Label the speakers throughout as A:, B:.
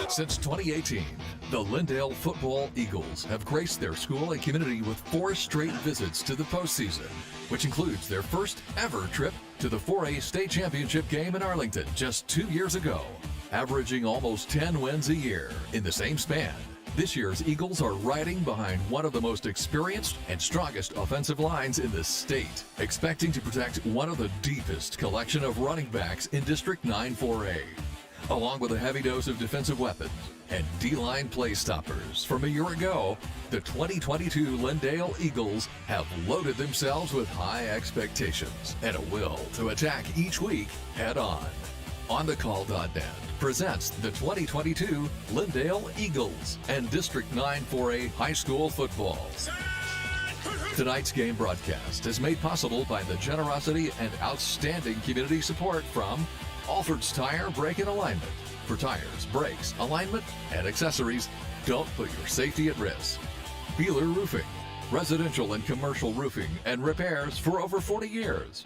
A: Since 2018, the Lindale Football Eagles have graced their school and community with 4 straight visits to the postseason, which includes their first ever trip to the 4A state championship game in Arlington just 2 years ago, averaging almost 10 wins a year in the same span. This year's Eagles are riding behind one of the most experienced and strongest offensive lines in the state, expecting to protect one of the deepest collection of running backs in District 9 4A, along with a heavy dose of defensive weapons and D-line play stoppers. From a year ago, the 2022 Lindale Eagles have loaded themselves with high expectations and a will to attack each week head-on. OnTheCall.net presents the 2022 Lindale Eagles and District 9 4A High School Football. Tonight's game broadcast is made possible by the generosity and outstanding community support from Alford's Tire Brake and Alignment. For tires, brakes, alignment, and accessories, don't put your safety at risk. Beeler Roofing, residential and commercial roofing and repairs for over 40 years.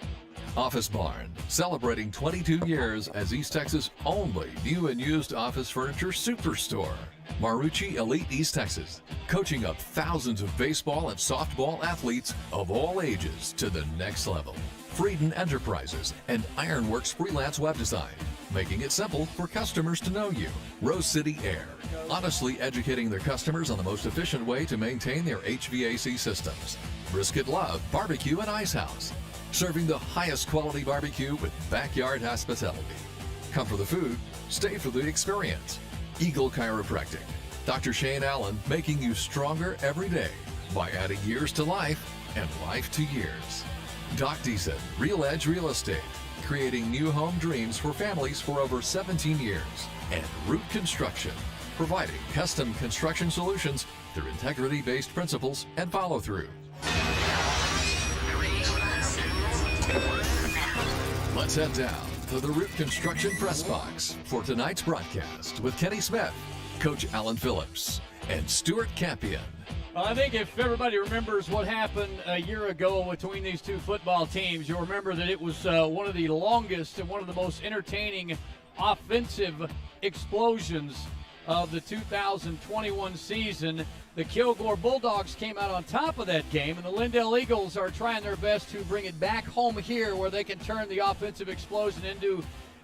A: Office Barn, celebrating 22 years as East Texas' only new and used office furniture superstore. Marucci Elite East Texas, coaching up thousands of baseball and softball athletes of all ages to the next level. Frieden Enterprises and Ironworks Freelance Web Design, making it simple for customers to know you. Rose City Air, honestly educating their customers on the most efficient way to maintain their HVAC systems. Brisket Love Barbecue and Ice House, serving the highest quality barbecue with backyard hospitality. Come for the food, stay for the experience. Eagle Chiropractic, Dr. Shane Allen, making you stronger every day by adding years to life and life to years. Doc Deason, Real Edge Real Estate, creating new home dreams for families for over 17 years. And Root Construction, providing custom construction solutions through integrity-based principles and follow-through. Let's head down to the Root Construction press box for tonight's broadcast with Kenny Smith, Coach Alan Phillips, and Stuart Campion.
B: Well, I think if everybody remembers what happened a year ago between these two football teams, you'll remember that it was one of the longest and one of the most entertaining offensive explosions of the 2021 season. The Kilgore Bulldogs came out on top of that game, and the Lindale Eagles are trying their best to bring it back home here where they can turn the offensive explosion into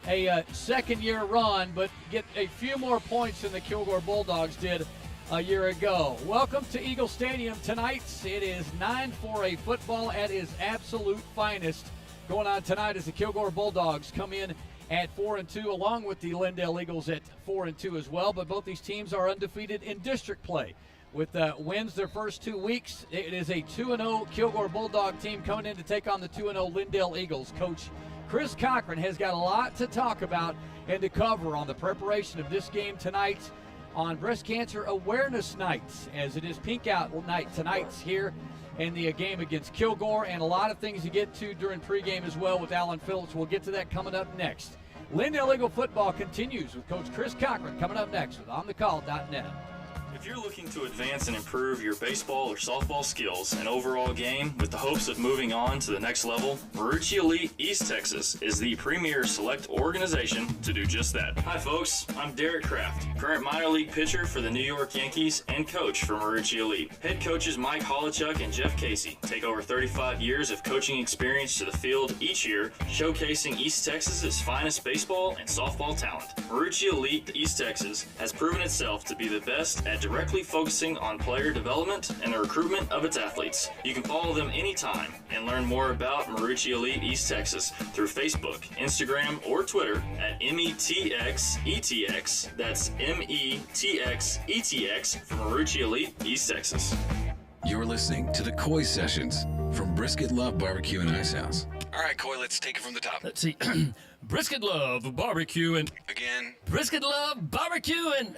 B: a second-year run, but get a few more points than the Kilgore Bulldogs did a year ago. Welcome to Eagle Stadium tonight. It is 9 4A football at its absolute finest. Going on tonight as the Kilgore Bulldogs come in at 4-2, along with the Lindale Eagles at 4-2 as well. But both these teams are undefeated in district play. With wins their first 2 weeks, it is a 2-0 Kilgore Bulldog team coming in to take on the 2-0 Lindale Eagles. Coach Chris Cochran has got a lot to talk about and to cover on the preparation of this game tonight on Breast Cancer Awareness Night, as it is Pink Out Night tonight here in the game against Kilgore, and a lot of things to get to during pregame as well with Alan Phillips. We'll get to that coming up next. Lindale Eagle football continues with Coach Chris Cochran coming up next with OnTheCall.net.
C: If you're looking to advance and improve your baseball or softball skills and overall game with the hopes of moving on to the next level, Marucci Elite East Texas is the premier select organization to do just that. Hi folks, I'm Derek Kraft, current minor league pitcher for the New York Yankees and coach for Marucci Elite. Head coaches Mike Holichuk and Jeff Casey take over 35 years of coaching experience to the field each year, showcasing East Texas's finest baseball and softball talent. Marucci Elite East Texas has proven itself to be the best at directly focusing on player development and the recruitment of its athletes. You can follow them anytime and learn more about Marucci Elite East Texas through Facebook, Instagram, or Twitter at METXETX. That's METXETX for Marucci Elite East Texas.
D: You're listening to the Coy Sessions from Brisket Love Barbecue and Ice House.
E: All right, Coy, let's take it from the top.
F: Let's see. Brisket Love Barbecue and...
E: Again.
F: Brisket Love Barbecue and...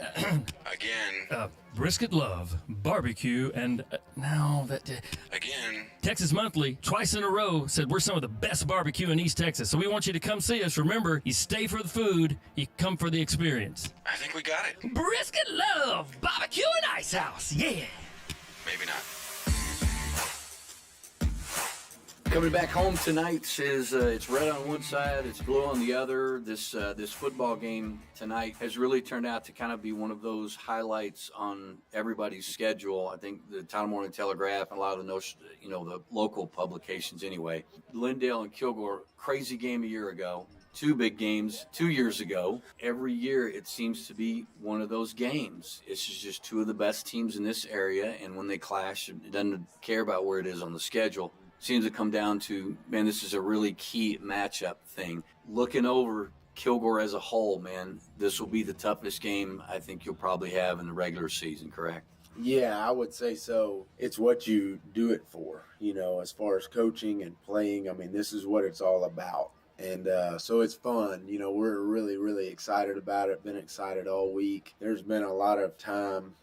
E: Again.
F: Brisket Love Barbecue and...
E: Again.
F: Texas Monthly, twice in a row, said we're some of the best barbecue in East Texas. So we want you to come see us. Remember, you stay for the food, you come for the experience.
E: I think we got it.
F: Brisket Love Barbecue and Ice House. Yeah.
E: Maybe not.
G: Coming back home tonight is it's red on one side, it's blue on the other. This football game tonight has really turned out to kind of be one of those highlights on everybody's schedule. I think the Town Morning Telegraph and a lot of the local publications anyway. Lindale and Kilgore, crazy game a year ago. 2 big games 2 years ago. Every year it seems to be one of those games. It's just 2 of the best teams in this area, and when they clash, it doesn't care about where it is on the schedule. Seems to come down to, man, this is a really key matchup thing. Looking over Kilgore as a whole, man, this will be the toughest game I think you'll probably have in the regular season, correct?
H: Yeah, I would say so. It's what you do it for, as far as coaching and playing. I mean, this is what it's all about. And so it's fun. We're really, really excited about it. Been excited all week. There's been a lot of time,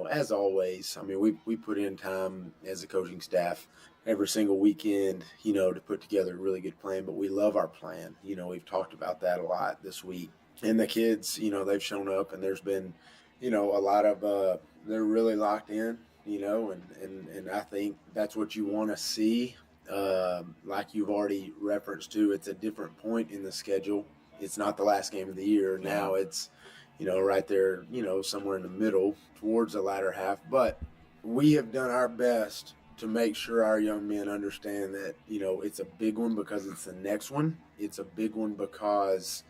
H: as always. I mean, we put in time as a coaching staff every single weekend, to put together a really good plan. But we love our plan. We've talked about that a lot this week. And the kids, they've shown up, and there's been, a lot of, they're really locked in, and I think that's what you want to see. Like you've already referenced to, it's a different point in the schedule. It's not the last game of the year. Now it's, right there, somewhere in the middle towards the latter half. But we have done our best to make sure our young men understand that, it's a big one because it's the next one. It's a big one because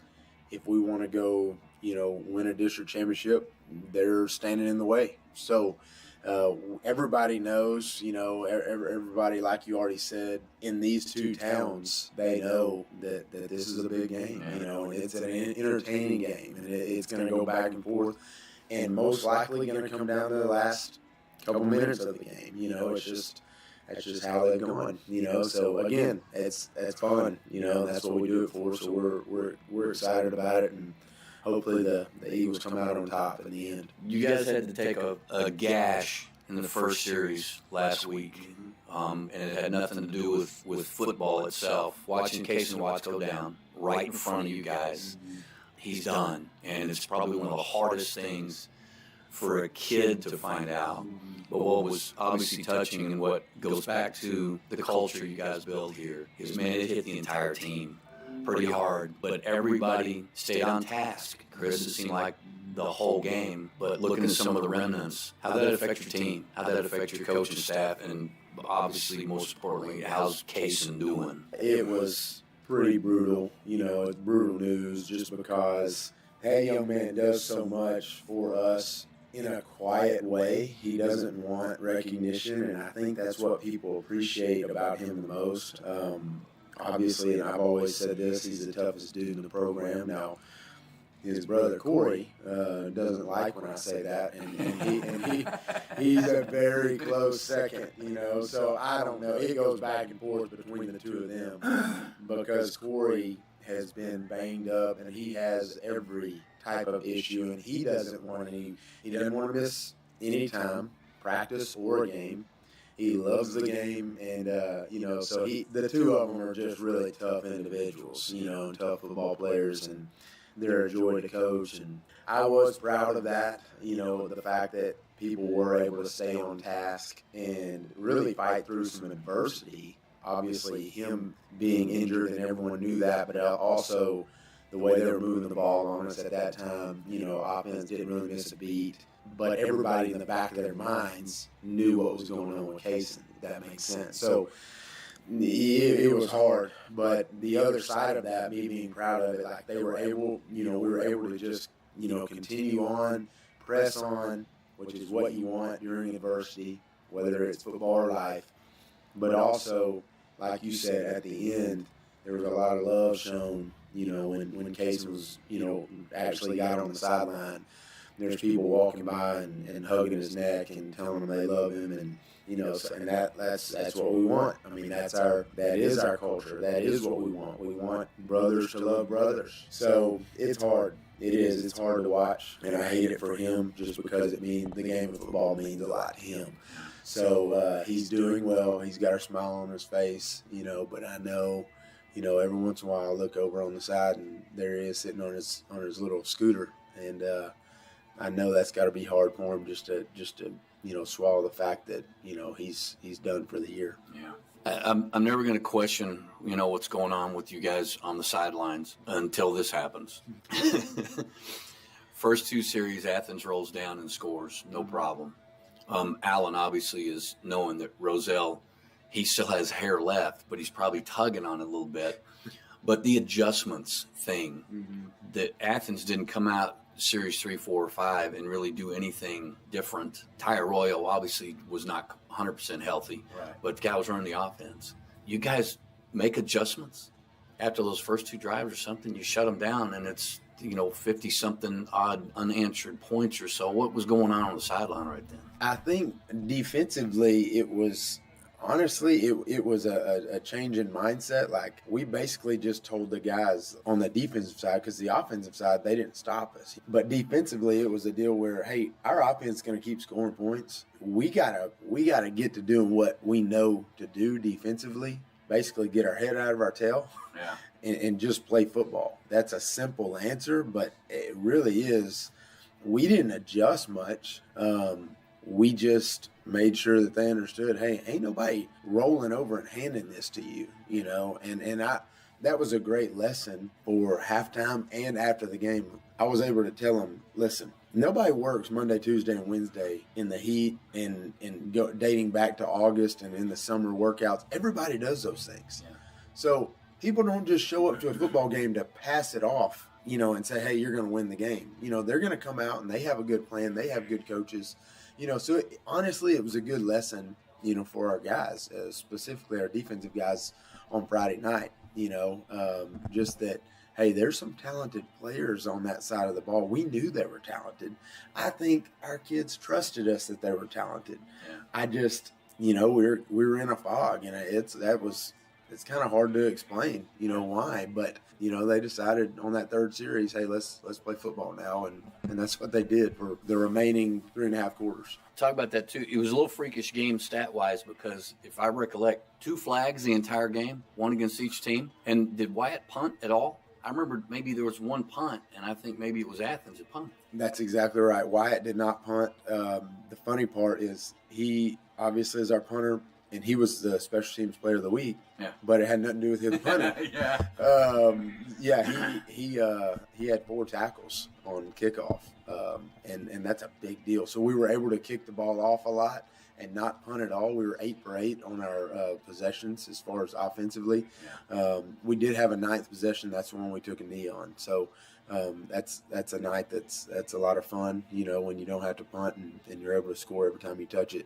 H: if we want to go, win a district championship, they're standing in the way. So, everybody knows, everybody, like you already said, in these 2 towns, they know that this is a big game, and it's an entertaining game, and it's going to go back and forth, and most likely going to come down to the last couple minutes of the game. That's just how they've gone, so again, it's fun, that's what we do it for. So we're excited about it, and hopefully the Eagles come out on top in the end.
G: You guys had to take a gash in the first series last week, and it had nothing to do with football itself. Watching Casey Watts go down right in front of you guys, he's done. And it's probably one of the hardest things for a kid to find out. But what was obviously touching and what goes back to the culture you guys build here is, man, it hit the entire team pretty hard, but everybody stayed on task. Chris, it seemed like the whole game, but looking at some of the remnants, how did that affect your team? How did that affect your coaching staff? And obviously, most importantly, how's Kaysen doing?
H: It was pretty brutal. It's brutal news just because that young man does so much for us in a quiet way. He doesn't want recognition, and I think that's what people appreciate about him the most. Obviously, and I've always said this, he's the toughest dude in the program. Now, his brother Corey doesn't like when I say that, and he's a very close second, So I don't know. It goes back and forth between the 2 of them because Corey has been banged up, and he has every type of issue, and he doesn't want to miss any time, practice or a game. He loves the game, and, so the 2 of them are just really tough individuals, tough football players, and they're a joy to coach. And I was proud of that, the fact that people were able to stay on task and really fight through some adversity. Obviously, him being injured, and everyone knew that, but also the way they were moving the ball on us at that time, offense didn't really miss a beat. But everybody in the back of their minds knew what was going on with Kaysen, if that makes sense. So it was hard. But the other side of that, me being proud of it, like they were able, we were able to just, continue on, press on, which is what you want during adversity, whether it's football or life. But also, like you said, at the end, there was a lot of love shown, when Kaysen was, actually got on the sideline. There's people walking by and hugging his neck and telling him they love him, and and that's what we want. I mean, that is our culture. That is what we want. We want brothers to love brothers. So it's hard. It is. It's hard to watch, and I hate it for him just because the game of football means a lot to him. So he's doing well. He's got a smile on his face, But I know, every once in a while I look over on the side and there he is sitting on his little scooter, and I know that's got to be hard for him just to swallow the fact that he's done for the year.
G: Yeah. I'm never going to question, what's going on with you guys on the sidelines until this happens. First 2 series, Athens rolls down and scores, no problem. Allen obviously is knowing that Roselle, he still has hair left, but he's probably tugging on it a little bit. But the adjustments thing, that Athens didn't come out series 3, 4, or 5 and really do anything different. Ty Arroyo obviously was not 100% healthy, but the guy was running the offense. You guys make adjustments after those first 2 drives or something. You shut them down, and it's 50-something odd unanswered points or so. What was going on the sideline right then?
H: I think defensively it was honestly it was a change in mindset. Like, we basically just told the guys on the defensive side, because the offensive side, they didn't stop us. But defensively, it was a deal where, hey, our offense is going to keep scoring points. We gotta get to doing what we know to do defensively. Basically, get our head out of our tail.
G: Yeah.
H: And just play football. That's a simple answer, but it really is. We didn't adjust much. We just made sure that they understood, hey, ain't nobody rolling over and handing this to you, And that was a great lesson for halftime and after the game. I was able to tell them, listen, nobody works Monday, Tuesday, and Wednesday in the heat and dating back to August and in the summer workouts. Everybody does those things. Yeah. So people don't just show up to a football game to pass it off, and say, hey, you're going to win the game. They're going to come out and they have a good plan. They have good coaches. So honestly, it was a good lesson, for our guys, specifically our defensive guys on Friday night, just that, hey, there's some talented players on that side of the ball. We knew they were talented. I think our kids trusted us that they were talented. Yeah. I just, we were in a fog, and it's kind of hard to explain, why, but they decided on that 3rd series, hey, let's play football now, and that's what they did for the remaining 3.5 quarters.
G: Talk about that too. It was a little freakish game stat-wise, because if I recollect, 2 flags the entire game, 1 against each team. And did Wyatt punt at all? I remember maybe there was 1 punt, and I think maybe it was Athens that punted.
H: That's exactly right. Wyatt did not punt. The funny part is he obviously is our punter, and he was the special teams player of the week. Yeah. But it had nothing to do with him punting. He had 4 tackles on kickoff, and that's a big deal. So we were able to kick the ball off a lot and not punt at all. We were 8 for 8 on our possessions as far as offensively. Yeah. We did have a 9th possession. That's the one we took a knee on. So that's a night that's a lot of fun, when you don't have to punt and you're able to score every time you touch it.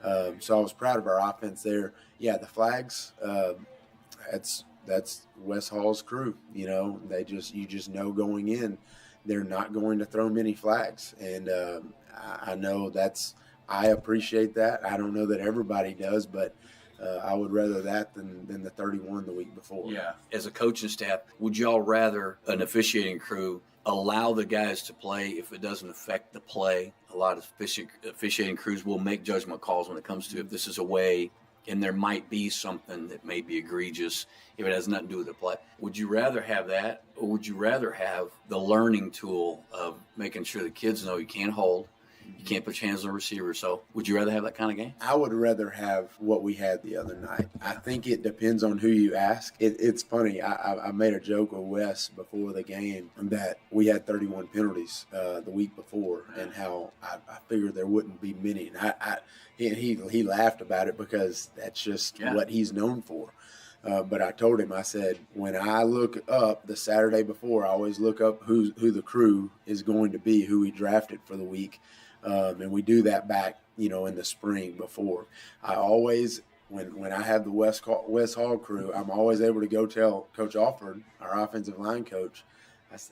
H: Yeah. So I was proud of our offense there. Yeah, the flags, that's Wes Hall's crew. You just know going in, they're not going to throw many flags, and I know I appreciate that. I don't know that everybody does, but I would rather that than the 31 the week before.
G: Yeah. As a coaching staff, would y'all rather an officiating crew allow the guys to play if it doesn't affect the play? A lot of officiating crews will make judgment calls when it comes to if this is away and there might be something that may be egregious if it has nothing to do with the play. Would you rather have that, or would you rather have the learning tool of making sure the kids know you can't hold, you can't put your hands on the receiver? So would you rather have that kind of game?
H: I would rather have what we had the other night. I think it depends on who you ask. It's funny. I made a joke with Wes before the game that we had 31 penalties the week before, and how I figured there wouldn't be many. And he laughed about it because that's just what he's known for. But I told him, I said, when I look up the Saturday before, I always look up who the crew is going to be, who we drafted for the week. And we do that back, in the spring before. I always, when I have the West Hall crew, I'm always able to go tell Coach Alford, our offensive line coach,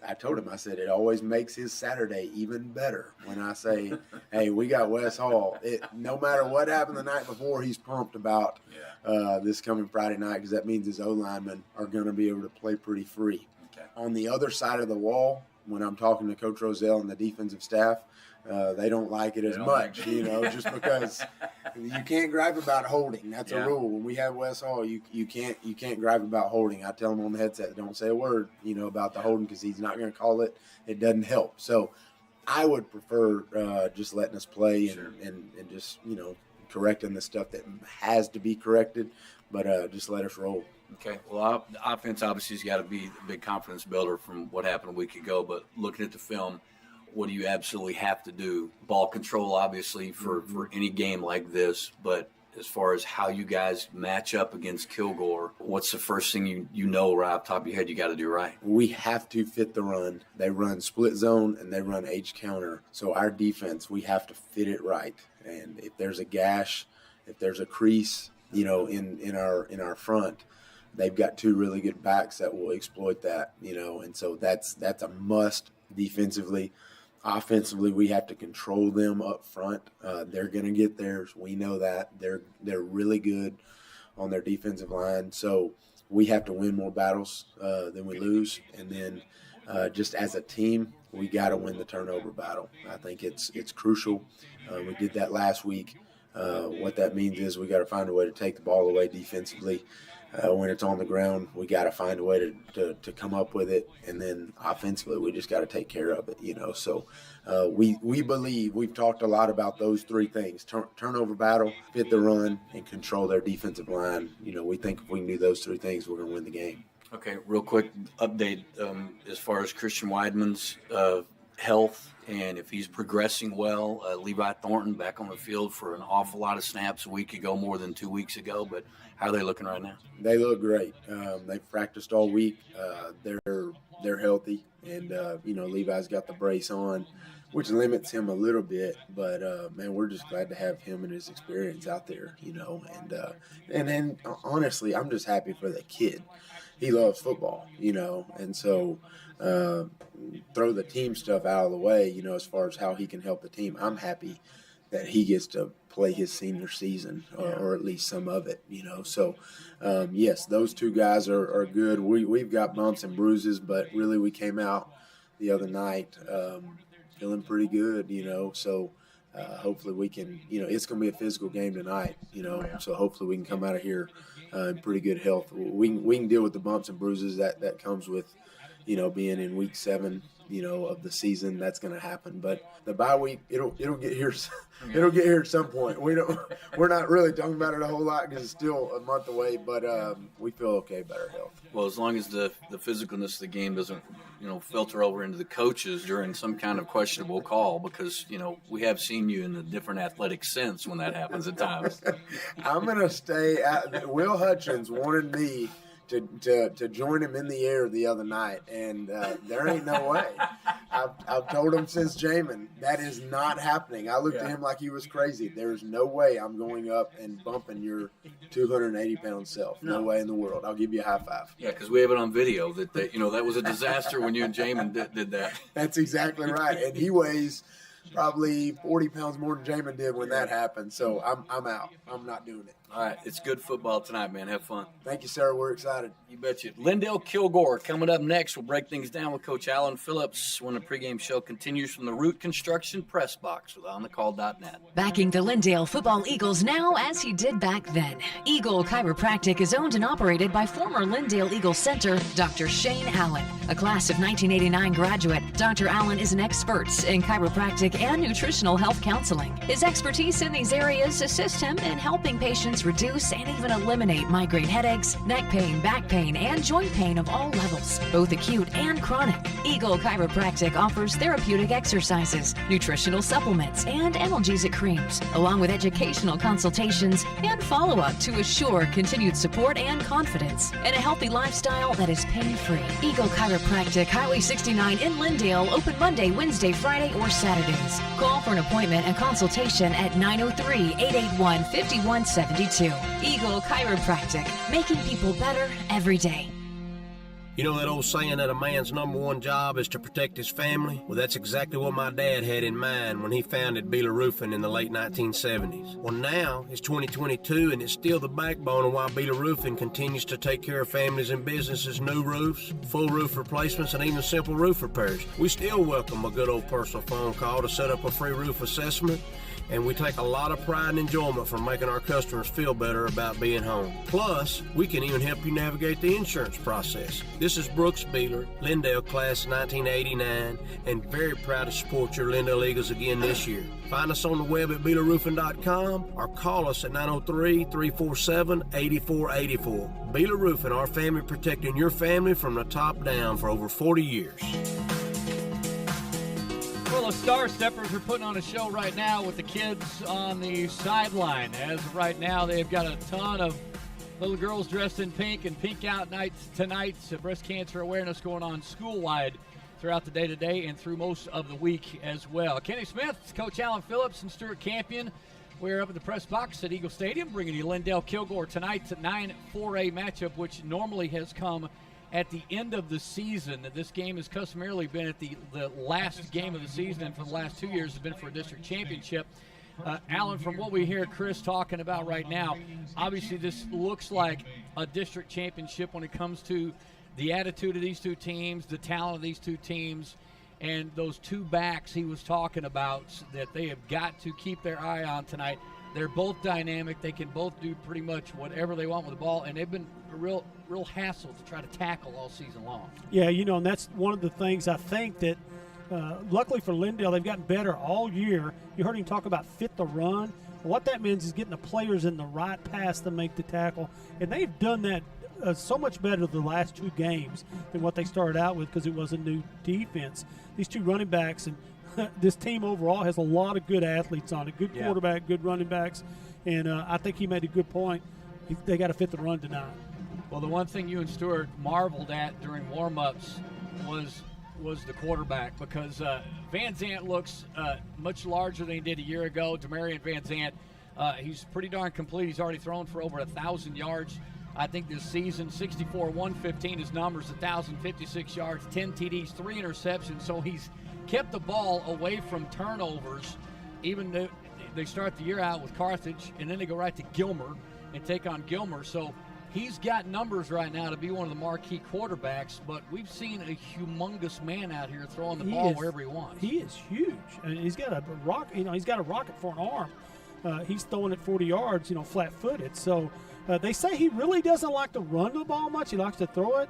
H: I told him, I said, it always makes his Saturday even better when I say, hey, we got West Hall. No matter what happened the night before, he's pumped about this coming Friday night, because that means his O-linemen are going to be able to play pretty free. Okay. On the other side of the wall, when I'm talking to Coach Rozelle and the defensive staff, they don't like it as much, just because you can't gripe about holding. That's a rule. When we have West Hall, you can't gripe about holding. I tell them on the headset, don't say a word, about the holding, because he's not going to call it. It doesn't help. So I would prefer just letting us play and just, correcting the stuff that has to be corrected, but just let us roll.
G: Okay. Well, the offense obviously has got to be a big confidence builder from what happened a week ago. But looking at the film, what do you absolutely have to do? Ball control, obviously, for any game like this. But as far as how you guys match up against Kilgore, what's the first thing you know right off the top of your head you got to do right?
H: We have to fit the run. They run split zone and they run H counter. So our defense, we have to fit it right. And if there's a gash, if there's a crease, in our front, they've got two really good backs that will exploit that, and so that's a must defensively. Offensively, we have to control them up front. They're going to get theirs. We know that. They're really good on their defensive line. So we have to win more battles than we lose. And then just as a team, we got to win the turnover battle. I think it's crucial. We did that last week. What that means is we got to find a way to take the ball away defensively. When it's on the ground, we got to find a way to come up with it, and then offensively, we just got to take care of it. So we believe we've talked a lot about those three things: turnover battle, fit the run, and control their defensive line. We think if we can do those three things, we're going to win the game.
G: Okay, real quick update as far as Christian Weidman's health. And if he's progressing well, Levi Thornton back on the field for an awful lot of snaps a week ago, more than 2 weeks ago. But how are they looking right now?
H: They look great. They've practiced all week. They're healthy, and Levi's got the brace on, which limits him a little bit. But man, we're just glad to have him and his experience out there. And then honestly, I'm just happy for the kid. He loves football, and so. Throw the team stuff out of the way, as far as how he can help the team. I'm happy that he gets to play his senior season or at least some of it, So, yes, those two guys are good. We've got bumps and bruises, but really we came out the other night feeling pretty good, So hopefully we can, it's going to be a physical game tonight, So hopefully we can come out of here in pretty good health. We can deal with the bumps and bruises that comes with, being in week 7, of the season. That's going to happen. But the bye week, it'll get here. It'll get here at some point. We're not really talking about it a whole lot because it's still a month away. But we feel okay about our health.
G: Well, as long as the physicalness of the game doesn't, filter over into the coaches during some kind of questionable call, because we have seen you in a different athletic sense when that happens at times.
H: I'm going to stay. Will Hutchins wanted me to join him in the air the other night, and there ain't no way. I've told him since Jamin that is not happening. I looked at him like he was crazy. There's no way I'm going up and bumping your 280-pound self. No way in the world. I'll give you a high five.
G: Yeah, because we have it on video that that was a disaster when you and Jamin did that.
H: That's exactly right, and he weighs probably 40 pounds more than Jamin did when that happened. So I'm out. I'm not doing it.
G: All right, it's good football tonight, man. Have fun.
H: Thank you, sir. We're excited.
G: You betcha. Lindale, Kilgore coming up next. We'll break things down with Coach Alan Phillips when the pregame show continues from the Root Construction Press Box with OnTheCall.net.
I: Backing the Lindale Football Eagles now as he did back then. Eagle Chiropractic is owned and operated by former Lindale Eagles center, Dr. Shane Allen. A class of 1989 graduate, Dr. Allen is an expert in chiropractic and nutritional health counseling. His expertise in these areas assist him in helping patients reduce and even eliminate migraine headaches, neck pain, back pain, and joint pain of all levels, both acute and chronic. Eagle Chiropractic offers therapeutic exercises, nutritional supplements, and analgesic creams, along with educational consultations and follow-up to assure continued support and confidence in a healthy lifestyle that is pain-free. Eagle Chiropractic, Highway 69 in Lindale, open Monday, Wednesday, Friday, or Saturdays. Call for an appointment and consultation at 903-881-5172. Eagle Chiropractic, making people better every day.
J: You know that old saying that a man's number one job is to protect his family? Well, that's exactly what my dad had in mind when he founded Beeler Roofing in the late 1970s. Well, now it's 2022, and it's still the backbone of why Beeler Roofing continues to take care of families and businesses' new roofs, full roof replacements, and even simple roof repairs. We still welcome a good old personal phone call to set up a free roof assessment. And we take a lot of pride and enjoyment from making our customers feel better about being home. Plus, we can even help you navigate the insurance process. This This is Brooks Beeler, Lindale class 1989, and very proud to support your Lindale Eagles again this year. Find us on the web at BeelerRoofing.com or call us at 903-347-8484. Beeler Roofing, our family protecting your family from the top down for over 40 years.
B: Well, the Star Steppers are putting on a show right now with the kids on the sideline. As of right now, they've got a ton of little girls dressed in pink and pink out nights tonight. Breast cancer awareness going on school-wide throughout the day today and through most of the week as well. Kenny Smith, Coach Alan Phillips, and Stuart Campion. We're up at the press box at Eagle Stadium, bringing you Lindale Kilgore tonight's 9-4A matchup, which normally has come at the end of the season. This game has customarily been at the last game of the season, and for the last 2 years has been for a district championship. Alan, from what we hear Chris talking about right now, obviously this looks like a district championship when it comes to the attitude of these two teams, the talent of these two teams, and those two backs he was talking about that they have got to keep their eye on tonight. They're both dynamic. They can both do pretty much whatever they want with the ball, and they've been a real hassle to try to tackle all season long.
K: Yeah, and that's one of the things I think that luckily for Lindale, they've gotten better all year. You heard him talk about fit the run. What that means is getting the players in the right pass to make the tackle, and they've done that so much better the last two games than what they started out with because it was a new defense. These two running backs and this team overall has a lot of good athletes on it, good quarterback, good running backs, and I think he made a good point. They got to fit the run tonight.
B: Well, the one thing you and Stuart marveled at during warm-ups was the quarterback because Van Zant looks much larger than he did a year ago. Demarion Van Zant, he's pretty darn complete. He's already thrown for over 1,000 yards, I think, this season. 64, 115, his numbers, 1,056 yards, 10 TDs, 3 interceptions. So he's kept the ball away from turnovers, even though they start the year out with Carthage, and then they go right to Gilmer and take on Gilmer. So he's got numbers right now to be one of the marquee quarterbacks, but we've seen a humongous man out here throwing the ball wherever he wants.
K: He is huge. I mean, he's got a he's got a rocket for an arm. He's throwing it 40 yards, flat-footed. So they say he really doesn't like to run the ball much. He likes to throw it.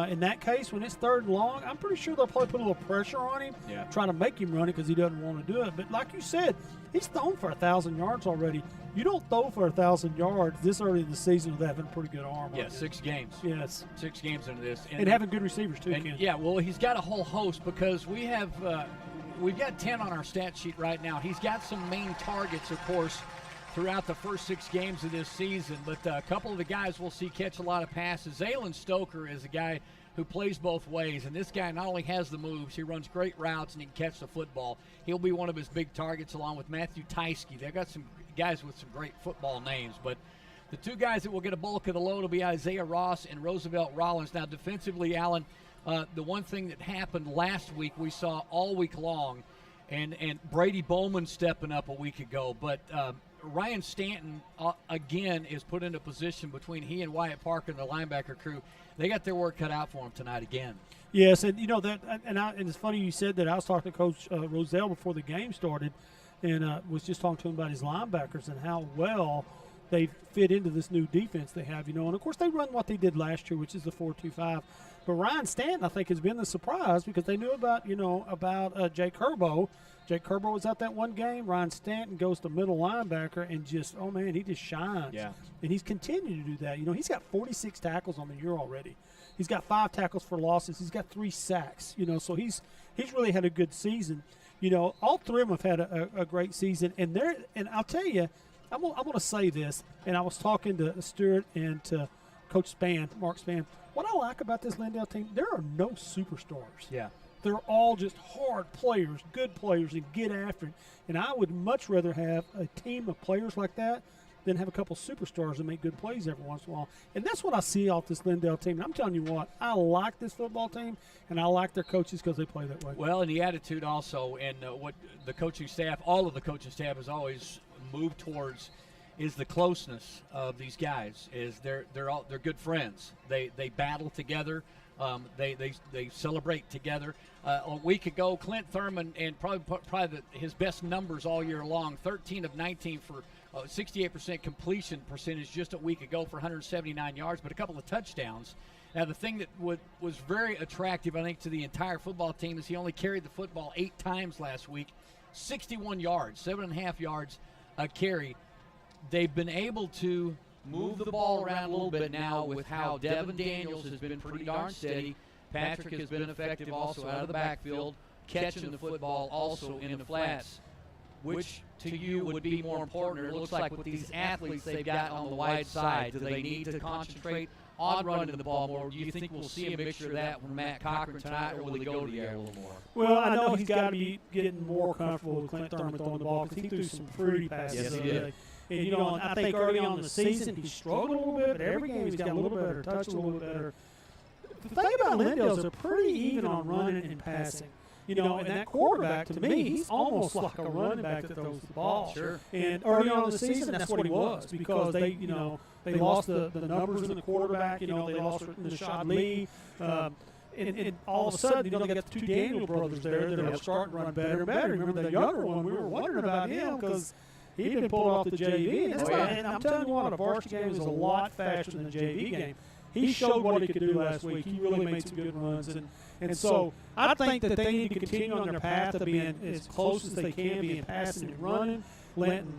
K: In that case, when it's 3rd and long, I'm pretty sure they'll probably put a little pressure on him, trying to make him run it because he doesn't want to do it. But like you said, he's thrown for 1,000 yards already. You don't throw for 1,000 yards this early in the season with having a pretty good arm.
B: Yeah, 6 games.
K: Yes.
B: 6 games into this.
K: And having good receivers, too, Ken.
B: Yeah, well, he's got a whole host because we've got 10 on our stat sheet right now. He's got some main targets, of course, throughout the first 6 games of this season, but a couple of the guys we'll see catch a lot of passes. Zaylon Stoker is a guy who plays both ways, and this guy not only has the moves, he runs great routes and he can catch the football. He'll be one of his big targets along with Matthew Teiske. They've got some guys with some great football names, but the two guys that will get a bulk of the load will be Isaiah Ross and Roosevelt Rollins. Now, defensively, Alan, the one thing that happened last week we saw all week long, and Brady Bowman stepping up a week ago, but Ryan Stanton, again, is put into position between he and Wyatt Parker and the linebacker crew. They got their work cut out for them tonight again.
K: Yes, and and it's funny you said that. I was talking to Coach Roselle before the game started, and was just talking to him about his linebackers and how well they fit into this new defense they have. And of course they run what they did last year, which is the 4-2-5. But Ryan Stanton, I think, has been the surprise because they knew about Jake Herbo. Jake Herbo was out that one game. Ryan Stanton goes to middle linebacker and he just shines.
B: Yeah.
K: And he's continuing to do that. He's got 46 tackles on the year already. He's got 5 tackles for losses. He's got 3 sacks. So he's really had a good season. All 3 of them have had a great season. And I'll tell you, I'm going to say this, and I was talking to Stuart and to Coach Mark Spann. What I like about this Lindale team, there are no superstars.
B: Yeah.
K: They're all just hard players, good players, and get after it. And I would much rather have a team of players like that than have a couple superstars that make good plays every once in a while. And that's what I see off this Lindale team. And I'm telling you what, I like this football team, and I like their coaches because they play that way.
B: Well, and the attitude also, and what the coaching staff, all of the coaching staff has always moved towards is the closeness of these guys. Is they're good friends. They battle together. They celebrate together. A week ago, Clint Thurman, and probably his best numbers all year long, 13 of 19 for 68% completion percentage just a week ago for 179 yards, but a couple of touchdowns. Now, the thing that was very attractive, I think, to the entire football team is he only carried the football 8 times last week, 61 yards, 7.5 yards a carry. They've been able to move the ball around a little bit now with how Devin Daniels has been pretty darn steady. Patrick has been effective also out of the backfield, catching the football also in the flats. Which to you would be more important? It looks like with these athletes they've got on the wide side, do they need to concentrate on running the ball more? Do you think we'll see a mixture of that from Matt Cochran tonight, or will he go to the air a little more?
K: Well, I know he's got to be getting more comfortable with Clint Thurman throwing the ball because he threw some pretty passes.
B: Yes, he did.
K: And, you know, I think early on in the season he struggled a little bit, but every game he's got a little better, touched a little bit better. The thing about Lindale's they're pretty even on running and passing. You know, and that quarterback, to me, he's almost like a running back that throws the ball.
B: Sure.
K: And early on in the season, that's what he was because they, you know, they lost the numbers in the quarterback. You know, they lost Rashad Lee. And all of a sudden, you know, they got the 2 Daniel brothers there that are starting to run better and better. Remember the younger one? We were wondering about him because he'd been pulled off the JV. And I'm telling you what, a varsity game is a lot faster than a JV game. He showed what he could do last week. He really made some good runs. And so I think that they need to continue on their path of being as close as they can be in passing and running, letting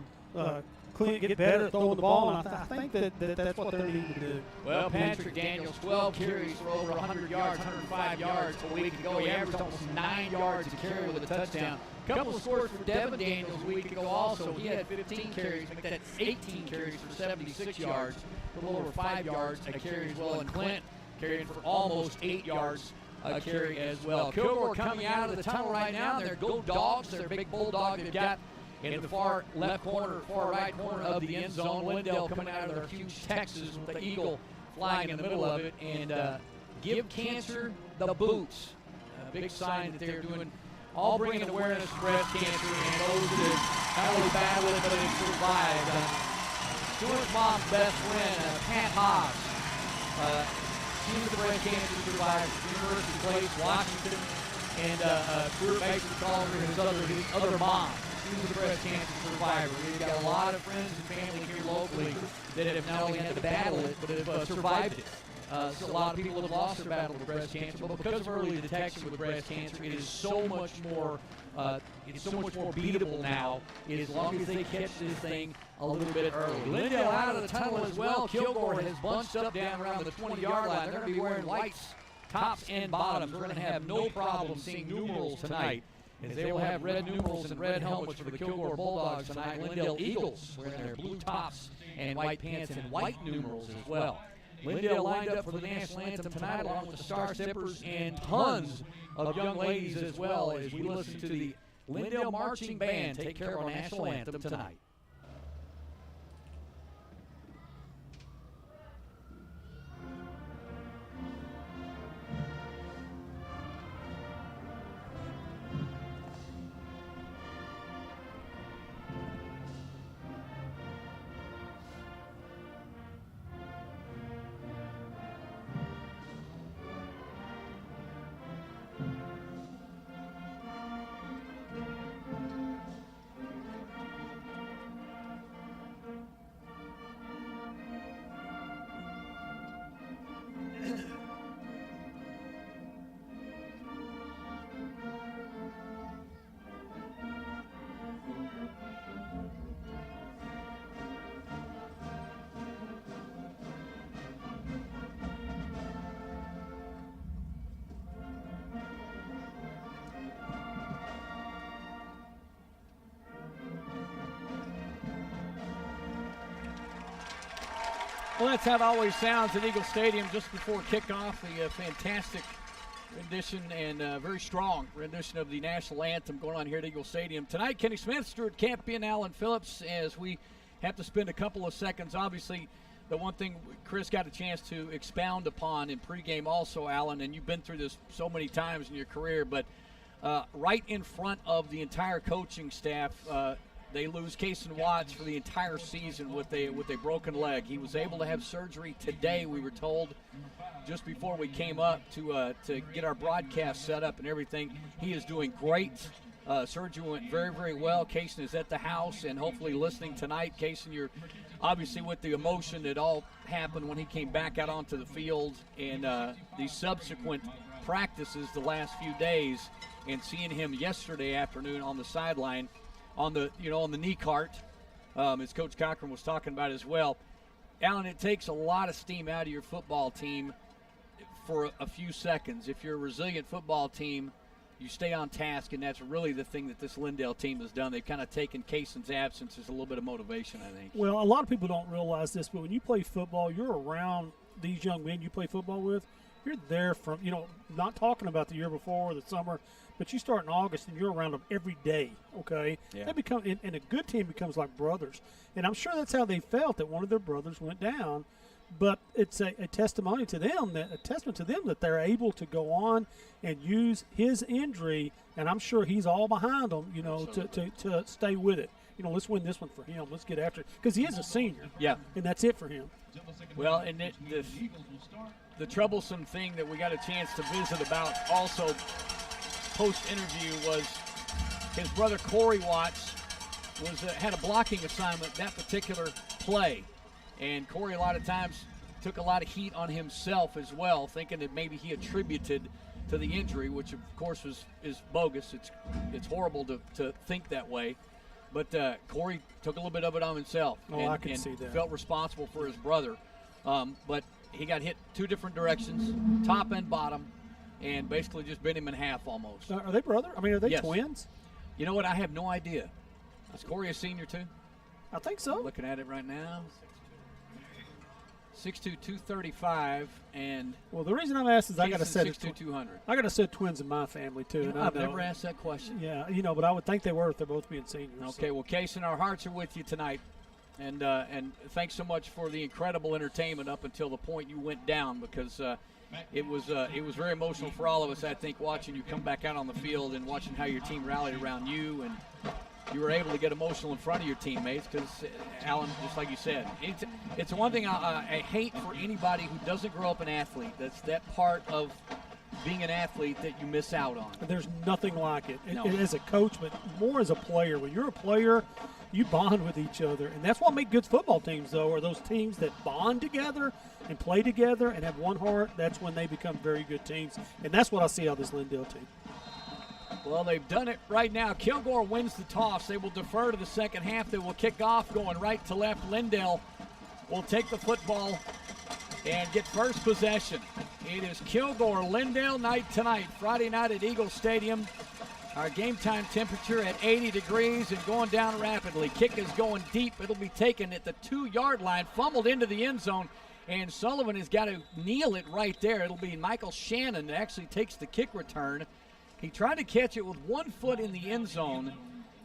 K: Clint get better at throwing the ball. And I think that's what they're needing to do.
B: Well, Patrick Daniels, 12 carries for over 100 yards, 105 yards a week ago. He averaged almost 9 yards a carry with a touchdown. A couple of scores for Devin Daniels a week ago also. He had 15 carries, make that 18 carries for 76 yards, a little over 5 yards a carry as well. And Clint carrying for almost 8 yards a carry as well. Kilgore coming out of the tunnel right now. They're Go Dogs. They're a big bulldog they've got in the far left corner, far right corner of the end zone. Lindale coming out of their huge Texas with the eagle flying in the middle of it. And give cancer the boots. A big sign that they're doing, all bringing awareness to breast cancer and those that not only battle it, but have survived. Stuart's mom's best friend, Pat Hobbs. She's the breast cancer survivor, University Place, Washington, and Stuart basically calls her his other mom. She's the breast cancer survivor. We've got a lot of friends and family here locally that have not only had to battle it, but have survived it. So a lot of people have lost their battle with breast cancer, but because of early detection with breast cancer, it is so much more beatable now. As long as they catch this thing a little bit early. Lindale out of the tunnel as well. Kilgore has bunched up down around the 20-yard line. They're going to be wearing whites, tops and bottoms. We're going to have no problem seeing numerals tonight, as they will have red numerals and red helmets for the Kilgore Bulldogs tonight. Lindale Eagles wearing their blue tops and white pants and white numerals as well. Lindale lined up for the national anthem tonight along with the Star Steppers and tons of young ladies as well, as we listen to the Lindale Marching Band take care of our national anthem tonight. Well, that's how it always sounds at Eagle Stadium just before kickoff. The fantastic rendition and very strong rendition of the national anthem going on here at Eagle Stadium. Tonight, Kenny Smith, Stuart Campion, Alan Phillips, as we have to spend a couple of seconds. Obviously, the one thing Chris got a chance to expound upon in pregame also, Alan, and you've been through this so many times in your career, but right in front of the entire coaching staff, they lose Kason Watts for the entire season with a broken leg. He was able to have surgery today, we were told, just before we came up to get our broadcast set up and everything. He is doing great. Surgery went very, very well. Kaysen is at the house and hopefully listening tonight. Kaysen, you're obviously with the emotion that all happened when he came back out onto the field and the subsequent practices the last few days, and seeing him yesterday afternoon on the sideline on the knee cart, as Coach Cochran was talking about as well. Alan, it takes a lot of steam out of your football team for a few seconds. If you're a resilient football team, you stay on task, and that's really the thing that this Lindale team has done. They've kind of taken Kaysen's absence as a little bit of motivation, I think.
K: Well, a lot of people don't realize this, but when you play football, you're around these young men you play football with. You're there from, not talking about the year before or the summer, but you start in August and you're around them every day, okay?
B: Yeah.
K: They become, and a good team becomes like brothers. And I'm sure that's how they felt that one of their brothers went down. But it's a testament to them that they're able to go on and use his injury, and I'm sure he's all behind them, to stay with it. Let's win this one for him. Let's get after it. Because he is a senior.
B: Yeah.
K: And that's it for him.
B: Well, and the troublesome thing that we got a chance to visit about also post-interview was his brother Corey Watts had a blocking assignment that particular play. And Corey a lot of times took a lot of heat on himself as well, thinking that maybe he attributed to the injury, which of course is bogus. It's horrible to think that way. But Corey took a little bit of it on himself
K: I can see that.
B: Felt responsible for his brother. But he got hit two different directions, top and bottom, and basically just bent him in half almost.
K: Are they brother? I mean, are they
B: Yes.
K: twins?
B: You know what? I have no idea. Is Corey a senior too?
K: I think so.
B: Looking at it right now. 6'2", 235, and
K: Well, the reason I'm asked is I got to set
B: 6'2", 200.
K: I got to set twins in my family too. And
B: I've
K: I know.
B: never asked that question.
K: Yeah, but I would think they were if they're both being seniors.
B: Okay, well, Kaysen, our hearts are with you tonight, and thanks so much for the incredible entertainment up until the point you went down, because it was very emotional for all of us, I think, watching you come back out on the field and watching how your team rallied around you, and you were able to get emotional in front of your teammates because, Alan, just like you said, it's one thing I hate for anybody who doesn't grow up an athlete. That's that part of being an athlete that you miss out on.
K: There's nothing like it.
B: No.
K: As a coach, but more as a player. When you're a player, you bond with each other. And that's what makes good football teams, though, are those teams that bond together and play together and have one heart. That's when they become very good teams. And that's what I see out of this Lindale team.
B: Well, they've done it right now. Kilgore wins the toss. They will defer to the second half. They will kick off going right to left. Lindale will take the football and get first possession. It is Kilgore Lindale night tonight, Friday night at Eagle Stadium. Our game time temperature at 80 degrees and going down rapidly. Kick is going deep. It'll be taken at the 2-yard line, fumbled into the end zone, and Sullivan has got to kneel it right there. It'll be Michael Shannon that actually takes the kick return. He tried to catch it with one foot in the end zone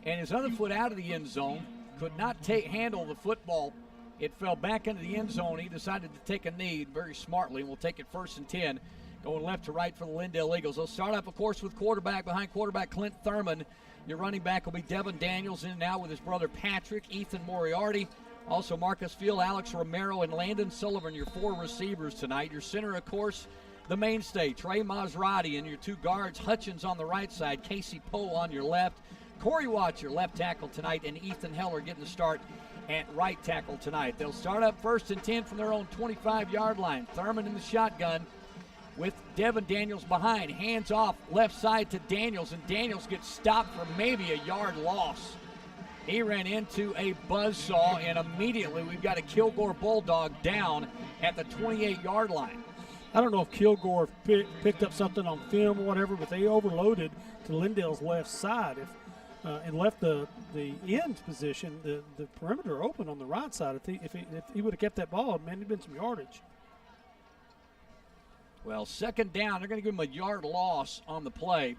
B: and his other foot out of the end zone. Could not handle the football. It fell back into the end zone. He decided to take a knee very smartly, and we'll take it 1st and 10. Going left to right for the Lindale Eagles. They'll start up, of course, with behind quarterback Clint Thurman. Your running back will be Devin Daniels in and out with his brother Patrick, Ethan Moriarty. Also Marcus Field, Alex Romero, and Landon Sullivan, your 4 receivers tonight. Your center, of course, the mainstay, Trey Maserati, and your 2 guards, Hutchins on the right side, Casey Poe on your left. Corey Watts, your left tackle tonight, and Ethan Heller getting the start at right tackle tonight. They'll start up 1st and 10 from their own 25-yard line. Thurman in the shotgun with Devin Daniels behind. Hands off left side to Daniels, and Daniels gets stopped for maybe a yard loss. He ran into a buzzsaw, and immediately we've got a Kilgore Bulldog down at the 28-yard line.
K: I don't know if Kilgore picked up something on film or whatever, but they overloaded to Lindale's left side and left the end position, the perimeter open on the right side. If he would have kept that ball, man, there'd been some yardage.
B: Well, 2nd down, they're going to give him a yard loss on the play.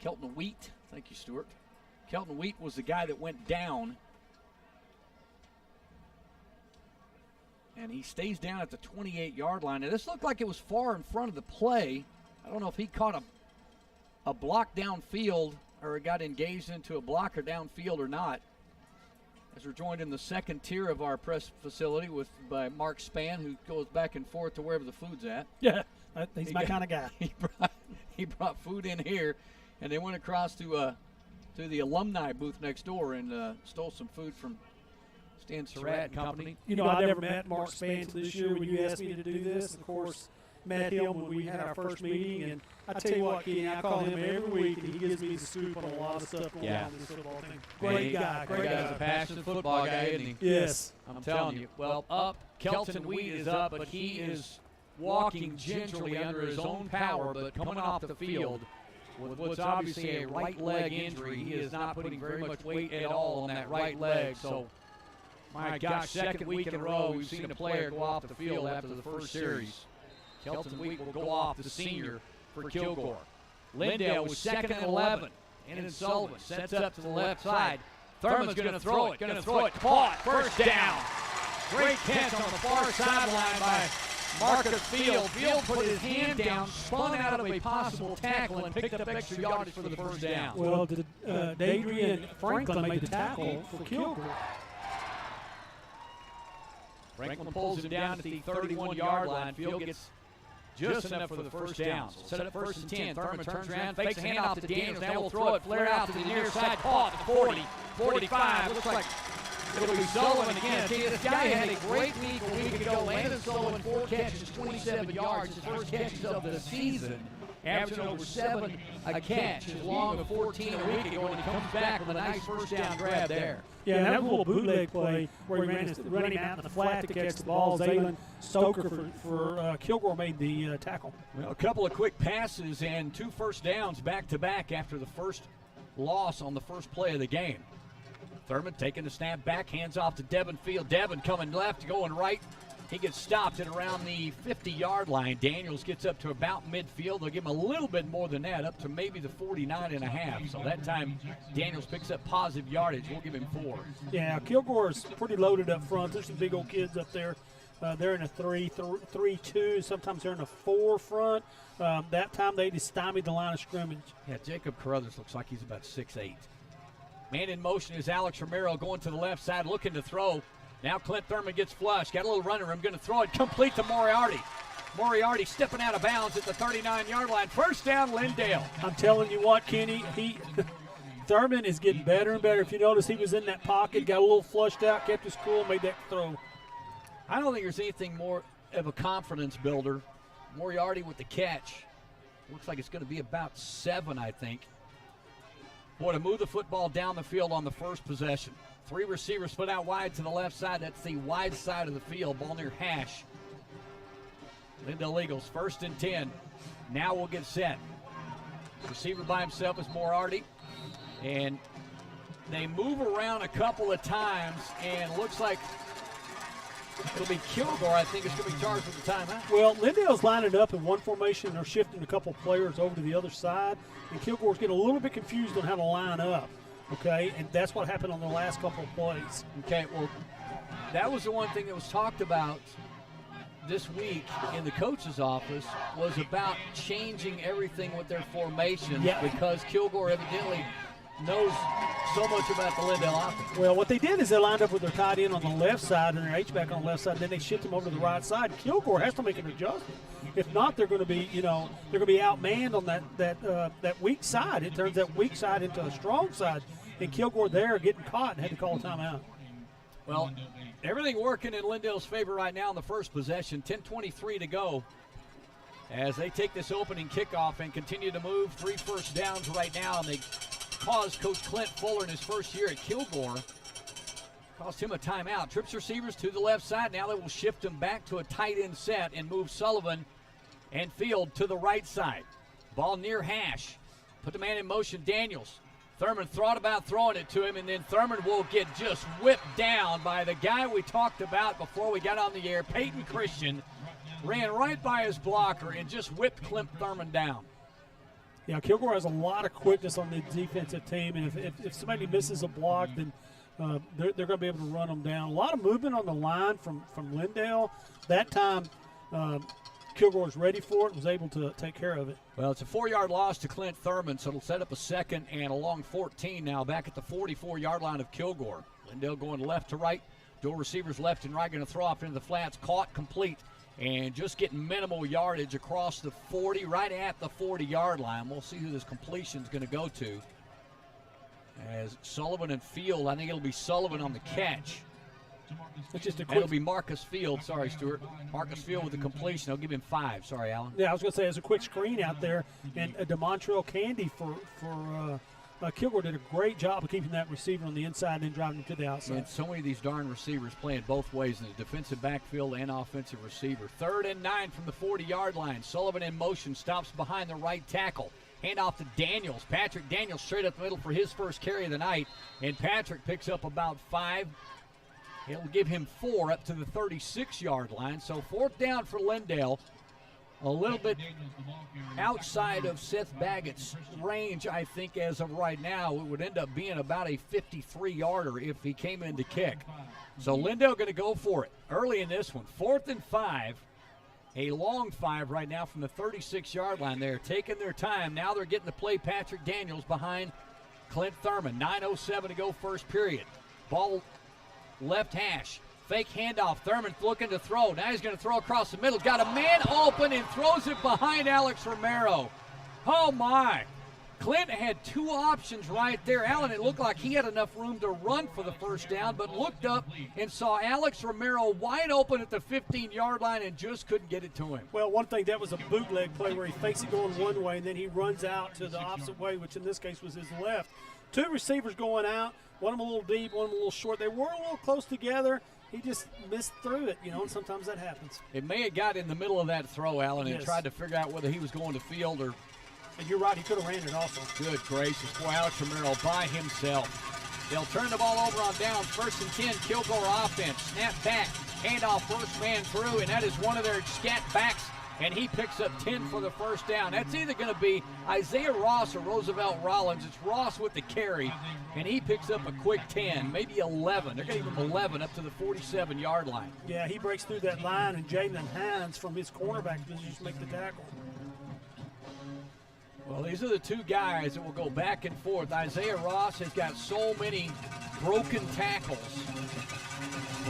B: Kelton Wheat, thank you, Stuart. Kelton Wheat was the guy that went down. And he stays down at the 28-yard line. Now, this looked like it was far in front of the play. I don't know if he caught a block downfield or got engaged into a blocker downfield or not. As we're joined in the second tier of our press facility by Mark Spann, who goes back and forth to wherever the food's at.
K: Yeah, he's my kind of guy.
B: He brought food in here, and they went across to to the alumni booth next door and stole some food from Stan Surratt and company.
K: You know, I never met Mark Spence this year when you asked me to do this. Of course, met him when we had our first meeting, and I tell you what, Kenny, I call him every week, and he gives me the scoop on a lot of stuff going on in this football thing. Great guy.
B: Great guy's a passionate football guy, isn't he?
K: Yes.
B: I'm telling you. Well, up, Kelton Wheat is up, but he is walking gingerly under his own power, but coming off the field with what's obviously a right leg injury. He is not putting very much weight at all on that right leg, so my gosh, second week in a row we've seen a player go off the field after the first series. Kelton Wheat will go off, the senior for Kilgore. Lindale was second and 11. And Sullivan sets up to the left side. Thurman's going to throw it. Caught. First down. Great catch on the far sideline by Marcus Field. Field put his hand down, spun out of a possible tackle, and picked up extra yardage for the first down.
K: Well, Adrian Franklin made the tackle for Kilgore.
B: Franklin pulls him down at the 31-yard line. Field gets just enough for the first down. So set up 1st and 10. Thurman turns around, fakes a handoff to Daniels. Now we'll throw it, flare out to the near side. Caught at the 40, 45. Looks like it'll be Sullivan again. See, this guy had a great week a week ago. Landon Sullivan, 4 catches, 27 yards. His first catches of the season. Averaging over 7 a catch. His long of 14 a week ago, and he comes back with a nice first down grab there.
K: Yeah, that little bootleg play where he ran him out in the flat to catch the ball. Zaylen Stoker for Kilgore made the tackle.
B: Well, a couple of quick passes and 2 first downs back-to-back after the first loss on the first play of the game. Thurman taking the snap back, hands off to Devin Field. Devin coming left, going right. He gets stopped at around the 50-yard line. Daniels gets up to about midfield. They'll give him a little bit more than that, up to maybe the 49.5. So that time, Daniels picks up positive yardage. We'll give him 4.
K: Yeah, Kilgore's pretty loaded up front. There's some big old kids up there. They're in a 3-2. Sometimes they're in a 4 front. That time they just stymied the line of scrimmage.
B: Yeah, Jacob Carruthers looks like he's about 6'8". Man in motion is Alex Romero going to the left side, looking to throw. Now Clint Thurman gets flushed. Got a little running room. Going to throw it complete to Moriarty. Moriarty stepping out of bounds at the 39-yard line. First down, Lindale.
K: I'm telling you what, Kenny, Thurman is getting better and better. If you notice, he was in that pocket, got a little flushed out, kept his cool, made that throw.
B: I don't think there's anything more of a confidence builder. Moriarty with the catch. Looks like it's going to be about 7, I think. Boy, to move the football down the field on the first possession. 3 receivers split out wide to the left side. That's the wide side of the field. Ball near hash. Lindale Eagles, 1st and 10. Now we'll get set. Receiver by himself is Moriarty. And they move around a couple of times, and looks like it'll be Kilgore, I think, is going to be charged with the timeout.
K: Well, Lindale's lining up in one formation. They're shifting a couple players over to the other side, and Kilgore's getting a little bit confused on how to line up. Okay, and that's what happened on the last couple of plays.
B: Okay, well, that was the one thing that was talked about this week in the coach's office, was about changing everything with their formation, because Kilgore evidently knows so much about the Lindale offense.
K: Well, what they did is they lined up with their tight end on the left side and their H-back on the left side. Then they shift them over to the right side. Kilgore has to make an adjustment. If not, they're going to be, they're going to be outmanned on that weak side. It turns that weak side into a strong side. And Kilgore there getting caught and had to call a timeout.
B: Well, everything working in Lindale's favor right now in the first possession. 10:23 to go as they take this opening kickoff and continue to move. 3 first downs right now, and they caused Coach Clint Fuller in his first year at Kilgore. Cost him a timeout. Trips receivers to the left side. Now they will shift them back to a tight end set and move Sullivan and Field to the right side. Ball near hash. Put the man in motion, Daniels. Thurman thought about throwing it to him, and then Thurman will get just whipped down by the guy we talked about before we got on the air. Peyton Christian ran right by his blocker and just whipped Clint Thurman down.
K: Yeah, Kilgore has a lot of quickness on the defensive team, and if somebody misses a block, then they're going to be able to run them down. A lot of movement on the line from Lindale. That time, Kilgore was ready for it, was able to take care of it.
B: Well, it's a 4-yard loss to Clint Thurman, so it'll set up a 2nd and a long 14 now back at the 44-yard line of Kilgore. Lindale going left to right. Dual receivers left and right, going to throw off into the flats. Caught, complete, and just getting minimal yardage across the 40, right at the 40-yard line. We'll see who this completion's going to go to. As Sullivan and Field, I think it'll be Sullivan on the catch.
K: It's just a
B: And
K: quick.
B: it'll be Marcus Field. Sorry, Stuart. Marcus Field with the completion. They'll give him 5. Sorry, Alan.
K: Yeah, I was going to say it's a quick screen out there, and DeMontrell Candy for Kilgore did a great job of keeping that receiver on the inside and then driving him to the outside.
B: And so many of these darn receivers playing both ways in the defensive backfield and offensive receiver. 3rd and 9 from the 40-yard line. Sullivan in motion, stops behind the right tackle. Hand off to Daniels. Patrick Daniels straight up the middle for his first carry of the night. And Patrick picks up about 5. It'll give him 4 up to the 36-yard line. So 4th down for Lindale. A little bit outside of Seth Baggett's range, I think, as of right now. It would end up being about a 53-yarder if he came in to kick. So Lindale going to go for it early in this one. 4th and 5. A long 5 right now from the 36-yard line. They're taking their time. Now they're getting to play Patrick Daniels behind Clint Thurman. 9:07 to go first period. Ball left hash. Fake handoff. Thurman looking to throw. Now he's going to throw across the middle. Got a man open and throws it behind Alex Romero. Oh, my. Clint had 2 options right there. Allen, it looked like he had enough room to run for the first down, but looked up and saw Alex Romero wide open at the 15-yard line and just couldn't get it to him.
K: Well, one thing, that was a bootleg play where he fakes it going one way, and then he runs out to the opposite way, which in this case was his left. 2 receivers going out, one of them a little deep, one of them a little short. They were a little close together. He just missed through it, and sometimes that happens.
B: It may have got in the middle of that throw, Allen, and
K: Yes.
B: tried to figure out whether he was going to field or.
K: And you're right, he could have ran it also.
B: Good gracious. Boy, Alex Romero by himself. They'll turn the ball over on downs. 1st and 10, Kilgore offense. Snap back, handoff, first man through, and that is one of their scat backs, and he picks up 10 for the first down. That's either going to be Isaiah Ross or Roosevelt Rollins. It's Ross with the carry, and he picks up a quick 10, maybe 11. They're going to give him 11 up to the 47-yard line.
K: Yeah, he breaks through that line, and Jalen Hines from his cornerback position just make the tackle.
B: Well, these are the 2 guys that will go back and forth. Isaiah Ross has got so many broken tackles.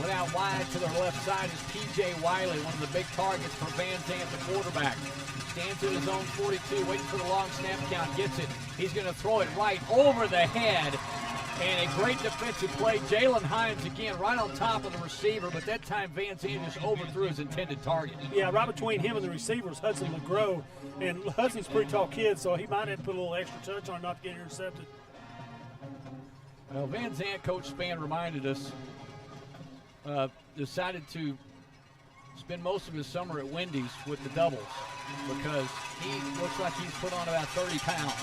B: Went out wide to the left side is P.J. Wiley, one of the big targets for Van Zandt, the quarterback. Stands in his own 42, waiting for the long snap count, gets it. He's going to throw it right over the head. And a great defensive play. Jalen Hines again right on top of the receiver, but that time Van Zandt just overthrew his intended target.
K: Yeah, right between him and the receivers, Hudson LeGros. And Hudson's a pretty tall kid, so he might have to put a little extra touch on not to get intercepted.
B: Well, Van Zandt, Coach Spann reminded us, decided to spend most of his summer at Wendy's with the doubles because he looks like he's put on about 30 pounds.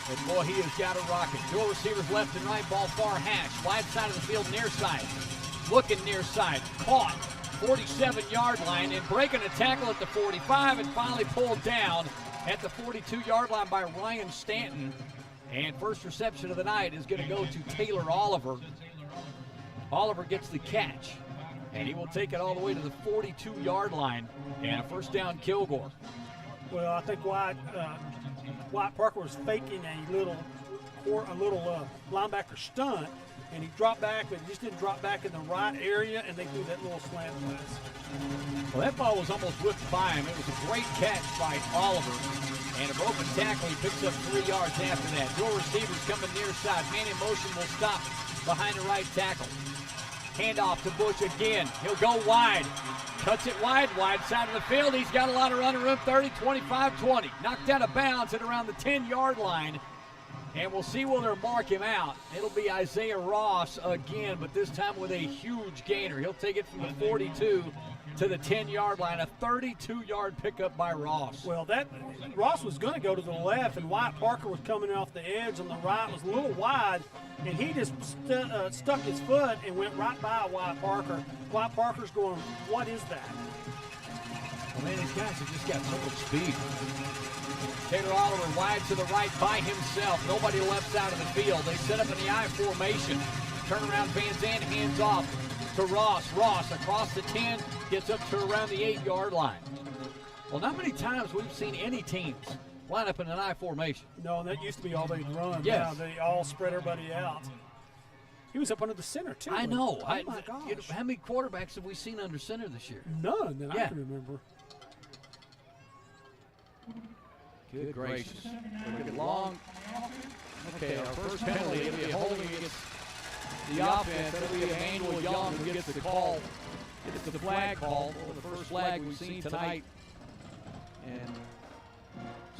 B: And boy, he has got a rocket. 2 receivers left and right, ball far hash. Wide side of the field, near side. Looking near side. Caught. 47-yard line and breaking a tackle at the 45 and finally pulled down at the 42-yard line by Ryan Stanton. And first reception of the night is going to go to Taylor Oliver. Oliver gets the catch, and he will take it all the way to the 42-yard line. And a first down, Kilgore.
K: Well, I think Wyatt Parker was faking a little linebacker stunt, and he dropped back, but he just didn't drop back in the right area, and they threw that little slant pass.
B: Well, that ball was almost whipped by him. It was a great catch by Oliver, and a broken tackle. He picks up 3 yards after that. 2 receivers coming near side. Man in motion will stop behind the right tackle. Handoff to Bush again. He'll go wide. Cuts it wide side of the field. He's got a lot of running room. 30, 25, 20. Knocked out of bounds at around the 10-yard line. And we'll see whether they'll mark him out. It'll be Isaiah Ross again, but this time with a huge gainer. He'll take it from the 42 to the 10-yard line. A 32-yard pickup by Ross.
K: Well, Ross was going to go to the left, and Wyatt Parker was coming off the edge on the right. Was a little wide, and he just stuck his foot and went right by Wyatt Parker. Wyatt Parker's going, what is that?
B: Well, man, these guys have just got so much speed. Taylor Oliver wide to the right by himself. Nobody left side of the field. They set up in the I formation. Turnaround Van Zandt, hands off to Ross. Ross across the 10, gets up to around the 8-yard line. Well, not many times we've seen any teams line up in an I formation.
K: No, that used to be all they'd run.
B: Yes.
K: Now they all spread everybody out. He was up under the center, too.
B: I know.
K: Oh, my gosh.
B: How many quarterbacks have we seen under center this year?
K: None that I can remember.
B: Good gracious. Look at long. Okay, our first penalty, it'll be a holding against the offense. That'll be Emmanuel Young who gets the call. Gets the flag call. Well, the first flag we've seen tonight. And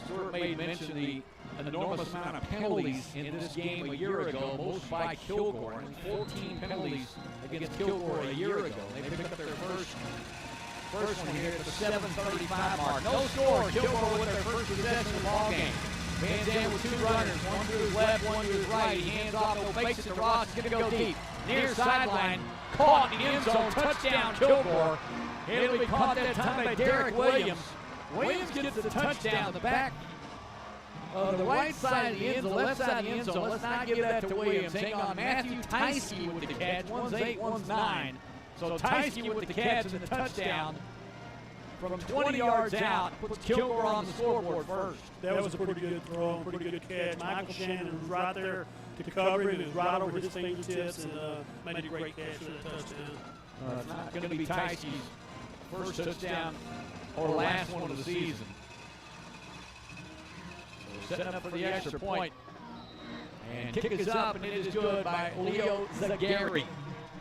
B: Stuart made mention the enormous amount of penalties in this game a year ago, most by Kilgore. 14 penalties against Kilgore a year ago. They picked up their first one here at the 7:35 mark. No score. Kilgore with their first possession of the ball game. Van Zandt with 2 runners, one to his left, one to his right. He hands off, fakes it to Ross. He's going to go deep. Near sideline, caught in the end zone. Touchdown, Kilgore. It'll be caught that time by Derek Williams. Williams gets the touchdown. The back, the right side of the end zone, left side of the end zone. Let's not give that to Williams. Hang on, Matthew Teiske with the catch. One's 8, one's 9. So Teiske with the catch and the touchdown from 20 yards out puts Kilgore on the scoreboard first.
K: That was a pretty good throw, pretty good catch. Michael Shannon was right there to cover it. It was right over his fingertips and made a great catch for the touchdown.
B: It's not going to be Teiske's first touchdown or last one of the season. So setting up for the extra point. And kick is up, and it is good by Leo Zagari.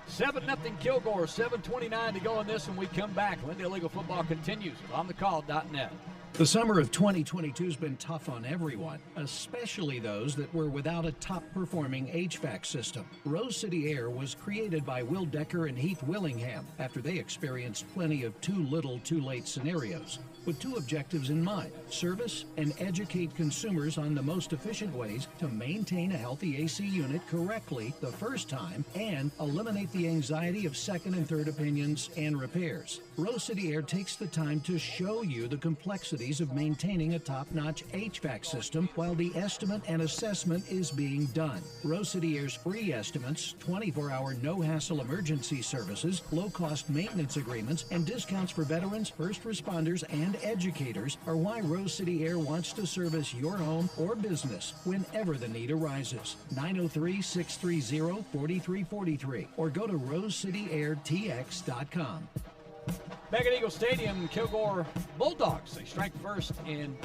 B: 7-0 Kilgore, 7:29 to go in this, and we come back. Lindale Eagle football continues on thecall.net.
L: The summer of 2022 has been tough on everyone, especially those that were without a top-performing HVAC system. Rose City Air was created by Will Decker and Heath Willingham after they experienced plenty of too little, too late scenarios, with 2 objectives in mind: service and educate consumers on the most efficient ways to maintain a healthy AC unit correctly the first time and eliminate the anxiety of second and third opinions and repairs. Rose City Air takes the time to show you the complexities of maintaining a top-notch HVAC system while the estimate and assessment is being done. Rose City Air's free estimates, 24-hour no-hassle emergency services, low-cost maintenance agreements, and discounts for veterans, first responders, and educators are why Rose City Air wants to service your home or business whenever the need arises. 903-630-4343 or go to rosecityairtx.com.
B: Back at Eagle Stadium, Kilgore Bulldogs. They strike first, and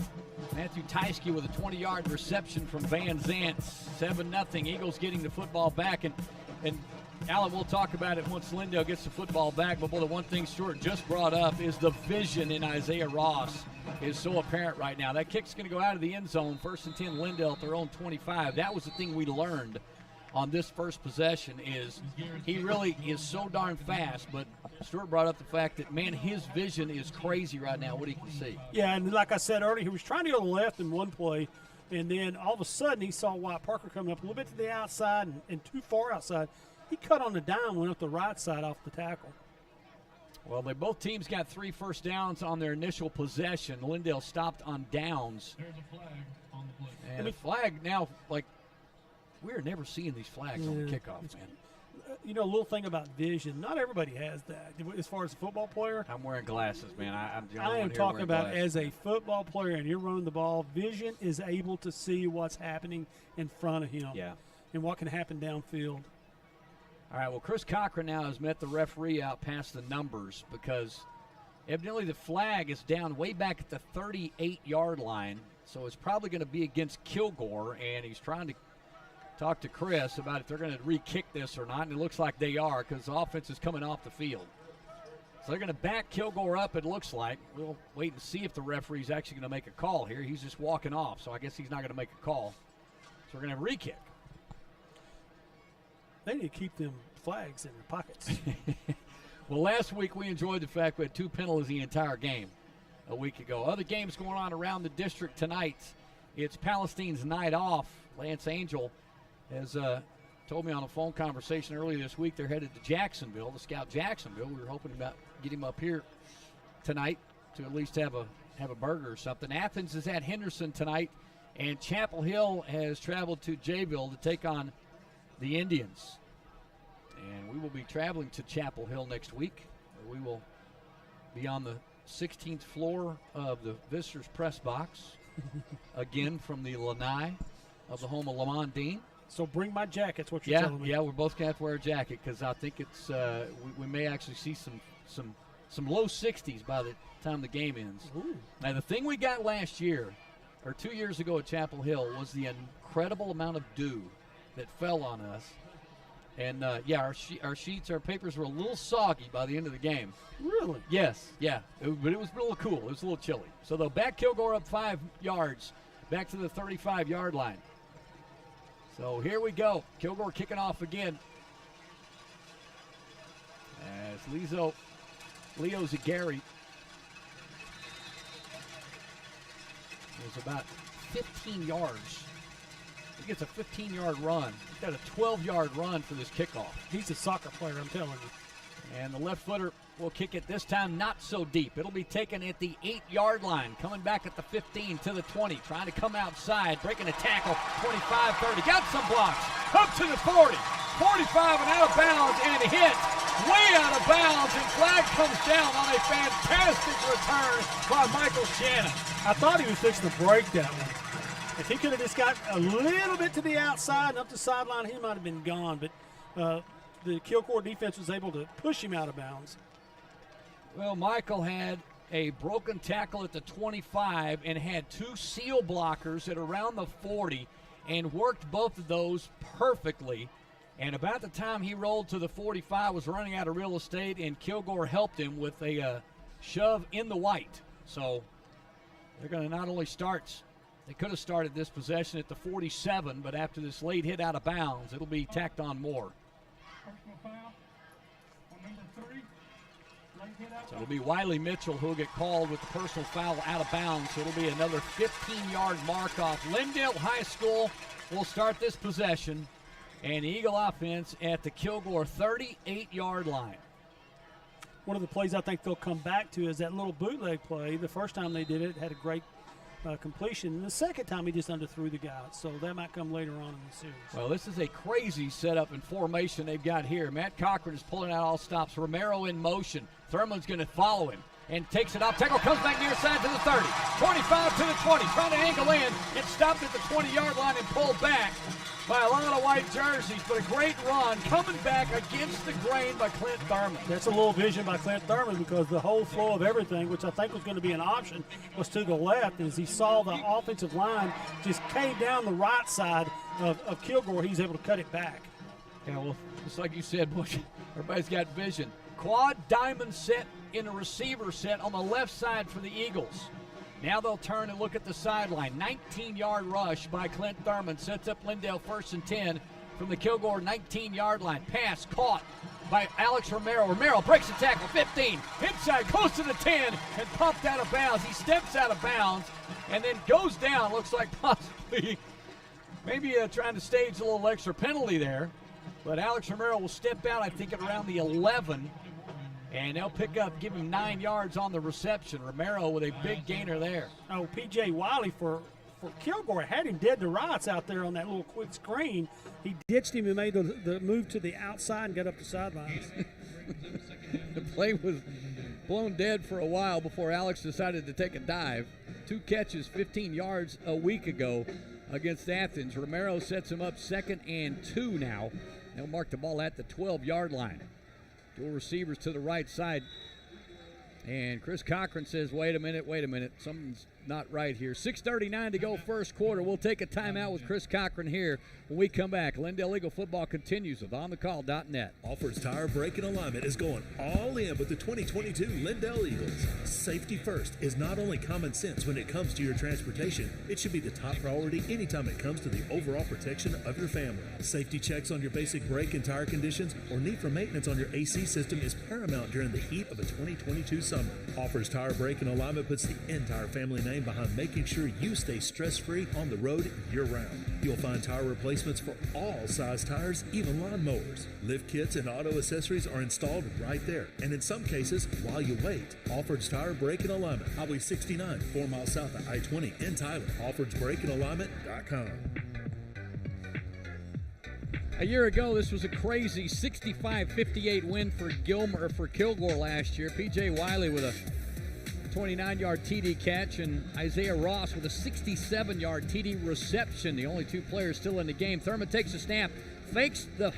B: Matthew Teiske with a 20-yard reception from Van Zandt. 7-0. Eagles getting the football back. And Alan, we'll talk about it once Lindale gets the football back. But, boy, the one thing Stuart just brought up is the vision in Isaiah Ross is so apparent right now. That kick's going to go out of the end zone. 1st and 10 Lindale at their own 25. That was the thing we learned on this first possession is he really is so darn fast, but Stuart brought up the fact that, man, his vision is crazy right now, what he can see.
K: Yeah, and like I said earlier, he was trying to go to the left in one play, and then all of a sudden he saw Wyatt Parker coming up a little bit to the outside and too far outside. He cut on the dime, went up the right side off the tackle.
B: Well, both teams got 3 first downs on their initial possession. Lindale stopped on downs. There's a flag on the play. And a flag now, like, we're never seeing these flags on the kickoff, man.
K: You know, a little thing about vision, not everybody has that. As far as a football player,
B: I'm wearing glasses, man. I
K: am talking about as a football player and you're running the ball, vision is able to see what's happening in front of him and what can happen downfield.
B: All right, well, Chris Cochran now has met the referee out past the numbers because evidently the flag is down way back at the 38-yard line, so it's probably going to be against Kilgore, and he's trying to talk to Chris about if they're going to re-kick this or not, and it looks like they are because the offense is coming off the field. So they're going to back Kilgore up, it looks like. We'll wait and see if the referee's actually going to make a call here. He's just walking off, so I guess he's not going to make a call. So we're going to have a re-kick.
K: They need to keep them flags in their pockets.
B: Well, last week we enjoyed the fact we had 2 penalties the entire game a week ago. Other games going on around the district tonight. It's Palestine's night off. Lance Angel has told me on a phone conversation earlier this week they're headed to Jacksonville, to scout Jacksonville. We were hoping about get him up here tonight to at least have a burger or something. Athens is at Henderson tonight, and Chapel Hill has traveled to Jayville to take on the Indians. And we will be traveling to Chapel Hill next week. We will be on the 16th floor of the visitors press box, again from the lanai of the home of Lamont Dean.
K: So bring my jackets, what you're telling me.
B: Yeah, we're both going to have to wear a jacket because I think it's we may actually see some low 60s by the time the game ends.
K: Ooh.
B: Now, the thing we got last year or 2 years ago at Chapel Hill was the incredible amount of dew that fell on us. And, our sheets, our papers were a little soggy by the end of the game.
K: Really?
B: Yes, yeah. But it was a little cool. It was a little chilly. So they'll back Kilgore up 5 yards, back to the 35-yard line. So here we go. Kilgore kicking off again. As Leo Zagari is about 15 yards. He gets a 15-yard run. He's got a 12-yard run for this kickoff.
K: He's a soccer player, I'm telling you.
B: And the left footer will kick it this time not so deep. It'll be taken at the 8-yard line, coming back at the 15 to the 20, trying to come outside, breaking a tackle, 25, 30, got some blocks, up to the 40, 45 and out of bounds, and hit way out of bounds, and flag comes down on a fantastic return by Michael Shannon.
K: I thought he was fixing to break that one. If he could have just got a little bit to the outside and up the sideline, he might have been gone. But the Kilgore defense was able to push him out of bounds.
B: Well, Michael had a broken tackle at the 25 and had 2 seal blockers at around the 40 and worked both of those perfectly. And about the time he rolled to the 45, was running out of real estate, and Kilgore helped him with a shove in the white. So they're going to not only start, they could have started this possession at the 47, but after this late hit out of bounds, it'll be tacked on more. So it'll be Wiley Mitchell who'll get called with the personal foul out of bounds. So it'll be another 15-yard mark off. Lindale High School will start this possession, and Eagle offense at the Kilgore 38-yard line.
K: One of the plays I think they'll come back to is that little bootleg play. The first time they did it, had a great completion. And the second time, he just underthrew the guy. So that might come later on in the series.
B: Well, this is a crazy setup and formation they've got here. Matt Cochran is pulling out all stops. Romero in motion. Thurman's going to follow him and takes it off. Tackle comes back near side to the 30. 25 to the 20. Trying to angle in. It's stopped at the 20-yard line and pulled back by a lot of white jerseys, but a great run coming back against the grain by Clint Thurman.
K: That's a little vision by Clint Thurman, because the whole flow of everything, which I think was going to be an option, was to the left. As he saw the offensive line just cave down the right side of Kilgore, he's able to cut it back.
B: Yeah, well, just like you said, Bush, everybody's got vision. Quad diamond set in a receiver set on the left side for the Eagles. Now they'll turn and look at the sideline. 19-yard rush by Clint Thurman sets up Lindale 1st and 10 from the Kilgore 19-yard line. Pass caught by Alex Romero. Romero breaks the tackle, 15, inside, close to the 10, and popped out of bounds. He steps out of bounds and then goes down. Looks like possibly maybe trying to stage a little extra penalty there. But Alex Romero will step out, I think, at around the 11. And they'll pick up, give him 9 yards on the reception. Romero with a big gainer there.
K: Oh, P.J. Wiley for Kilgore had him dead to rights out there on that little quick screen. He ditched him and made the move to the outside and got up the sidelines.
B: The play was blown dead for a while before Alex decided to take a dive. 2 catches, 15 yards a week ago against Athens. Romero sets him up 2nd and 2 now. They'll mark the ball at the 12-yard line. Dual receivers to the right side. And Chris Cochran says, wait a minute. Something's not right here. 6:39 to go first quarter. We'll take a timeout with Chris Cochran here when we come back. Lindale Eagle football continues with OnTheCall.net.
M: Offers Tire Brake and Alignment is going all in with the 2022 Lindale Eagles. Safety first is not only common sense when it comes to your transportation, it should be the top priority anytime it comes to the overall protection of your family. Safety checks on your basic brake and tire conditions or need for maintenance on your AC system is paramount during the heat of a 2022 summer. Offers Tire Brake and Alignment puts the entire family name behind making sure you stay stress-free on the road year-round. You'll find tire replacements for all size tires, even lawn mowers. Lift kits and auto accessories are installed right there. And in some cases, while you wait, Alford's Tire Brake and Alignment, Highway 69, 4 miles south of I-20 in Tyler. AlfordsBrakeandAlignment.com.
B: A year ago, this was a crazy 65-58 win for Kilgore last year. P.J. Wiley with a 29-yard TD catch, and Isaiah Ross with a 67-yard TD reception. The only 2 players still in the game. Thurman takes a snap, fakes the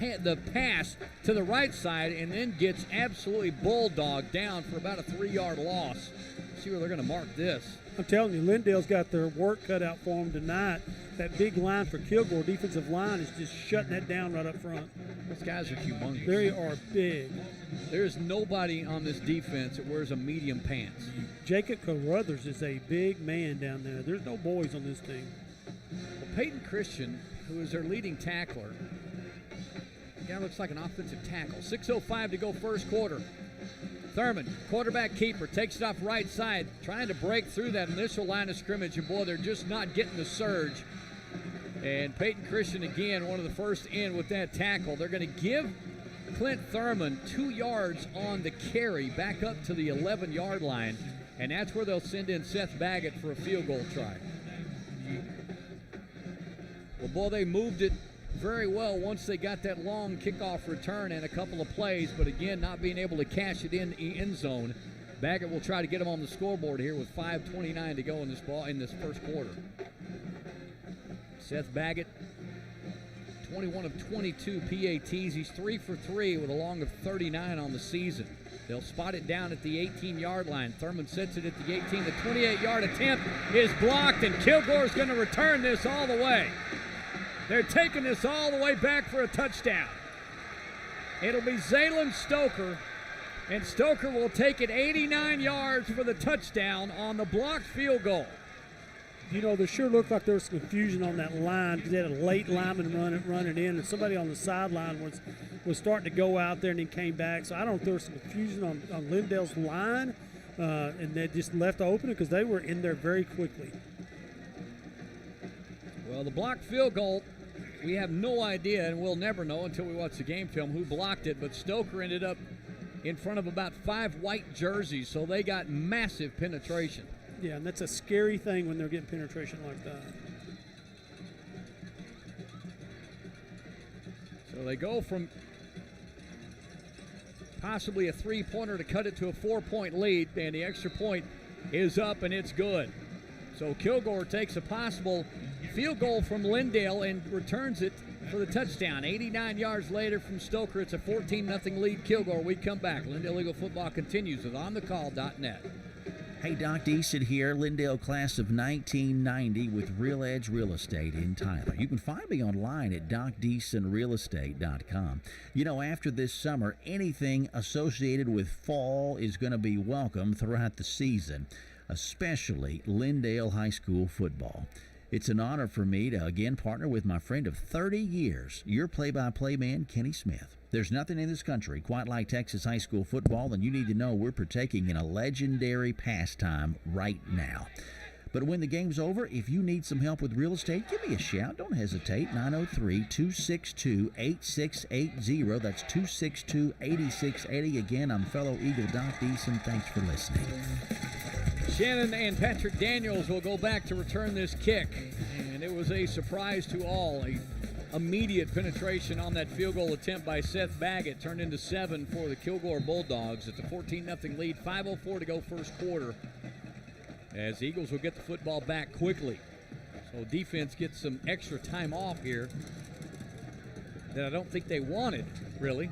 B: pass to the right side, and then gets absolutely bulldogged down for about a 3-yard loss. Let's see where they're going to mark this.
K: I'm telling you, Lindale's got their work cut out for them tonight. That big line for Kilgore, defensive line, is just shutting that down right up front.
B: Those guys are humongous.
K: They are big.
B: There's nobody on this defense that wears a medium pants.
K: Jacob Carruthers is a big man down there. There's no boys on this team.
B: Well, Peyton Christian, who is their leading tackler, the guy looks like an offensive tackle. 6:05 to go first quarter. Thurman, quarterback keeper, takes it off right side, trying to break through that initial line of scrimmage, and boy, they're just not getting the surge. And Peyton Christian, again, one of the first in with that tackle. They're going to give Clint Thurman 2 yards on the carry back up to the 11-yard line, and that's where they'll send in Seth Baggett for a field goal try. Well, boy, they moved it very well once they got that long kickoff return and a couple of plays, but again, not being able to cash it in the end zone. Baggett will try to get them on the scoreboard here with 5:29 to go in this first quarter. Seth Baggett, 21 of 22 PATs. He's 3 for 3 with a long of 39 on the season. They'll spot it down at the 18-yard line. Thurman sets it at the 18. The 28-yard attempt is blocked, and Kilgore's going to return this all the way. They're taking this all the way back for a touchdown. It'll be Zaylen Stoker, and Stoker will take it 89 yards for the touchdown on the blocked field goal.
K: You know, there sure looked like there was confusion on that line because they had a late lineman running in, and somebody on the sideline was starting to go out there and then came back. So I don't know if there was some confusion on Lindale's line, and they just left open because they were in there very quickly.
B: Well, the blocked field goal, we have no idea, and we'll never know until we watch the game film who blocked it, but Stoker ended up in front of about 5 white jerseys, so they got massive penetration.
K: Yeah, and that's a scary thing when they're getting penetration like that.
B: So they go from possibly a 3-pointer to cut it to a 4-point lead, and the extra point is up, and it's good. So Kilgore takes a possible field goal from Lindale and returns it for the touchdown. 89 yards later from Stoker, it's a 14-0 lead Kilgore. We come back. Lindale Eagle football continues with OnTheCall.net.
N: Hey, Doc Deason here, Lindale class of 1990 with Real Edge Real Estate in Tyler. You can find me online at DocDeasonRealEstate.com. You know, after this summer, anything associated with fall is going to be welcome throughout the season, especially Lindale High School football. It's an honor for me to again partner with my friend of 30 years, your play-by-play man, Kenny Smith. There's nothing in this country quite like Texas high school football, and you need to know we're partaking in a legendary pastime right now. But when the game's over, if you need some help with real estate, give me a shout. Don't hesitate. 903-262-8680. That's 262-8680. Again, I'm fellow Eagle Doc Deason. Thanks for listening.
B: Shannon and Patrick Daniels will go back to return this kick, and it was a surprise to all. A immediate penetration on that field goal attempt by Seth Baggett turned into 7 for the Kilgore Bulldogs. It's a 14-0 lead, 5:04 to go first quarter, as the Eagles will get the football back quickly. So defense gets some extra time off here that I don't think they wanted, really.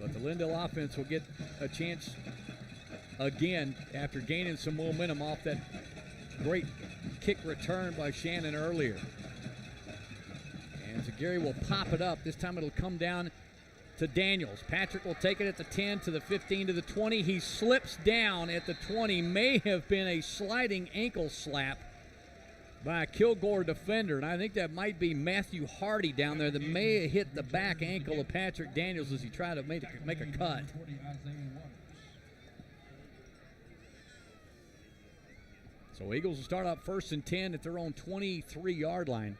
B: But the Lindale offense will get a chance again after gaining some momentum off that great kick return by Shannon earlier. And Zagari will pop it up. This time it'll come down to Daniels. Patrick will take it at the 10 to the 15 to the 20. He slips down at the 20. May have been a sliding ankle slap by a Kilgore defender, and I think that might be Matthew Hardy down there that may have hit the back ankle of Patrick Daniels as he tried to make a cut. So Eagles will start out 1st and 10 at their own 23-yard line.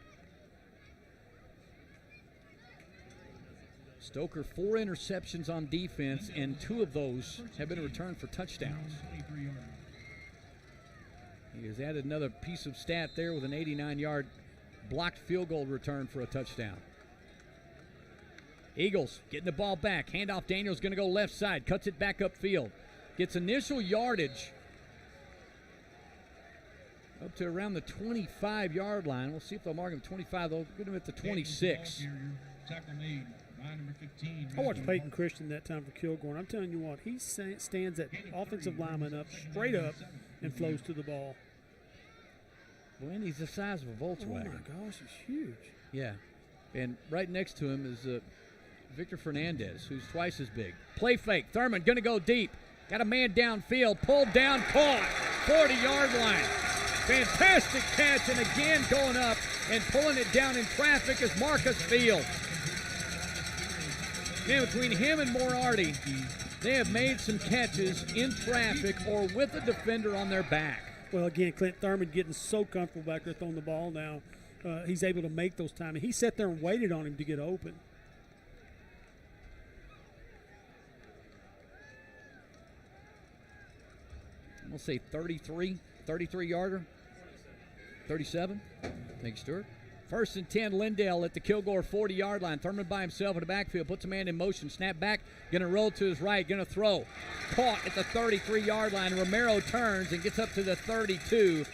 B: Stoker, 4 interceptions on defense, and 2 of those have been returned for touchdowns. He has added another piece of stat there with an 89-yard blocked field goal return for a touchdown. Eagles getting the ball back. Handoff, Daniels going to go left side. Cuts it back upfield. Gets initial yardage up to around the 25-yard line. We'll see if they'll mark him 25. They'll get him at the 26.
K: I watched Peyton Christian that time for Kilgore, and I'm telling you what, he stands that offensive lineman up, straight up, and flows to the ball.
O: Well, and he's the size of a Volkswagen.
K: Oh, my gosh, he's huge.
O: Yeah. And right next to him is Victor Fernandez, who's twice as big. Play fake. Thurman going to go deep. Got a man downfield. Pulled down. Caught. 40-yard line. Fantastic catch. And again going up and pulling it down in traffic is Marcus Field. Man, between him and Moriarty, they have made some catches in traffic or with a defender on their back.
K: Well, again, Clint Thurman getting so comfortable back there throwing the ball now. He's able to make those times. He sat there and waited on him to get open.
O: We'll say 33-yarder, 37. Thank you, Stuart. 1st and 10, Lindale at the Kilgore 40-yard line. Thurman by himself in the backfield, puts a man in motion, snap back, going to roll to his right, going to throw. Caught at the 33-yard line. Romero turns and gets up to the 32.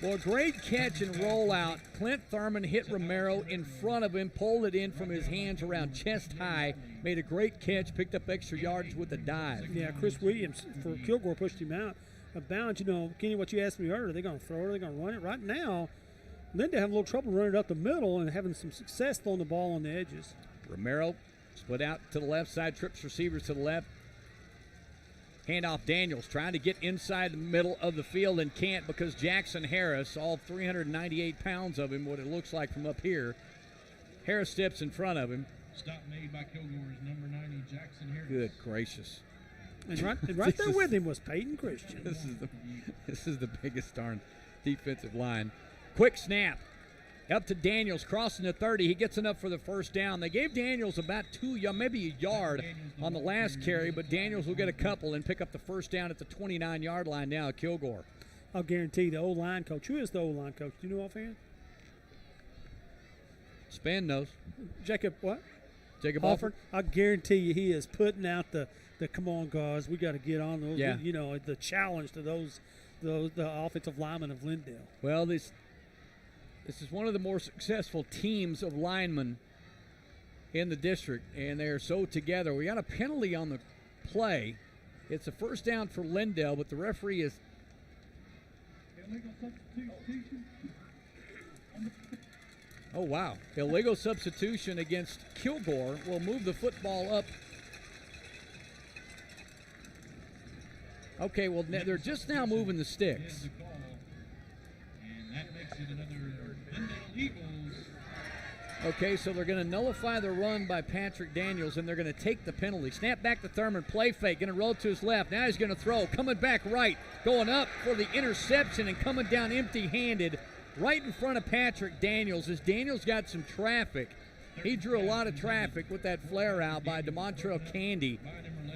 O: Well, great catch and rollout. Clint Thurman hit Romero in front of him, pulled it in from his hands around chest high, made a great catch, picked up extra yards with a dive.
K: Yeah, Chris Williams for Kilgore pushed him out of bounds. You know, Kenny, what you asked me earlier, are they going to throw it? Are they going to run it? Right now, Lindale having a little trouble running it up the middle and having some success throwing the ball on the edges.
O: Romero split out to the left side, trips receivers to the left. Handoff Daniels trying to get inside the middle of the field and can't because Jackson Harris, all 398 pounds of him, what it looks like from up here. Harris steps in front of him.
P: Stop made by Kilgore's number 90, Jackson Harris.
O: Good gracious.
K: And right there with him was Peyton Christian.
O: This is the biggest darn defensive line. Quick snap. Up to Daniels, crossing the 30. He gets enough for the first down. They gave Daniels about maybe a yard on the last carry, but Daniels will get a couple and pick up the first down at the 29-yard line now at Kilgore.
K: I'll guarantee the O-line coach. Who is the O-line coach? Do you know offhand?
O: Span knows.
K: Jacob what?
O: Jacob
K: Alford. I guarantee you he is putting out the come on, guys, we got to get on those.
O: Yeah.
K: You know, the challenge to the offensive linemen of Lindale.
O: Well, this is one of the more successful teams of linemen in the district, and they are so together. We got a penalty on the play. It's a first down for Lindale, but the referee is. Oh, wow. Illegal substitution against Kilgore will move the football up. Okay, well, they're just now moving the sticks.
P: And that makes it another Lindale Eagles.
O: Okay, so they're going to nullify the run by Patrick Daniels, and they're going to take the penalty. Snap back to Thurman, play fake, going to roll to his left. Now he's going to throw, coming back right, going up for the interception and coming down empty-handed right in front of Patrick Daniels. As Daniels got some traffic, he drew a lot of traffic with that flare out by DeMontrell Candy.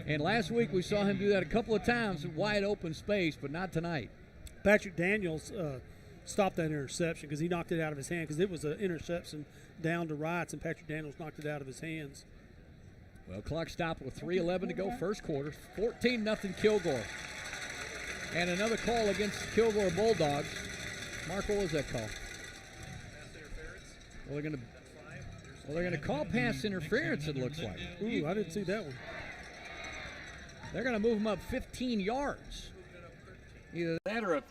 O: And last week we saw him do that a couple of times in wide open space, but not tonight.
K: Patrick Daniels stopped that interception because he knocked it out of his hand because it was an interception down to rights, and Patrick Daniels knocked it out of his hands.
O: Well, clock stopped with 3:11 to go first quarter. 14-0 Kilgore. And another call against the Kilgore Bulldogs. Mark, what was that call? Well, they're going to call pass interference, it looks like.
K: Ooh, I didn't see that one.
O: They're going to move them up 15 yards. Either that or a...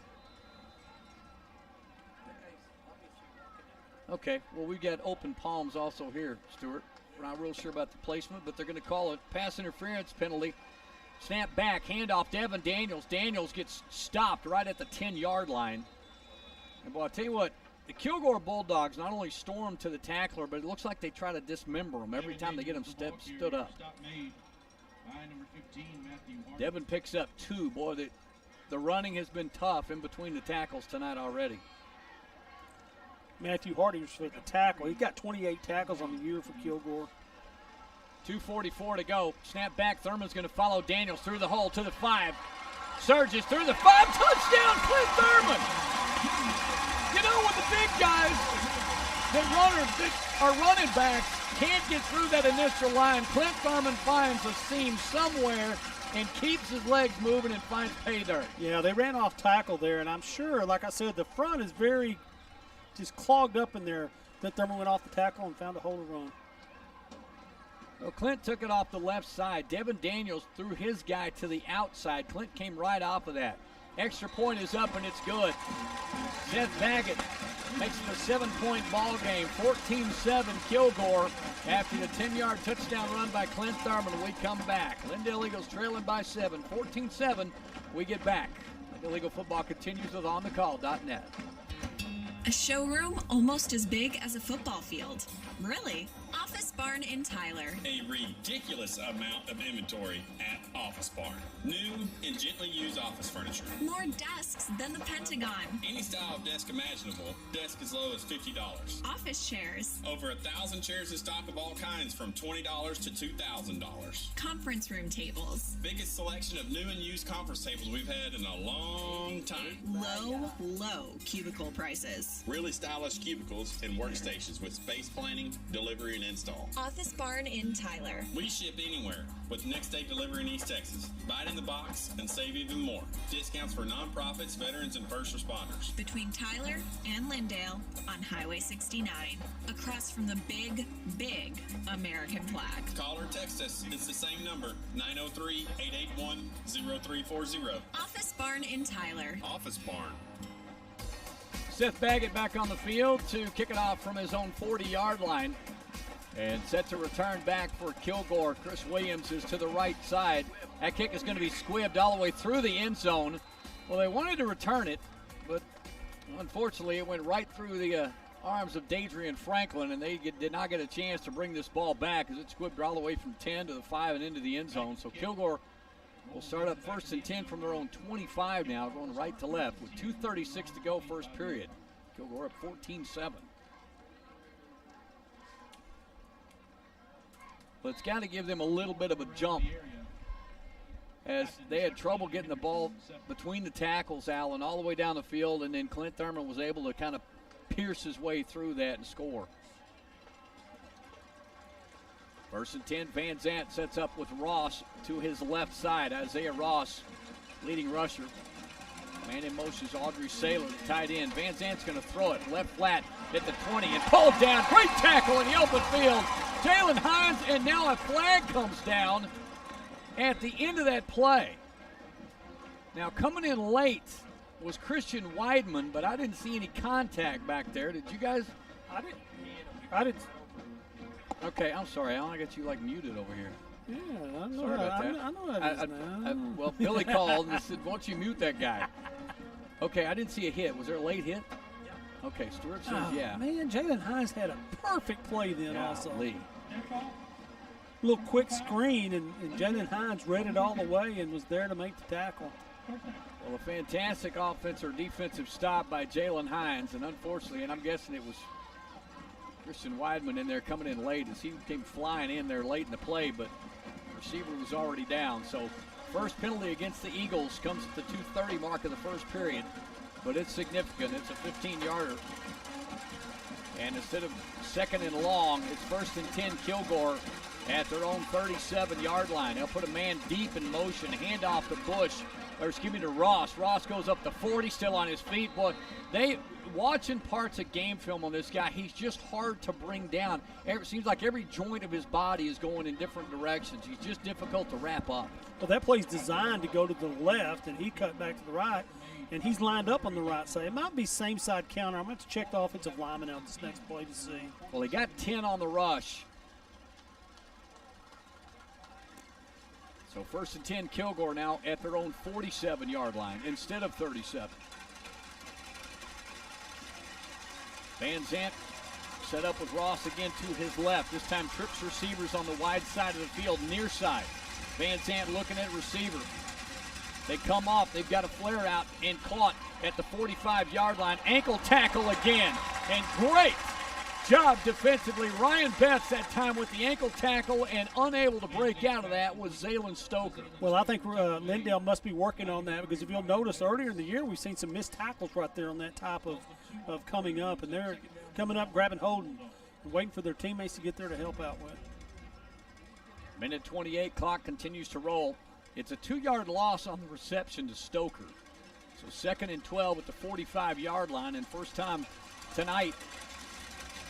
O: Okay, well, we've got open palms also here, Stuart. We're not real sure about the placement, but they're going to call it pass interference penalty. Snap back, handoff to Evan Daniels. Daniels gets stopped right at the 10-yard line. And, boy, I'll tell you what, the Kilgore Bulldogs not only storm to the tackler, but it looks like they try to dismember them every time they get them stood up. Devin picks up 2. Boy, the running has been tough in between the tackles tonight already.
K: Matthew Hardy for the tackle. He's got 28 tackles on the year for Kilgore.
B: 2:44 to go. Snap back. Thurman's going to follow Daniels through the hole to the 5. Surges through the 5. Touchdown, Clint Thurman. You know, when the big guys that are running backs can't get through that initial line, Clint Thurman finds a seam somewhere and keeps his legs moving and finds pay dirt.
K: Yeah, they ran off tackle there, and I'm sure, like I said, the front is very just clogged up in there. Clint Thurman went off the tackle and found a hole to run.
B: Well, Clint took it off the left side. Devin Daniels threw his guy to the outside. Clint came right off of that. Extra point is up, and it's good. Seth Baggett makes it a 7-point ball game, 14-7 Kilgore after the 10-yard touchdown run by Clint Thurman. We come back. Lindale Eagles trailing by 7, 14-7. We get back. Lindale Eagle football continues with onthecall.net.
Q: A showroom almost as big as a football field. Really? Office Barn in Tyler.
R: A ridiculous amount of inventory at Office Barn. New and gently used office furniture.
Q: More desks than the Pentagon.
R: Any style of desk imaginable. Desk as low as $50.
Q: Office chairs.
R: Over 1,000 chairs in stock of all kinds from $20 to $2,000.
Q: Conference room tables.
R: Biggest selection of new and used conference tables we've had in a long time.
Q: Low cubicle prices.
R: Really stylish cubicles and workstations with space planning, delivery, and install.
Q: Office Barn in Tyler.
R: We ship anywhere with next day delivery in East Texas. Buy it in the box and save even more. Discounts for nonprofits, veterans, and first responders.
Q: Between Tyler and Lindale on Highway 69. Across from the big American flag.
R: Call or text us. It's the same number, 903-881-0340.
Q: Office Barn in Tyler.
R: Office Barn.
B: Seth Baggett back on the field to kick it off from his own 40-yard line. And set to return back for Kilgore. Chris Williams is to the right side. That kick is going to be squibbed all the way through the end zone. Well, they wanted to return it, but unfortunately it went right through the arms of Dadrian Franklin, and they did not get a chance to bring this ball back as it squibbed all the way from 10 to the 5 and into the end zone. So Kilgore will start up 1st and 10 from their own 25 now, going right to left with 2:36 to go first period. Kilgore up 14-7. But it's got to give them a little bit of a jump as they had trouble getting the ball between the tackles, Allen, all the way down the field, and then Clint Thurman was able to kind of pierce his way through that and score. 1st and 10, Van Zant sets up with Ross to his left side. Isaiah Ross, leading rusher. Man in motion is Audrey Saylor, the tight end. Van Zant's going to throw it left flat at the 20 and pulled down. Great tackle in the open field. Jalen Hines, and now a flag comes down at the end of that play. Now coming in late was Christian Weidman, but I didn't see any contact back there. Did you guys?
K: I didn't.
B: Okay, I'm sorry. I got you like muted over here.
K: Yeah, I know
B: Sorry about that.
K: I know that is now.
B: Well, Billy called and said, "Why don't you mute that guy?" Okay, I didn't see a hit. Was there a late hit? Okay, Stewart says yeah.
K: Man, Jalen Hines had a perfect play then also.
B: Lee.
K: Little quick screen, and Jalen Hines read it all the way and was there to make the tackle.
B: Well, a fantastic offensive or defensive stop by Jalen Hines, and unfortunately, and I'm guessing it was Christian Weidman in there coming in late as he came flying in there late in the play, but the receiver was already down. So first penalty against the Eagles comes at the 2:30 mark of the first period, but it's significant. It's a 15-yarder. And instead of 2nd and long, it's 1st and 10 Kilgore at their own 37-yard line. They'll put a man deep in motion, handoff to Bush, or excuse me, to Ross. Ross goes up to 40, still on his feet. Boy, watching parts of game film on this guy, he's just hard to bring down. It seems like every joint of his body is going in different directions. He's just difficult to wrap up.
K: Well, that play's designed to go to the left, and he cut back to the right, and he's lined up on the right side. It might be same side counter. I'm going to have to check the offensive lineman out this next play to see.
B: Well, he got 10 on the rush. So 1st and 10 Kilgore now at their own 47-yard line instead of 37. Van Zant set up with Ross again to his left. This time trips receivers on the wide side of the field, near side. Van Zant looking at receiver. They come off. They've got a flare out and caught at the 45-yard line. Ankle tackle again. And great job defensively. Ryan Betts that time with the ankle tackle, and unable to break out of that was Zaylen Stoker.
K: Well, I think Lindale must be working on that, because if you'll notice earlier in the year we've seen some missed tackles right there on that type of coming up, and they're coming up, grabbing hold, and waiting for their teammates to get there to help out with.
B: Minute 28, clock continues to roll. It's a 2-yard loss on the reception to Stoker. So 2nd and 12 at the 45-yard line, and first time tonight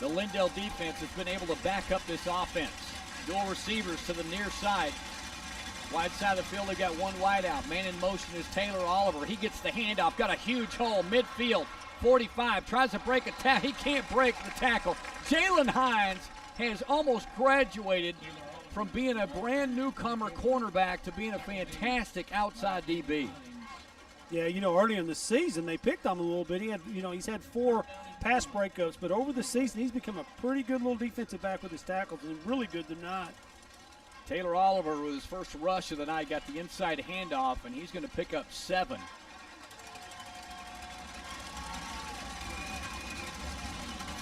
B: the Lindale defense has been able to back up this offense. Dual receivers to the near side. Wide side of the field, they got one wide out. Man in motion is Taylor Oliver. He gets the handoff, got a huge hole, midfield, 45, tries to break a tackle. He can't break the tackle. Jalen Hines has almost graduated from being a brand newcomer cornerback to being a fantastic outside DB.
K: Yeah, earlier in the season, they picked on him a little bit. He had, he's had 4 pass breakups, but over the season, he's become a pretty good little defensive back with his tackles, and really good tonight.
B: Taylor Oliver, with his first rush of the night, got the inside handoff, and he's going to pick up 7.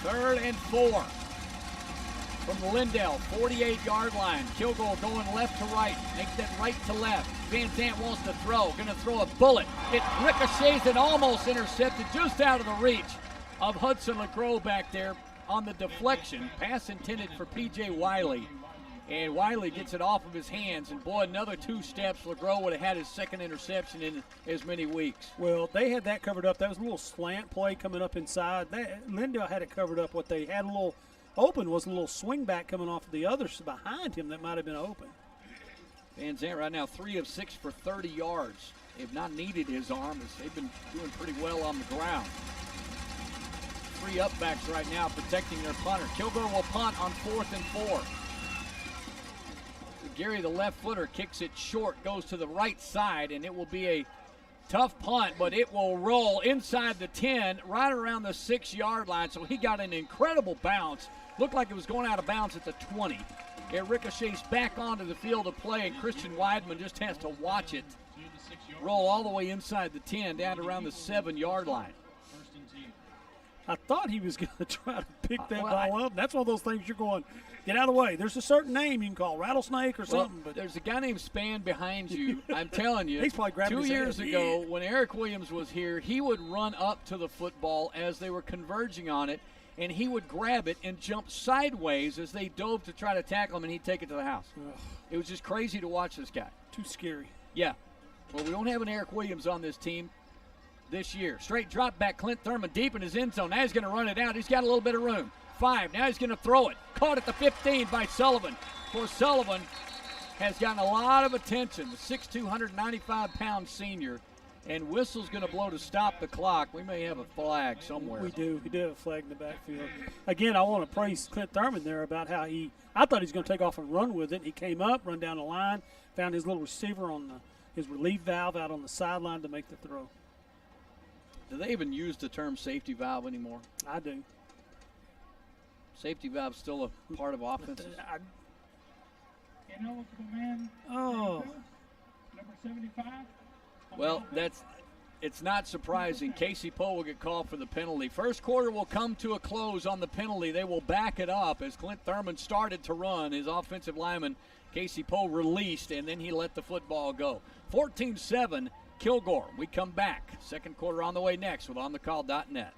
B: Third and 4 from the Lindale 48-yard line. Kilgore going left to right, makes that right to left. Van Zant wants to throw, going to throw a bullet. It ricochets and almost intercepted just out of the reach of Hudson LeGros back there on the deflection. Pass intended for P.J. Wiley. And Wiley gets it off of his hands, and boy, another 2 steps, LeGros would have had his second interception in as many weeks.
K: Well, they had that covered up. That was a little slant play coming up inside. Lindale had it covered up. What they had a little open was a little swing back coming off of the others behind him that might have been open.
B: Van Zant right now 3 of 6 for 30 yards. They've not needed his arm as they've been doing pretty well on the ground. 3 upbacks right now protecting their punter. Kilgore will punt on 4th and 4. Gary, the left footer, kicks it short, goes to the right side, and it will be a tough punt, but it will roll inside the 10, right around the 6-yard line. So he got an incredible bounce. Looked like it was going out of bounds at the 20. It ricochets back onto the field of play, and Christian Weidman just has to watch it roll all the way inside the 10, down around the 7-yard line.
K: I thought he was going to try to pick that ball up. That's one of those things you're going, get out of the way. There's a certain name you can call, rattlesnake or something. But
B: there's a guy named Span behind you. I'm telling you.
K: He's probably grabbing
B: 2
K: his
B: years
K: head.
B: ago, when Eric Williams was here, he would run up to the football as they were converging on it, and he would grab it and jump sideways as they dove to try to tackle him, and he'd take it to the house.
K: Ugh.
B: It was just crazy to watch this guy.
K: Too scary.
B: Yeah. Well, we don't have an Eric Williams on this team this year. Straight drop back, Clint Thurman deep in his end zone. Now he's going to run it out. He's got a little bit of room. 5. Now he's going to throw it. Caught at the 15 by Sullivan. Of course, Sullivan has gotten a lot of attention. The 6'2", 195-pound senior. And whistle's going to blow to stop the clock. We may have a flag somewhere.
K: We do. We do have a flag in the backfield. Again, I want to praise Clint Thurman there about how I thought he was going to take off and run with it. He came up, run down the line, found his little receiver on his relief valve out on the sideline to make the throw.
B: Do they even use the term safety valve anymore?
K: I do.
B: Safety valve's still a part of offenses.
P: Ineligible man.
K: Oh.
P: Number 75.
B: Well, it's not surprising. Casey Poe will get called for the penalty. First quarter will come to a close on the penalty. They will back it up as Clint Thurman started to run. His offensive lineman, Casey Poe, released, and then he let the football go. 14-7, Kilgore. We come back. Second quarter on the way next with OnTheCall.net.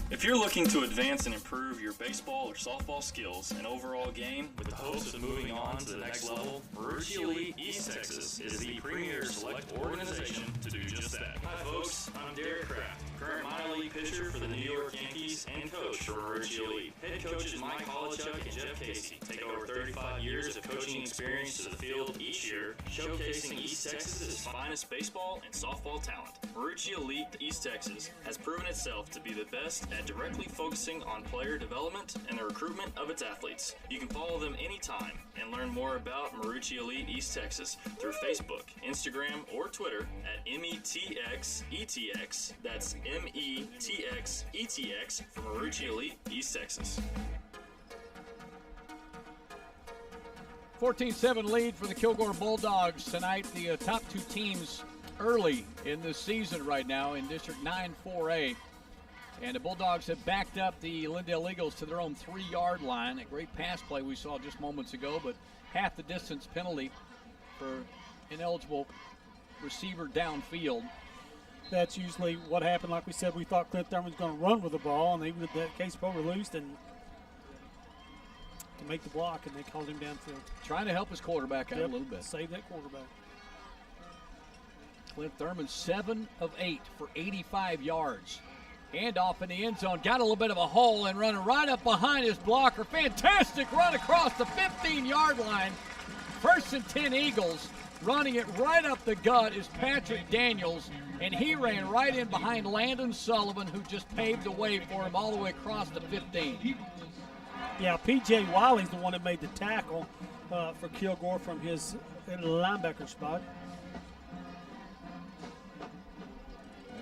C: If you're looking to advance and improve your baseball or softball skills and overall game with the hopes of moving on to the next level, Marucci Elite East Texas is the premier select organization to do just that. Hi folks, I'm Derek Kraft, current minor league pitcher for the New York Yankees and coach for Marucci Elite. Head coaches Mike Holochuk and Jeff Casey take over 35 years of coaching experience to the field each year, showcasing East Texas's finest baseball and softball talent. Marucci Elite East Texas has proven itself to be the best at directly focusing on player development and the recruitment of its athletes. You can follow them anytime and learn more about Marucci Elite East Texas through Facebook, Instagram, or Twitter at METXETX. That's METXETX for Marucci Elite East Texas.
B: 14-7 lead for the Kilgore Bulldogs tonight. The top 2 teams early in the season right now in District 9 4A. And the Bulldogs have backed up the Lindale Eagles to their own 3-yard line. A great pass play we saw just moments ago, but half the distance penalty for ineligible receiver downfield.
K: That's usually what happened. Like we said, we thought Clint Thurman was going to run with the ball, and they with that case Poe released and to make the block, and they called him downfield.
B: Trying to help his quarterback out a little bit.
K: Save that quarterback.
B: Clint Thurman 7 of 8 for 85 yards. Handoff in the end zone. Got a little bit of a hole and running right up behind his blocker. Fantastic run across the 15-yard line First and 10 Eagles. Running it right up the gut is Patrick Daniels, and he ran right in behind Landon Sullivan, who just paved the way for him all the way across the 15.
K: Yeah, P.J. Wiley's the one that made the tackle for Kilgore from his linebacker spot.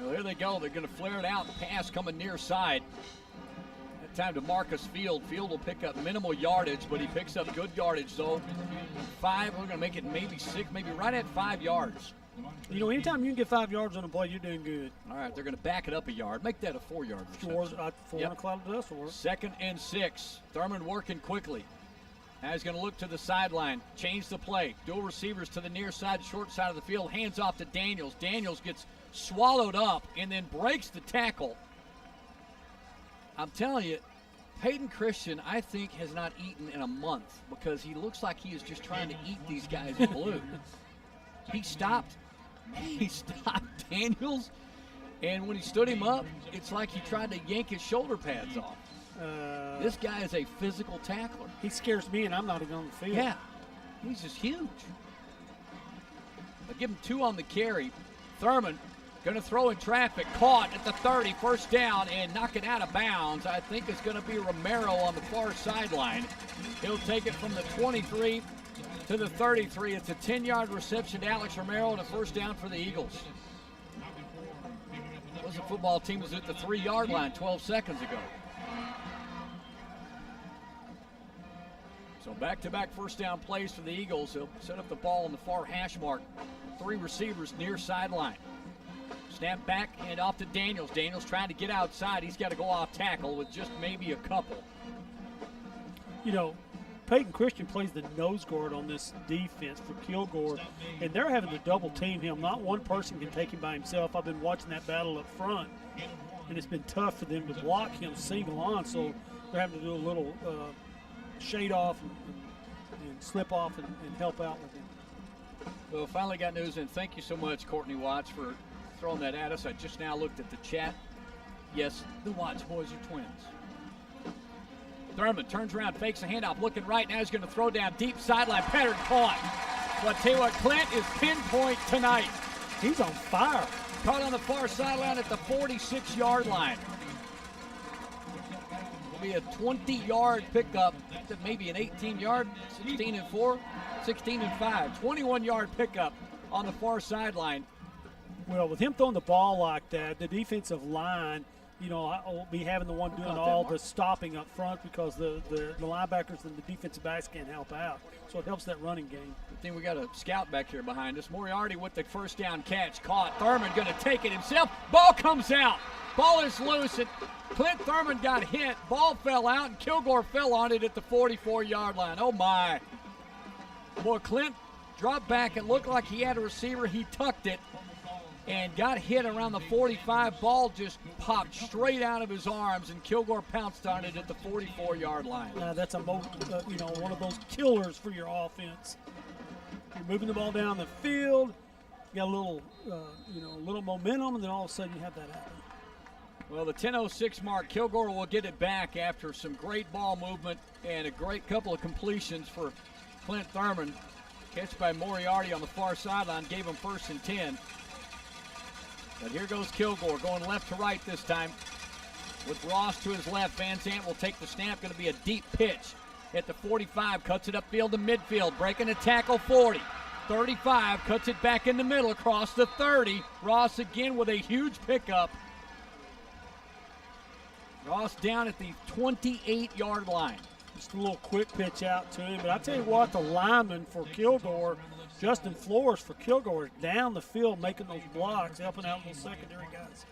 B: Well, here they go. They're going to flare it out. Pass coming near side. That time to Marcus Field. Field will pick up minimal yardage, but he picks up good yardage, though. 5. We're going to make it maybe 6, maybe right at 5 yards.
K: You know, anytime you can get 5 yards on a play, you're doing good.
B: All right, they're going to back it up a yard. Make that a 4-yard reception.
K: 4 o'clock does for.
B: 2nd and 6. Thurman working quickly. Now he's going to look to the sideline. Change the play. Dual receivers to the near side, short side of the field. Hands off to Daniels. Daniels gets swallowed up and then breaks the tackle. I'm telling you, Peyton Christian, I think, has not eaten in a month because he looks like he is just trying to eat these guys in blue. He stopped Daniels, and when he stood him up, it's like he tried to yank his shoulder pads off. This guy is a physical tackler.
K: He scares me, and I'm not even on the field.
B: Yeah, he's just huge. They give him 2 on the carry. Thurman going to throw in traffic, caught at the 30, first down, and knock it out of bounds. I think it's going to be Romero on the far sideline. He'll take it from the 23 to the 33. It's a 10-yard reception to Alex Romero and a first down for the Eagles. The football team was at the 3-yard line 12 seconds ago. So back-to-back first down plays for the Eagles. They'll set up the ball on the far hash mark. 3 receivers near sideline. Snap back and off to Daniels. Daniels trying to get outside. He's got to go off tackle with just maybe a couple.
K: You know, Peyton Christian plays the nose guard on this defense for Kilgore, and they're having to double team him. Not one person can take him by himself. I've been watching that battle up front, and it's been tough for them to block him single on, so they're having to do a little shade off and slip off and help out with him.
B: Well, finally got news, and thank you so much, Courtney Watts, for throwing that at us. I just now looked at the chat. Yes, the Watts boys are twins. Thurman turns around, fakes a handoff, looking right. Now he's going to throw down deep sideline. Pattern caught. But I tell you what, Clint is pinpoint tonight.
K: He's on fire.
B: Caught on the far sideline at the 46-yard line. It'll be a 20-yard pickup, maybe an 18-yard, 16-4, 16-5. 21-yard pickup on the far sideline.
K: Well, with him throwing the ball like that, the defensive line, you know, I'll be having the one doing all the stopping up front because the linebackers and the defensive backs can't help out. So it helps that running game.
B: Good thing we got a scout back here behind us. Moriarty with the first down catch. Caught. Thurman going to take it himself. Ball comes out. Ball is loose. And Clint Thurman got hit. Ball fell out, and Kilgore fell on it at the 44-yard line. Oh, my. Boy, Clint dropped back. It looked like he had a receiver. He tucked it and got hit around the 45. Ball just popped straight out of his arms, and Kilgore pounced on it at the 44-yard line.
K: That's one of those killers for your offense. You're moving the ball down the field, you got a little, a little momentum, and then all of a sudden you have that happen.
B: Well, the 10:06 mark, Kilgore will get it back after some great ball movement and a great couple of completions for Clint Thurman. Catch by Moriarty on the far sideline gave him 1st and 10. But here goes Kilgore going left to right this time. With Ross to his left, Van Zant will take the snap. Going to be a deep pitch at the 45. Cuts it upfield to midfield. Breaking a tackle 40. 35. Cuts it back in the middle across the 30. Ross again with a huge pickup. Ross down at the 28-yard line.
K: Just a little quick pitch out to him. But I tell you what, the lineman for Kilgore, Justin Flores for Kilgore, is down the field making those blocks, helping out those secondary guys.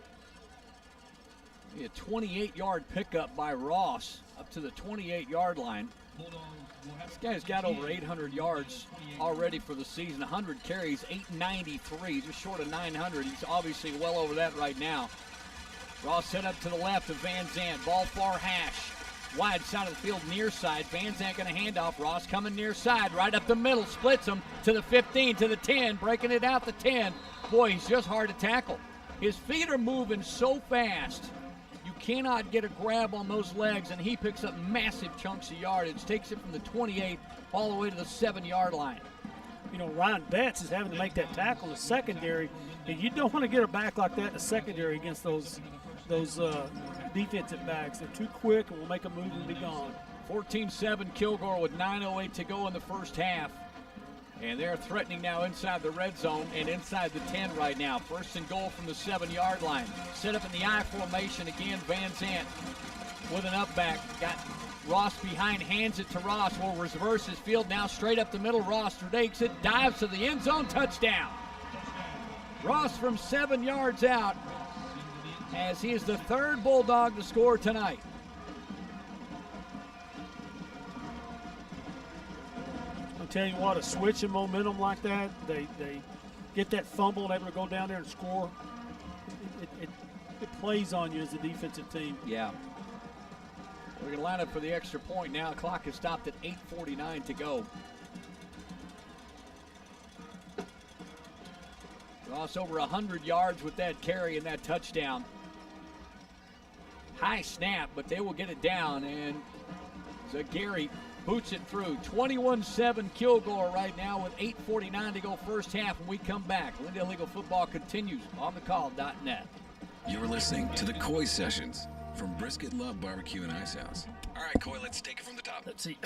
B: A 28-yard pickup by Ross up to the 28-yard line. This guy's got over 800 yards already for the season. 100 carries, 893, just short of 900. He's obviously well over that right now. Ross set up to the left of Van Zant. Ball far hash. Wide side of the field, near side. Van Zant going to hand off. Ross coming near side, right up the middle. Splits him to the 15, to the 10. Breaking it out the 10. Boy, he's just hard to tackle. His feet are moving so fast, you cannot get a grab on those legs, and he picks up massive chunks of yardage, takes it from the 28 all the way to the 7-yard line.
K: You know, Ryan Betts is having to make that tackle in the secondary, and you don't want to get a back like that in the secondary against those defensive backs. They're too quick and will make a move and be gone.
B: 14-7 Kilgore with 9:08 to go in the first half. And they're threatening now inside the red zone and inside the 10 right now. First and goal from the 7-yard line. Set up in the I formation again. Van Zant with an up back. Got Ross behind, hands it to Ross. Will reverse his field now straight up the middle. Ross takes it, dives to the end zone, touchdown. Ross from 7 yards out, as he is the third Bulldog to score tonight.
K: I'll tell you what, a switch in momentum like that, they get that fumble and able to go down there and score. It plays on you as a defensive team.
B: Yeah. We're going to line up for the extra point now. The clock is stopped at 8:49 to go. Ross over 100 yards with that carry and that touchdown. High snap, but they will get it down, and Gary boots it through. 21-7 Kilgore right now with 8:49 to go first half. When we come back, Lindale Eagle football continues on thecall.net.
D: You're listening to the Koi Sessions from Brisket Love Barbecue and Ice House.
E: All right, Coy, let's take it from the top.
F: Let's see.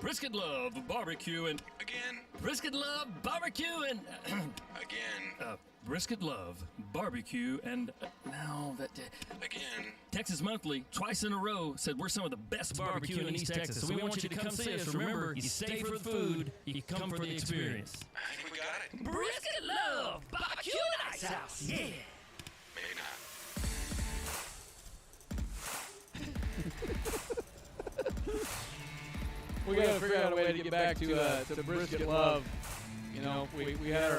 F: Brisket Love Barbecue and
E: Again.
F: Brisket Love Barbecue and
E: Again.
F: Brisket Love Barbecue and
E: Again.
F: Texas Monthly twice in a row said we're some of the best barbecue in East Texas, so we want you to come see us. Remember, you stay for the food, you come for the experience.
E: I think we got it.
F: Brisket Love Barbecue and Ice House. Yeah.
E: Maybe not.
B: We got to figure out a way to get back to Brisket Love. You know, we had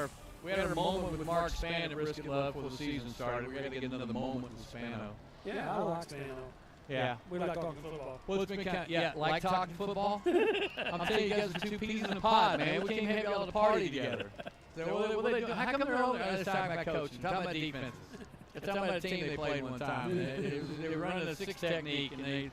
B: our moment with Mark Span at Brisket Love before the season started. We got to get another moment with Spano.
K: Yeah, I like Spano.
B: Yeah.
K: We like talking football.
B: Well, it's been kind of, like talking football? I'm telling you guys are two peas in a pod, man. We can't have y'all to party together. So what they do? How come they're over there? I was talking about coaching, talking about defenses. They're talking about a team they played one time. They were running a 6 technique, and they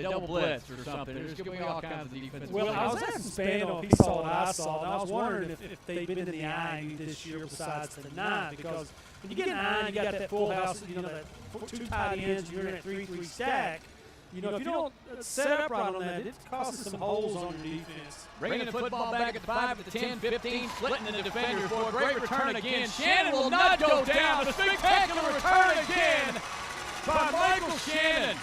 B: double blitz or something. They're just giving me all kinds of defenses.
K: Well, I was asking Spano if he saw what I saw, and I was wondering if they've been in the I this year besides the 9, because when you get an I, you got that full house, that 2 tight ends, you're in that 3-3 stack. If you don't set up right on that, it causes some holes on your defense.
B: Bringing the football back at the 5, at the 10, 15, splitting the defender for a great return again. Shannon will not go down. A spectacular return again by Michael Shannon.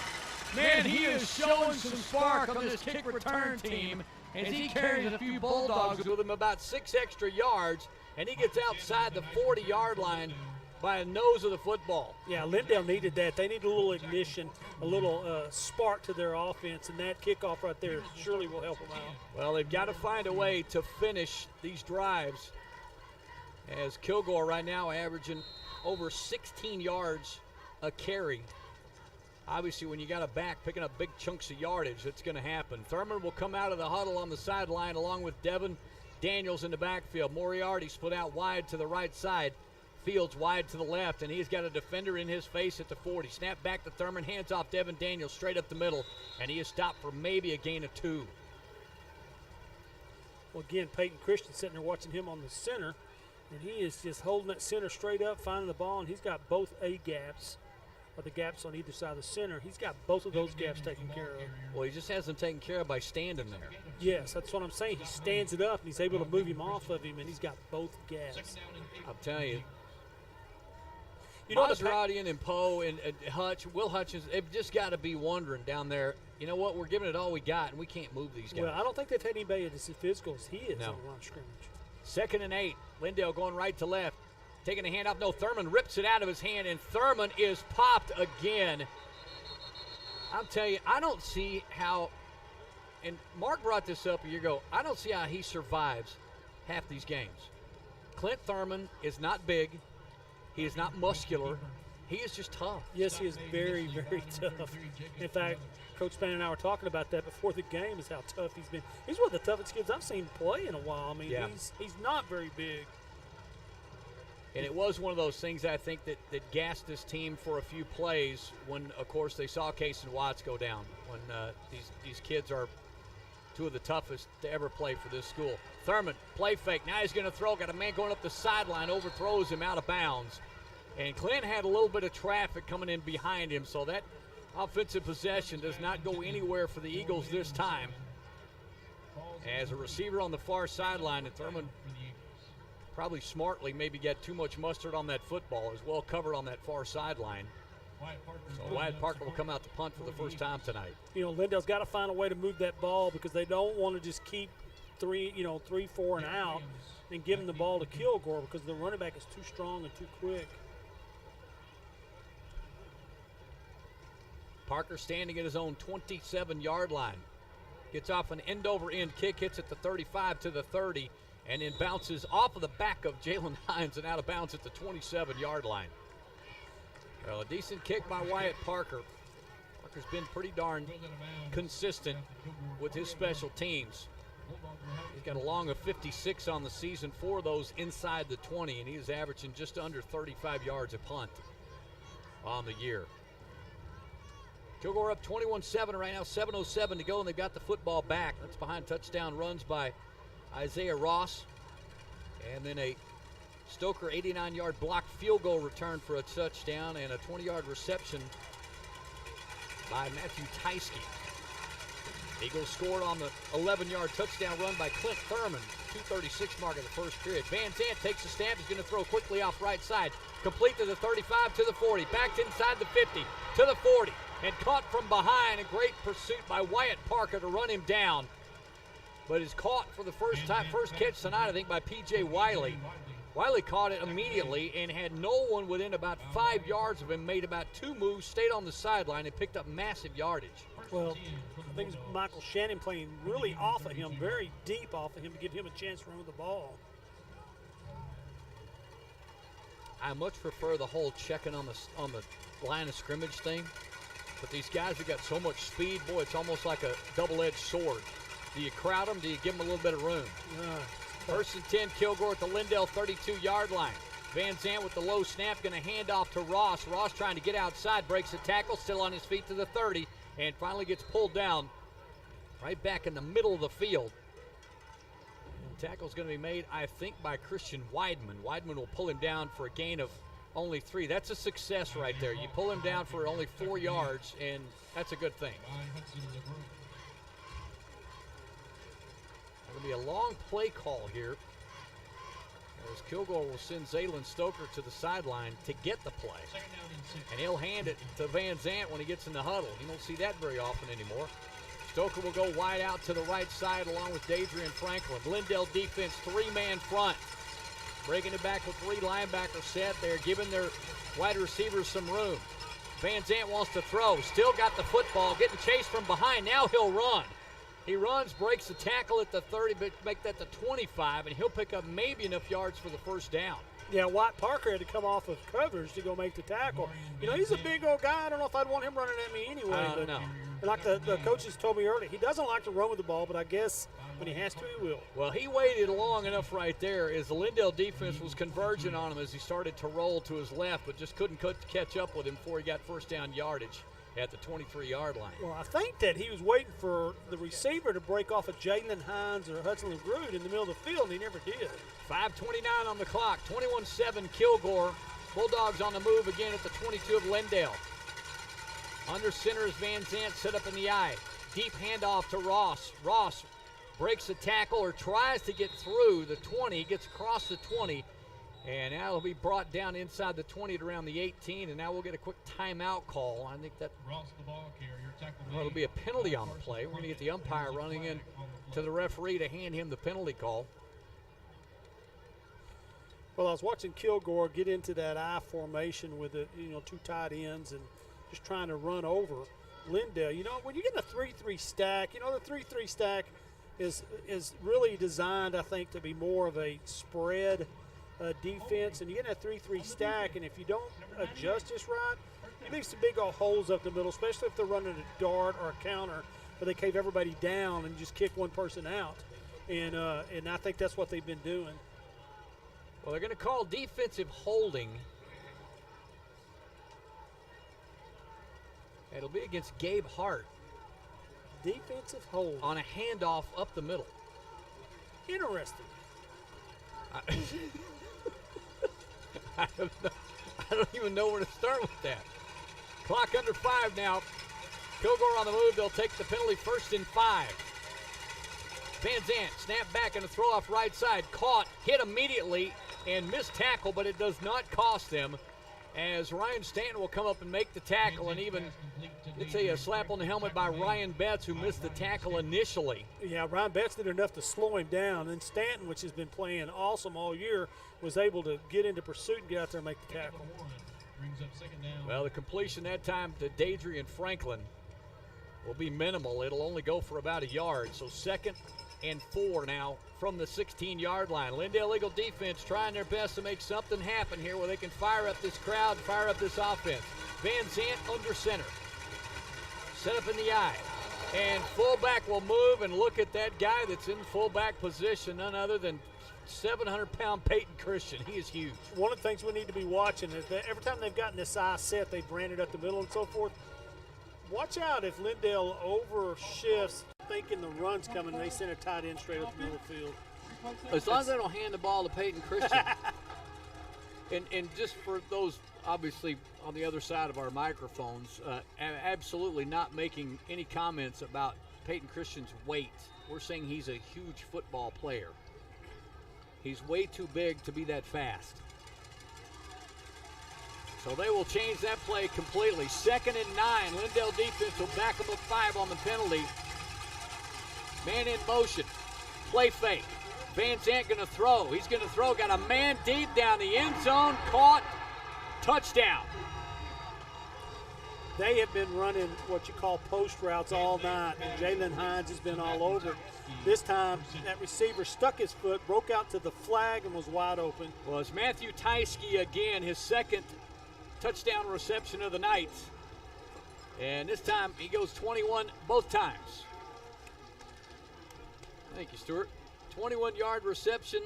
B: Man, he is showing some spark on this kick return team as he carries a few Bulldogs with him about 6 extra yards, and he gets outside the 40-yard line by a nose of the football.
K: Yeah, Lindale needed that. They need a little ignition, a little spark to their offense, and that kickoff right there surely will help them out.
B: Well, they've got to find a way to finish these drives, as Kilgore right now averaging over 16 yards a carry. Obviously, when you got a back picking up big chunks of yardage, it's going to happen. Thurman will come out of the huddle on the sideline along with Devin Daniels in the backfield. Moriarty split out wide to the right side. Fields wide to the left, and he's got a defender in his face at the 40. Snap back to Thurman, hands off Devin Daniels straight up the middle, and he is stopped for maybe a gain of 2.
K: Well, again, Peyton Christian sitting there watching him on the center, and he is just holding that center straight up, finding the ball, and he's got both A gaps, or the gaps on either side of the center. He's got both of those gaps taken care of.
B: Well, he just has them taken care of by standing there.
K: Yes, that's what I'm saying. He stands it up, and he's able to move him off of him, and he's got both gaps.
B: I'm telling you. Maseratian and Poe and Hutch, Will Hutchins, they've just got to be wondering down there, you know what, we're giving it all we got, and we can't move these guys.
K: Well, I don't think they've had anybody as physical as he is on the line of scrimmage.
B: 2nd and 8. Lindale going right to left. Taking a handoff. No, Thurman rips it out of his hand, and Thurman is popped again. I'm telling you, I don't see how, and Mark brought this up a year ago, I don't see how he survives half these games. Clint Thurman is not big. He is not muscular. He is just tough.
K: Yes, he is very, very tough. In fact, Coach Span and I were talking about that before the game, is how tough he's been. He's one of the toughest kids I've seen play in a while. I mean, he's not very big.
B: And it was one of those things, I think, that gassed this team for a few plays when, of course, they saw Case and Watts go down. When these kids are two of the toughest to ever play for this school. Thurman, play fake. Now he's going to throw. Got a man going up the sideline, overthrows him out of bounds. And Clint had a little bit of traffic coming in behind him, so that offensive possession does not go anywhere for the Eagles this time. As a receiver on the far sideline, and Thurman probably smartly maybe got too much mustard on that football. Is well covered on that far sideline. So Wyatt Parker will come out to punt for the first time tonight.
K: Lindale's got to find a way to move that ball because they don't want to just keep 3, 4 and out and give him the ball to Kilgore because the running back is too strong and too quick.
B: Parker standing at his own 27-yard line. Gets off an end-over-end kick, hits at the 35 to the 30, and then bounces off of the back of Jalen Hines and out of bounds at the 27-yard line. Well, a decent kick by Wyatt Parker. Parker's been pretty darn consistent with his special teams. He's got a long of 56 on the season, 4 of those inside the 20, and he is averaging just under 35 yards a punt on the year. Kilgore up 21-7 right now, 7:07 to go, and they've got the football back. That's behind touchdown runs by Isaiah Ross. And then a Stoker 89-yard blocked field goal return for a touchdown and a 20-yard reception by Matthew Teiske. Eagles scored on the 11-yard touchdown run by Clint Thurman, 2:36 mark of the first period. Van Zandt takes a snap, is going to throw quickly off right side. Complete to the 35, to the 40, back inside the 50, to the 40, and caught from behind. A great pursuit by Wyatt Parker to run him down. But is caught for the first catch tonight, I think, by P.J. Wiley. Wiley caught it immediately and had no one within about 5 yards of him, made about 2 moves, stayed on the sideline, and picked up massive yardage.
K: Well, I think it's Michael Shannon playing really off of him, very deep off of him to give him a chance to run with the ball.
B: I much prefer the whole checking on the line of scrimmage thing. But these guys have got so much speed, boy, it's almost like a double-edged sword. Do you crowd them? Do you give them a little bit of room? First and 10, Kilgore at the Lindale 32-yard line. Van Zandt with the low snap, going to hand off to Ross. Ross trying to get outside, breaks a tackle, still on his feet to the 30, and finally gets pulled down right back in the middle of the field. And the tackle's going to be made, I think, by Christian Weidman. Weidman will pull him down for a gain of only 3. That's a success right there. You pull him down for only 4 yards, and that's a good thing. It'll be a long play call here, as Kilgore will send Zaylen Stoker to the sideline to get the play. And he'll hand it to Van Zandt when he gets in the huddle. You don't see that very often anymore. Stoker will go wide out to the right side along with Dadrian Franklin. Lindale defense, 3-man front. Breaking it back with 3 linebacker set. They're giving their wide receivers some room. Van Zandt wants to throw. Still got the football. Getting chased from behind. Now he'll run. He runs, breaks the tackle at the 30, but make that the 25, and he'll pick up maybe enough yards for the first down.
K: Yeah, Wyatt Parker had to come off of coverage to go make the tackle. He's a big old guy. I don't know if I'd want him running at me anyway.
B: No.
K: Like the coaches told me earlier, he doesn't like to run with the ball, but I guess when he has to, he will.
B: Well, he waited long enough right there as the Lindale defense was converging on him as he started to roll to his left, but just couldn't catch up with him before he got first down yardage at the 23-yard line.
K: Well, I think that he was waiting for the receiver to break off of Jalen Hines or Hudson LeGrood in the middle of the field, and he never did.
B: 5:29 on the clock, 21-7 Kilgore. Bulldogs on the move again at the 22 of Lindale. Under center is Van Zandt set up in the eye. Deep handoff to Ross. Ross breaks the tackle or tries to get through the 20, gets across the 20, and now he'll be brought down inside the 20 at around the 18, and now we'll get a quick timeout call. I think that it'll be a penalty on the play. We're going to get the umpire running in to the referee to hand him the penalty call.
K: Well, I was watching Kilgore get into that I formation with the 2 tight ends and just trying to run over Lindale. When you get a 3-3 stack, the 3-3 stack is really designed, I think, to be more of a spread defense, and you get a 3-3 stack, and if you don't adjust this right, you leave some big old holes up the middle, especially if they're running a dart or a counter where they cave everybody down and just kick one person out. And I think that's what they've been doing.
B: Well, they're going to call defensive holding. It'll be against Gabe Hart.
K: Defensive hold.
B: On a handoff up the middle.
K: Interesting.
B: I don't even know where to start with that. Clock under 5 now. Kilgore on the move. They'll take the penalty 1st and 5. Van Zant, snap back and a throw off right side. Caught, hit immediately, and missed tackle, but it does not cost them, as Ryan Stanton will come up and make the tackle, and even it's a slap on the helmet by Ryan Betts, who missed the tackle initially.
K: Yeah, Ryan Betts did enough to slow him down, and Stanton, which has been playing awesome all year, was able to get into pursuit and get out there and make the tackle.
B: Well, the completion that time to Dadrian Franklin will be minimal. It'll only go for about a yard, so 2nd and 4 now from the 16-yard line. Lindale Eagle defense trying their best to make something happen here where they can fire up this crowd, fire up this offense. Van Zant under center. Set up in the eye. And fullback will move, and look at that guy that's in fullback position, none other than 700-pound Peyton Christian. He is huge.
K: One of the things we need to be watching is that every time they've gotten this eye set, they've ran it up the middle and so forth. Watch out if Lindale overshifts, thinking the run's coming, they send a tight end straight up the middle of the field.
B: As long as they don't hand the ball to Peyton Christian. and just for those, obviously, on the other side of our microphones, absolutely not making any comments about Peyton Christian's weight. We're saying he's a huge football player. He's way too big to be that fast. So they will change that play completely. 2nd and 9. Lindale defense will back them up 5 on the penalty. Man in motion. Play fake. Van Zant going to throw. He's going to throw. Got a man deep down the end zone. Caught. Touchdown.
K: They have been running what you call post routes all night, and Jalen Hines has been all over it. This time, that receiver stuck his foot, broke out to the flag, and was wide open.
B: Well, it's Matthew Teiske again, his 2nd touchdown reception of the night. And this time, he goes 21 both times. Thank you, Stuart. 21-yard reception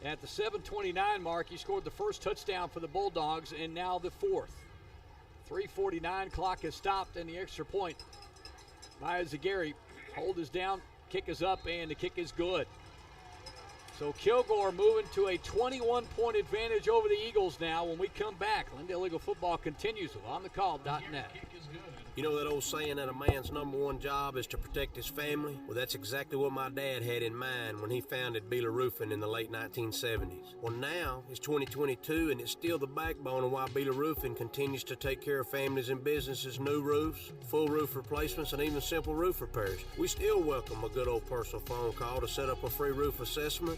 B: at the 7:29 mark. He scored the 1st touchdown for the Bulldogs, and now the 4th. 3:49, clock has stopped, and the extra point by Zagari. Hold is down, kick is up, and the kick is good. So Kilgore moving to a 21-point advantage over the Eagles now. When we come back, Lindale Eagle football continues with OnTheCall.net.
J: You know that old saying that a man's number one job is to protect his family? Well, that's exactly what my dad had in mind when he founded Beeler Roofing in the late 1970s. Well, now it's 2022, and it's still the backbone of why Beeler Roofing continues to take care of families and businesses' new roofs, full roof replacements, and even simple roof repairs. We still welcome a good old personal phone call to set up a free roof assessment,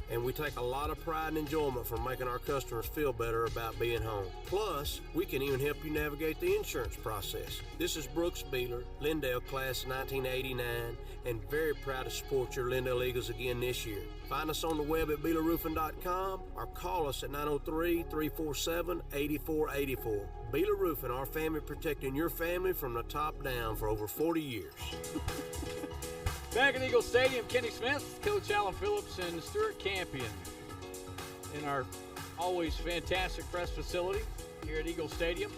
J: and we take a lot of pride and enjoyment from making our customers feel better about being home. Plus, we can even help you navigate the insurance process. This is Brooks Beeler, Lindale class 1989, and very proud to support your Lindale Eagles again this year. Find us on the web at BeelerRoofing.com or call us at 903-347-8484. Beeler Roofing, our family protecting your family from the top down for over 40 years.
B: Back at Eagle Stadium, Kenny Smith, Coach Alan Phillips, and Stuart Campion in our always fantastic press facility here at Eagle Stadium.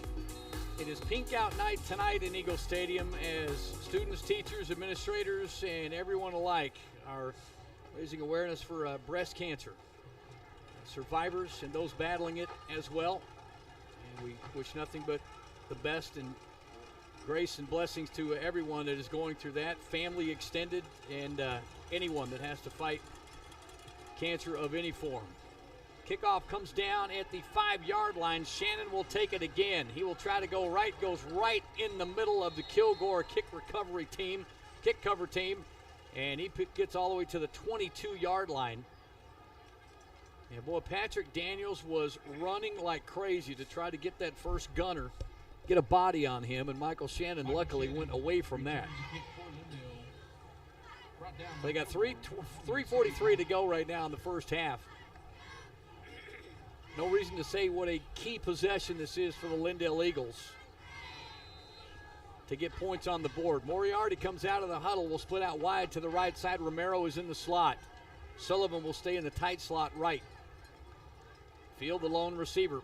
B: It is Pink Out Night tonight in Eagle Stadium as students, teachers, administrators, and everyone alike are raising awareness for breast cancer. Survivors and those battling it as well. And we wish nothing but the best and grace and blessings to everyone that is going through that, family extended, and anyone that has to fight cancer of any form. Kickoff comes down at the 5-yard line. Shannon will take it again. He will try to go right, goes right in the middle of the Kilgore kick cover team, and he gets all the way to the 22-yard line. And boy, Patrick Daniels was running like crazy to try to get that first gunner, get a body on him, and Michael Shannon luckily went away from that. They got 3:43 to go right now in the first half. No reason to say what a key possession this is for the Lindale Eagles to get points on the board. Moriarty comes out of the huddle, will split out wide to the right side. Romero is in the slot. Sullivan will stay in the tight slot right. Field, the lone receiver.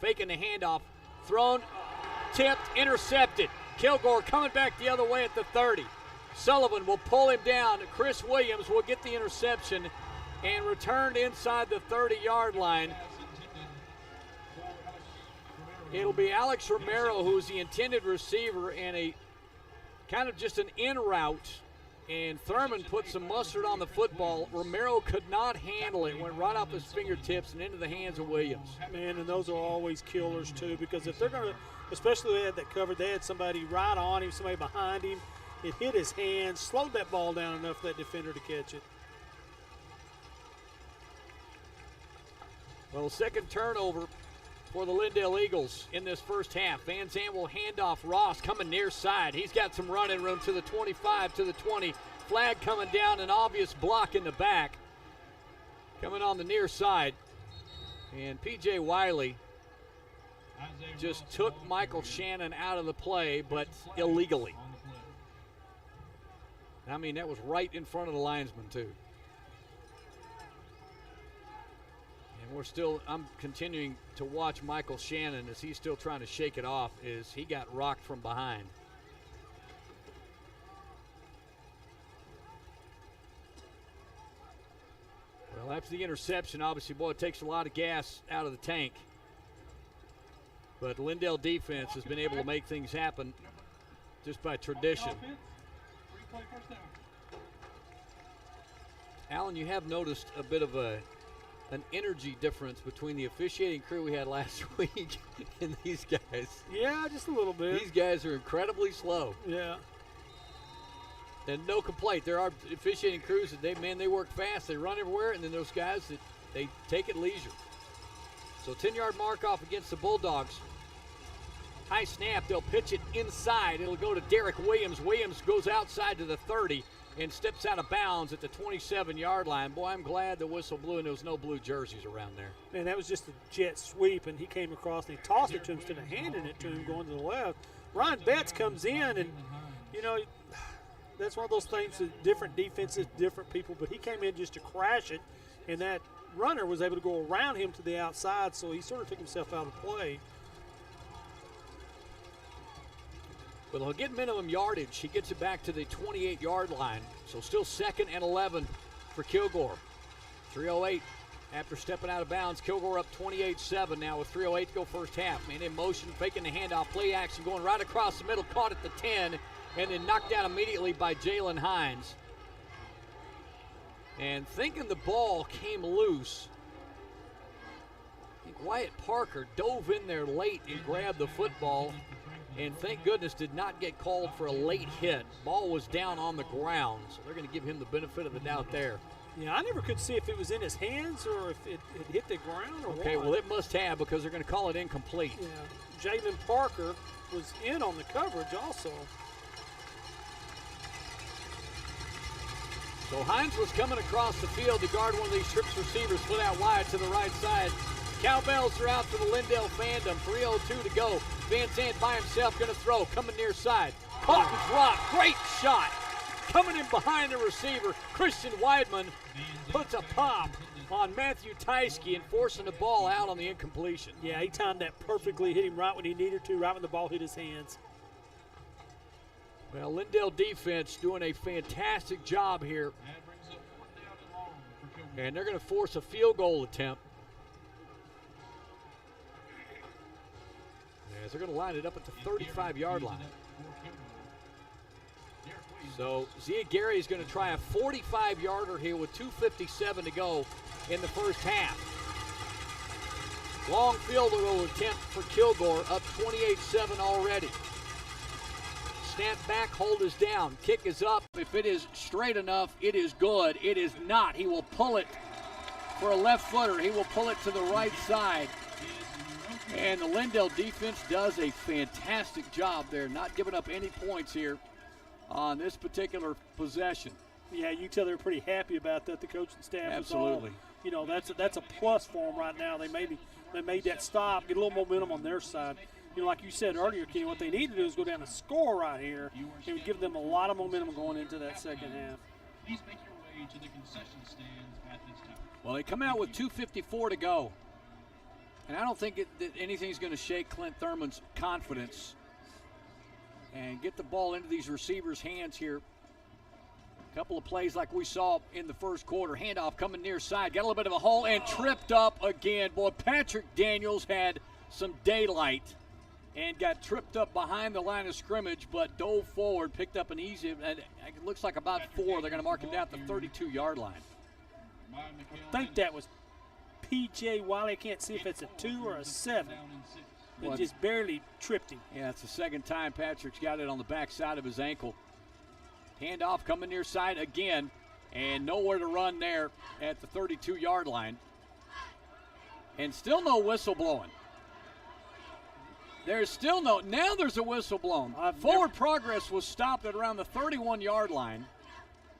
B: Faking the handoff. Thrown, tipped, intercepted. Kilgore coming back the other way at the 30. Sullivan will pull him down. Chris Williams will get the interception and returned inside the 30-yard line. It'll be Alex Romero who's the intended receiver, and a kind of just an in route. And Thurman put some mustard on the football. Romero could not handle it. Went right off his fingertips and into the hands of Williams.
K: Man, and those are always killers, too, because if they're going to, especially they had that covered, they had somebody right on him, somebody behind him. It hit his hands, slowed that ball down enough for that defender to catch it.
B: Well, second turnover for the Lindale Eagles in this first half. Van Zandt will hand off. Ross coming near side. He's got some running room to the 25, to the 20. Flag coming down, an obvious block in the back. Coming on the near side. And P.J. Wiley just took Michael Shannon out of the play, but illegally. I mean, that was right in front of the linesman, too. I'm continuing to watch Michael Shannon as he's still trying to shake it off, as he got rocked from behind. Well, after the interception, obviously, boy, it takes a lot of gas out of the tank. But Lindale defense has been able to make things happen just by tradition. Alan, you have noticed a bit of an energy difference between the officiating crew we had last week and these guys.
K: Yeah, just a little bit.
B: These guys are incredibly slow.
K: Yeah.
B: And no complaint. There are officiating crews that they work fast, they run everywhere, and then those guys that they take it leisure. So 10-yard mark off against the Bulldogs. High snap, they'll pitch it inside. It'll go to Derek Williams. Williams goes outside to the 30 and steps out of bounds at the 27-yard line. Boy, I'm glad the whistle blew and there was no blue jerseys around there.
K: Man, that was just a jet sweep, and he came across and he tossed it to him instead of handing it to him going to the left. Ryan Betts comes in, and, you know, that's one of those things that different defenses, different people, but he came in just to crash it, and that runner was able to go around him to the outside, so he sort of took himself out of the play.
B: Well, he'll get minimum yardage. He gets it back to the 28-yard line. So still 2nd and 11 for Kilgore. 3:08 after stepping out of bounds. Kilgore up 28-7 now with 3:08 to go first half. Man in motion, faking the handoff, play action, going right across the middle, caught at the 10, and then knocked down immediately by Jalen Hines. And thinking the ball came loose, I think Wyatt Parker dove in there late and grabbed the football. And thank goodness did not get called for a late hit. Ball was down on the ground, so they're going to give him the benefit of the doubt there.
K: Yeah, I never could see if it was in his hands or if it hit the ground or what.
B: Okay, well, it must have, because they're going to call it incomplete.
K: Yeah, Jalen Parker was in on the coverage also.
B: So Hines was coming across the field to guard one of these trips receivers, split out wide to the right side. Cowbells are out for the Lindale fandom. 3:02 to go. Van Zandt by himself, going to throw, coming near side. Caught and dropped. Great shot. Coming in behind the receiver, Christian Weidman puts a pop on Matthew Teiske and forcing the ball out on the incompletion.
K: Yeah, he timed that perfectly, hit him right when he needed to, right when the ball hit his hands.
B: Well, Lindale defense doing a fantastic job here. And they're going to force a field goal attempt. As they're going to line it up at the 35-yard line. So Zia Gary is going to try a 45-yarder here with 2:57 to go in the first half. Long field goal attempt for Kilgore, up 28-7 already. Snap back, hold is down. Kick is up. If it is straight enough, it is good. It is not. He will pull it for a left footer. He will pull it to the right side. And the Lindale defense does a fantastic job there, not giving up any points here on this particular possession.
K: Yeah, you can tell they're pretty happy about that. The coaching staff
B: Absolutely.
K: is all, you know, that's a plus for them right now. They made that stop, get a little momentum on their side. You know, like you said earlier, Kenny, what they need to do is go down and score right here. It would give them a lot of momentum going into that second half.
P: Please make your way to the concession stands at this time.
B: Well, they come out with 2:54 to go. And I don't think that anything's going to shake Clint Thurman's confidence and get the ball into these receivers' hands here. A couple of plays like we saw in the first quarter. Handoff coming near side. Got a little bit of a hole and tripped up again. Boy, Patrick Daniels had some daylight and got tripped up behind the line of scrimmage, but dove forward, picked up an easy, and it looks like about 4. They're going to mark him down at the 32-yard line.
K: I think that was P.J. Wiley. I can't see if it's a 2 or a 7. It just barely tripped him.
B: Yeah, it's the second time Patrick's got it on the backside of his ankle. Handoff coming near side again, and nowhere to run there at the 32-yard line. And still no whistle blowing. There's still no, now there's a whistle blown. Forward progress was stopped at around the 31-yard line.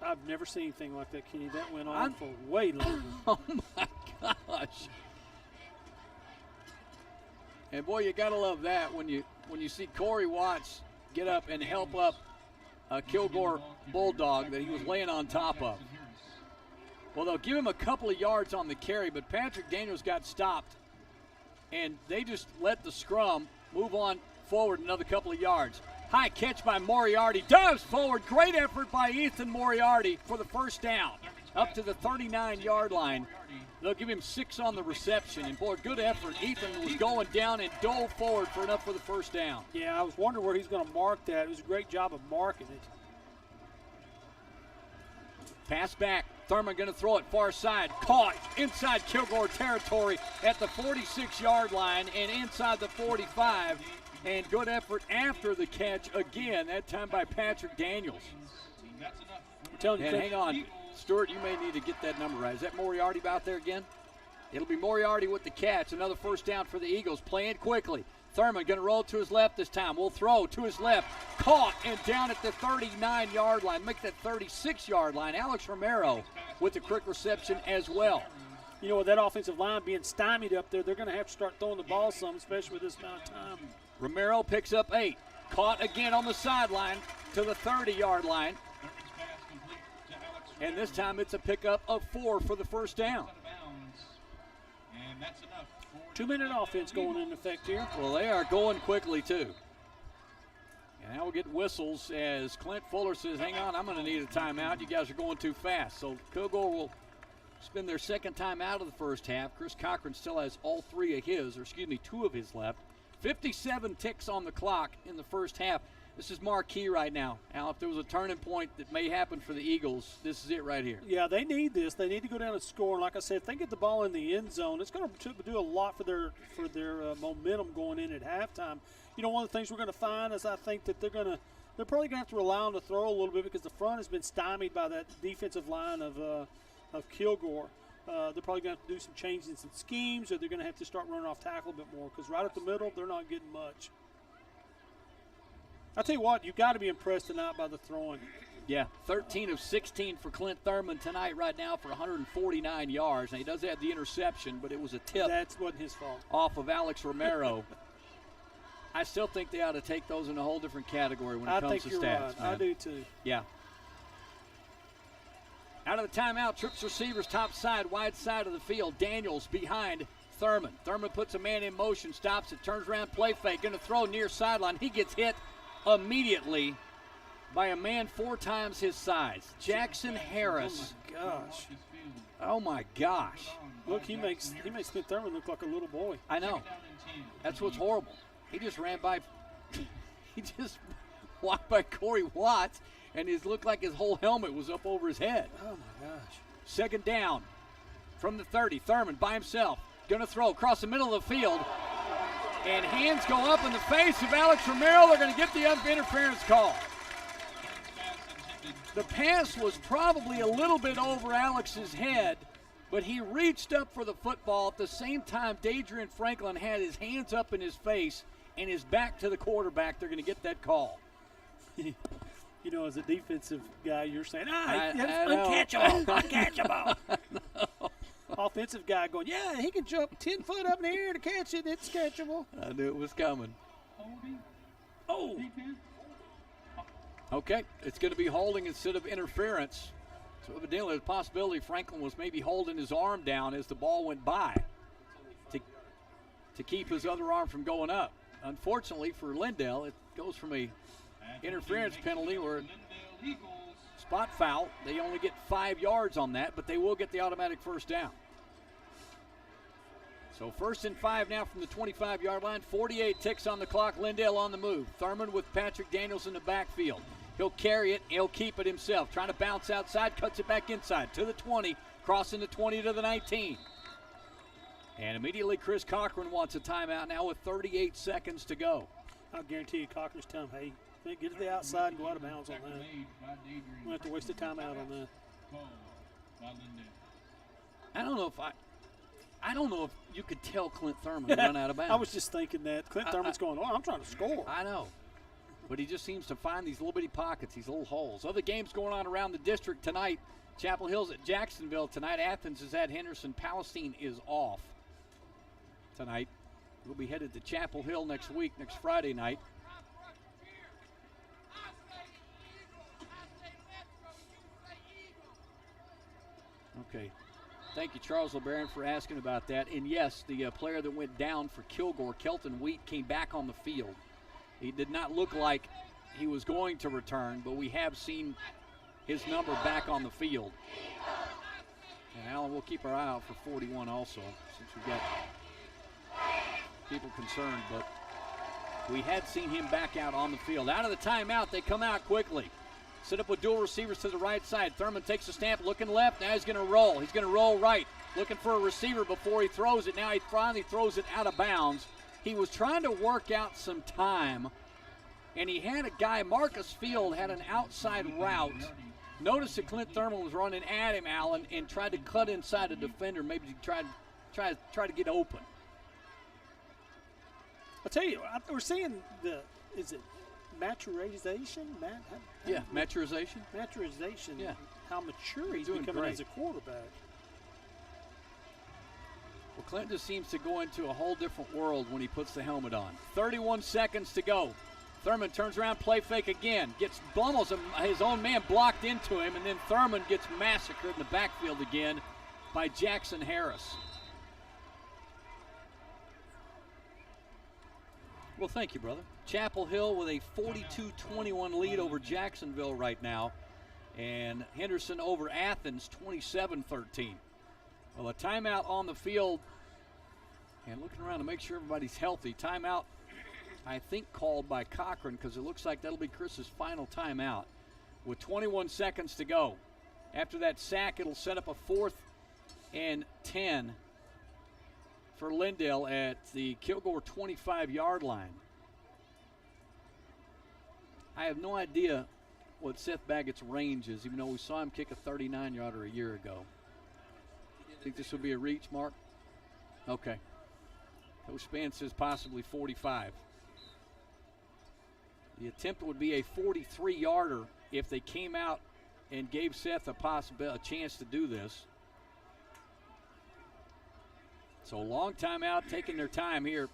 K: I've never seen anything like that, Kenny. That went on for way longer.
B: Oh, my gosh. And, boy, you got to love that when you see Corey Watts get up and help up a Kilgore Bulldog that he was laying on top of. Well, they'll give him a couple of yards on the carry, but Patrick Daniels got stopped, and they just let the scrum move on forward another couple of yards. High catch by Moriarty. Dives forward. Great effort by Ethan Moriarty for the first down. Up to the 39-yard line. They'll give him 6 on the reception. And, boy, good effort. Ethan was going down and dove forward for enough for the first down.
K: Yeah, I was wondering where he's going to mark that. It was a great job of marking it.
B: Pass back. Thurman going to throw it far side. Caught inside Kilgore territory at the 46-yard line and inside the 45. And good effort after the catch again, that time by Patrick Daniels.
K: I'm telling you,
B: and hang on, Stuart, you may need to get that number right. Is that Moriarty out there again? It'll be Moriarty with the catch. Another first down for the Eagles. Playing quickly. Thurman going to roll to his left this time. Will throw to his left. Caught and down at the 39-yard line. Make that 36-yard line. Alex Romero with the quick reception as well.
K: You know, with that offensive line being stymied up there, they're going to have to start throwing the ball some, especially with this amount of time.
B: Romero picks up 8. Caught again on the sideline to the 30-yard line. And this time it's a pickup of 4 for the first down.
K: 2-minute offense going into effect here.
B: Well, they are going quickly, too. And now we'll get whistles as Clint Fuller says, hang on, I'm going to need a timeout. You guys are going too fast. So Kilgore will spend their second time out of the first half. Chris Cochran still has all 3 of his, or excuse me, 2 of his left. 57 ticks on the clock in the first half. This is marquee right now. Al, if there was a turning point that may happen for the Eagles, this is it right here.
K: Yeah, they need this. They need to go down and score. And like I said, if they get the ball in the end zone, it's going to do a lot for their momentum going in at halftime. You know, one of the things we're going to find is I think that they're probably going to have to rely on the throw a little bit because the front has been stymied by that defensive line of Kilgore. They're probably going to have to do some changes in some schemes, or they're going to have to start running off tackle a bit more because right up the middle, they're not getting much. I tell you what, you've got to be impressed tonight by the throwing.
B: Yeah, 13 of 16 for Clint Thurman tonight right now for 149 yards. Now, he does have the interception, but it was a tip.
K: That wasn't his fault.
B: Off of Alex Romero. I still think they ought to take those in a whole different category when it comes to stats.
K: Right. I do too.
B: Yeah. Out of the timeout, trips receivers top side, wide side of the field. Daniels behind Thurman. Thurman puts a man in motion, stops it, turns around, play fake, going to throw near sideline. He gets hit immediately by a man 4 times his size. Jackson Harris.
K: Oh, my gosh.
B: Oh, my gosh.
K: Look, he makes Clint Thurman look like a little boy.
B: I know. That's what's horrible. He just ran by – he just walked by Corey Watts, and it looked like his whole helmet was up over his head.
K: Oh, my gosh.
B: Second down from the 30. Thurman by himself. Going to throw across the middle of the field. And hands go up in the face of Alex Romero. They're going to get the interference call. The pass was probably a little bit over Alex's head, but he reached up for the football. At the same time, Dadrian Franklin had his hands up in his face and his back to the quarterback. They're going to get that call.
K: You know, as a defensive guy, you're saying,
B: I
K: uncatchable, uncatchable. Offensive guy going, yeah, he can jump 10 foot up in the air to catch it. It's catchable.
B: I knew it was coming.
K: Oh.
B: Okay, it's going to be holding instead of interference. So evidently there's a possibility Franklin was maybe holding his arm down as the ball went by. to keep his other arm from going up. Unfortunately for Lindale, it goes from a interference penalty or spot foul. They only get 5 yards on that, but they will get the automatic first down. So 1st and 5 now from the 25-yard line. 48 ticks on the clock. Lindale on the move. Thurman with Patrick Daniels in the backfield. He'll carry it. He'll keep it himself. Trying to bounce outside. Cuts it back inside to the 20. Crossing the 20 to the 19. And immediately Chris Cochran wants a timeout now with 38 seconds to go.
K: I'll guarantee you Cochran's telling him, hey, get to the outside and go out of bounds on that. We don't have to waste a timeout on that.
B: I don't know if you could tell Clint Thurman to run out of bounds.
K: I was just thinking that. Clint Thurman's going, I'm trying to score.
B: I know. But he just seems to find these little bitty pockets, these little holes. Other games going on around the district tonight. Chapel Hill's at Jacksonville tonight. Athens is at Henderson. Palestine is off tonight. We'll be headed to Chapel Hill next week, next Friday night. Okay. Thank you, Charles LeBaron, for asking about that. And yes, the player that went down for Kilgore, Kelton Wheat, came back on the field. He did not look like he was going to return, but we have seen his number back on the field. And Alan, we'll keep our eye out for 41 also, since we've got people concerned. But we had seen him back out on the field. Out of the timeout, they come out quickly. Set up with dual receivers to the right side. Thurman takes a stamp, looking left. Now he's going to roll. He's going to roll right. Looking for a receiver before he throws it. Now he finally throws it out of bounds. He was trying to work out some time, and he had a guy, Marcus Field, had an outside route. Notice that Clint Thurman was running at him, Allen, and tried to cut inside a defender. Maybe he tried to get open.
K: I'll tell you, we're seeing is it maturization?
B: Yeah, maturization.
K: Maturization.
B: Yeah.
K: How mature he's
B: Doing
K: becoming
B: great
K: as a quarterback.
B: Well, Clint just seems to go into a whole different world when he puts the helmet on. 31 seconds to go. Thurman turns around, play fake again. Gets almost his own man blocked into him, and then Thurman gets massacred in the backfield again by Jackson Harris. Well, thank you, brother. Chapel Hill with a 42-21 lead over Jacksonville right now. And Henderson over Athens, 27-13. Well, a timeout on the field. And looking around to make sure everybody's healthy. Timeout, I think, called by Cochran, because it looks like that'll be Chris's final timeout with 21 seconds to go. After that sack, it'll set up a 4th and 10 for Lindale at the Kilgore 25-yard line. I have no idea what Seth Baggett's range is, even though we saw him kick a 39-yarder a year ago. Think this would be a reach, Mark? Okay. Coach Spann says possibly 45. The attempt would be a 43-yarder if they came out and gave Seth a chance to do this. So long timeout, taking their time here.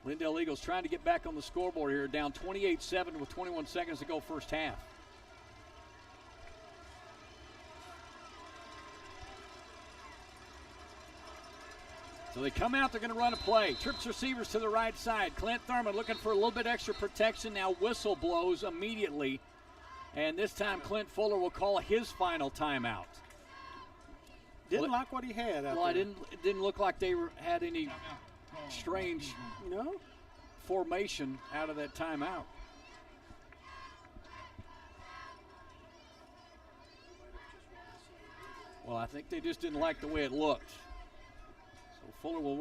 B: Lindale Eagles trying to get back on the scoreboard here, down 28-7 with 21 seconds to go first half. So they come out, they're going to run a play. Trips receivers to the right side. Clint Thurman looking for a little bit extra protection. Now whistle blows immediately. And this time Clint Fuller will call his final timeout.
K: Didn't like what he had out
B: there.
K: there.
B: It didn't look like they had any strange formation out of that timeout. Well, I think they just didn't like the way it looked. So Fuller will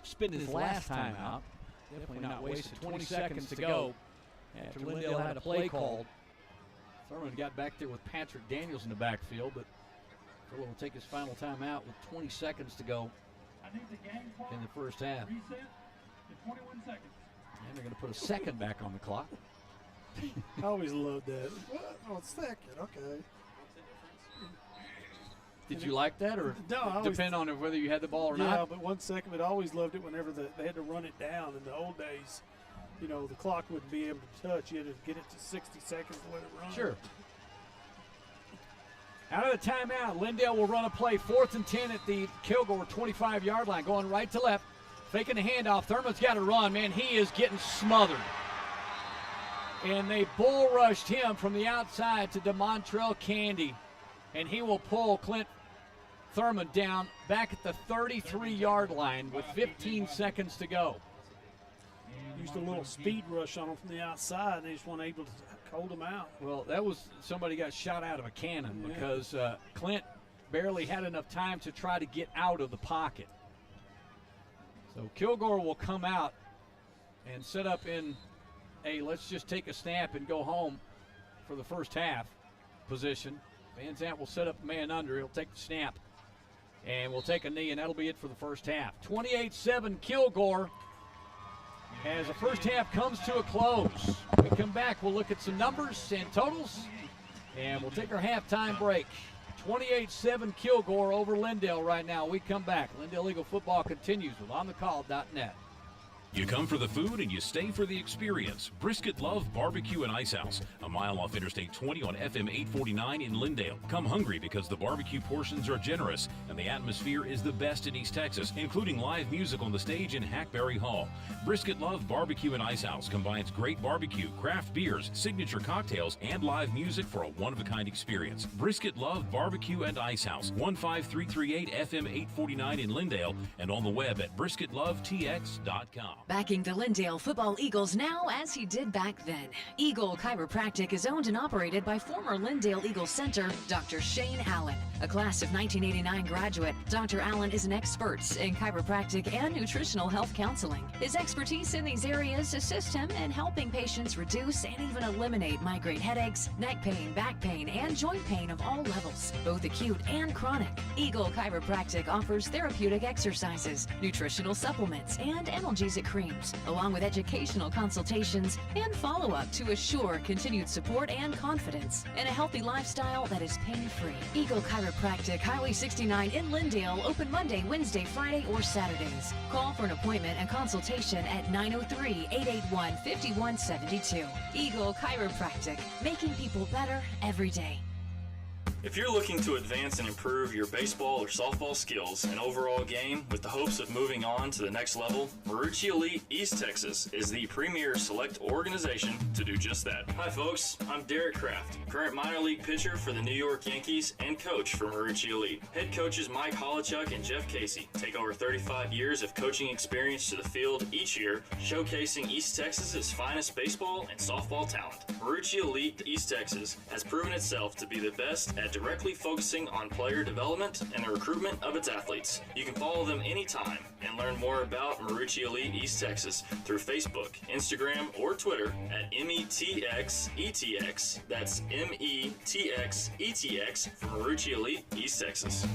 B: spend his last timeout. Definitely not wasted. 20 seconds to go after Lindale had a play called. Thurman got back there with Patrick Daniels in the backfield, but Fuller will take his final timeout with 20 seconds to go in the first half. And they're going to put a second back on the clock.
K: I always loved that. What? Oh, second, okay.
B: Did you like that, or
K: no,
B: depend on whether you had the ball or not?
K: Yeah, but 1 second, but I always loved it whenever they had to run it down. In the old days, the clock wouldn't be able to touch. You had to get it to 60 seconds to let it run.
B: Sure. Out of the timeout, Lindale will run a play 4th and 10 at the Kilgore 25-yard line, going right to left, faking the handoff. Thurman's got to run. Man, he is getting smothered. And they bull rushed him from the outside to DeMontrell Candy, and he will pull Clint Thurman down back at the 33-yard line with 15 seconds to go.
K: Used a little speed rush on him from the outside. They just weren't able to hold him out.
B: Well, that was somebody got shot out of a cannon because Clint barely had enough time to try to get out of the pocket. So Kilgore will come out and set up in a let's just take a snap and go home for the first half position. Van Zant will set up a man under. He'll take the snap and we'll take a knee, and that'll be it for the first half. 28-7 Kilgore as the first half comes to a close. When we come back, we'll look at some numbers and totals, and we'll take our halftime break. 28-7 Kilgore over Lindale right now. We come back. Lindale Eagle football continues with OnTheCall.net.
S: You come for the food and you stay for the experience. Brisket Love Barbecue and Ice House, a mile off Interstate 20 on FM 849 in Lindale. Come hungry because the barbecue portions are generous and the atmosphere is the best in East Texas, including live music on the stage in Hackberry Hall. Brisket Love Barbecue and Ice House combines great barbecue, craft beers, signature cocktails, and live music for a one-of-a-kind experience. Brisket Love Barbecue and Ice House, 15338 FM 849 in Lindale, and on the web at brisketlovetx.com.
I: Backing the Lindale Football Eagles now as he did back then. Eagle Chiropractic is owned and operated by former Lindale Eagles center, Dr. Shane Allen. A class of 1989 graduate, Dr. Allen is an expert in chiropractic and nutritional health counseling. His expertise in these areas assist him in helping patients reduce and even eliminate migraine headaches, neck pain, back pain, and joint pain of all levels, both acute and chronic. Eagle Chiropractic offers therapeutic exercises, nutritional supplements, and analgesic creams, along with educational consultations and follow-up to assure continued support and confidence in a healthy lifestyle that is pain-free. Eagle Chiropractic, Highway 69 in Lindale, open Monday, Wednesday, Friday, or Saturdays. Call for an appointment and consultation at 903-881-5172. Eagle Chiropractic, making people better every day.
C: If you're looking to advance and improve your baseball or softball skills and overall game with the hopes of moving on to the next level, Marucci Elite East Texas is the premier select organization to do just that. Hi folks, I'm Derek Kraft, current minor league pitcher for the New York Yankees and coach for Marucci Elite. Head coaches Mike Holichuk and Jeff Casey take over 35 years of coaching experience to the field each year, showcasing East Texas's finest baseball and softball talent. Marucci Elite East Texas has proven itself to be the best at directly focusing on player development and the recruitment of its athletes. You can follow them anytime and learn more about Marucci Elite East Texas through Facebook, Instagram, or Twitter at METXETX. That's METXETX for Marucci Elite East Texas.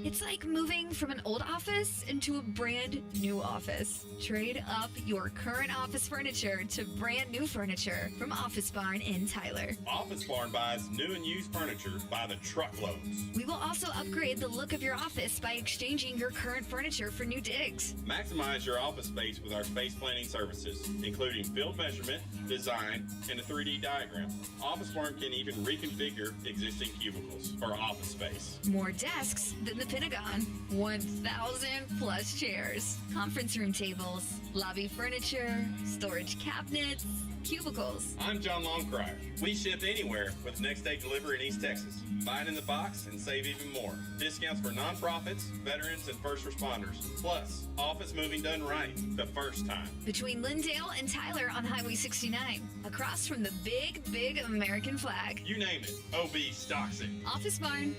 T: It's like moving from an old office into a brand new office. Trade up your current office furniture to brand new furniture from Office Barn in Tyler.
R: Office Barn buys new and used furniture by the truckloads.
T: We will also upgrade the look of your office by exchanging your current furniture for new digs.
R: Maximize your office space with our space planning services, including field measurement, design, and a 3D diagram. Office Barn can even reconfigure existing cubicles for office space.
T: More desks than the Pentagon, 1,000 plus chairs, conference room tables, lobby furniture, storage cabinets, cubicles.
R: I'm John Longcrier. We ship anywhere with next day delivery in East Texas. Buy it in the box and save even more. Discounts for nonprofits, veterans, and first responders. Plus, office moving done right the first time.
T: Between Lindale and Tyler on Highway 69, across from the big, big American flag.
R: You name it, OB stocks it.
T: Office Barn.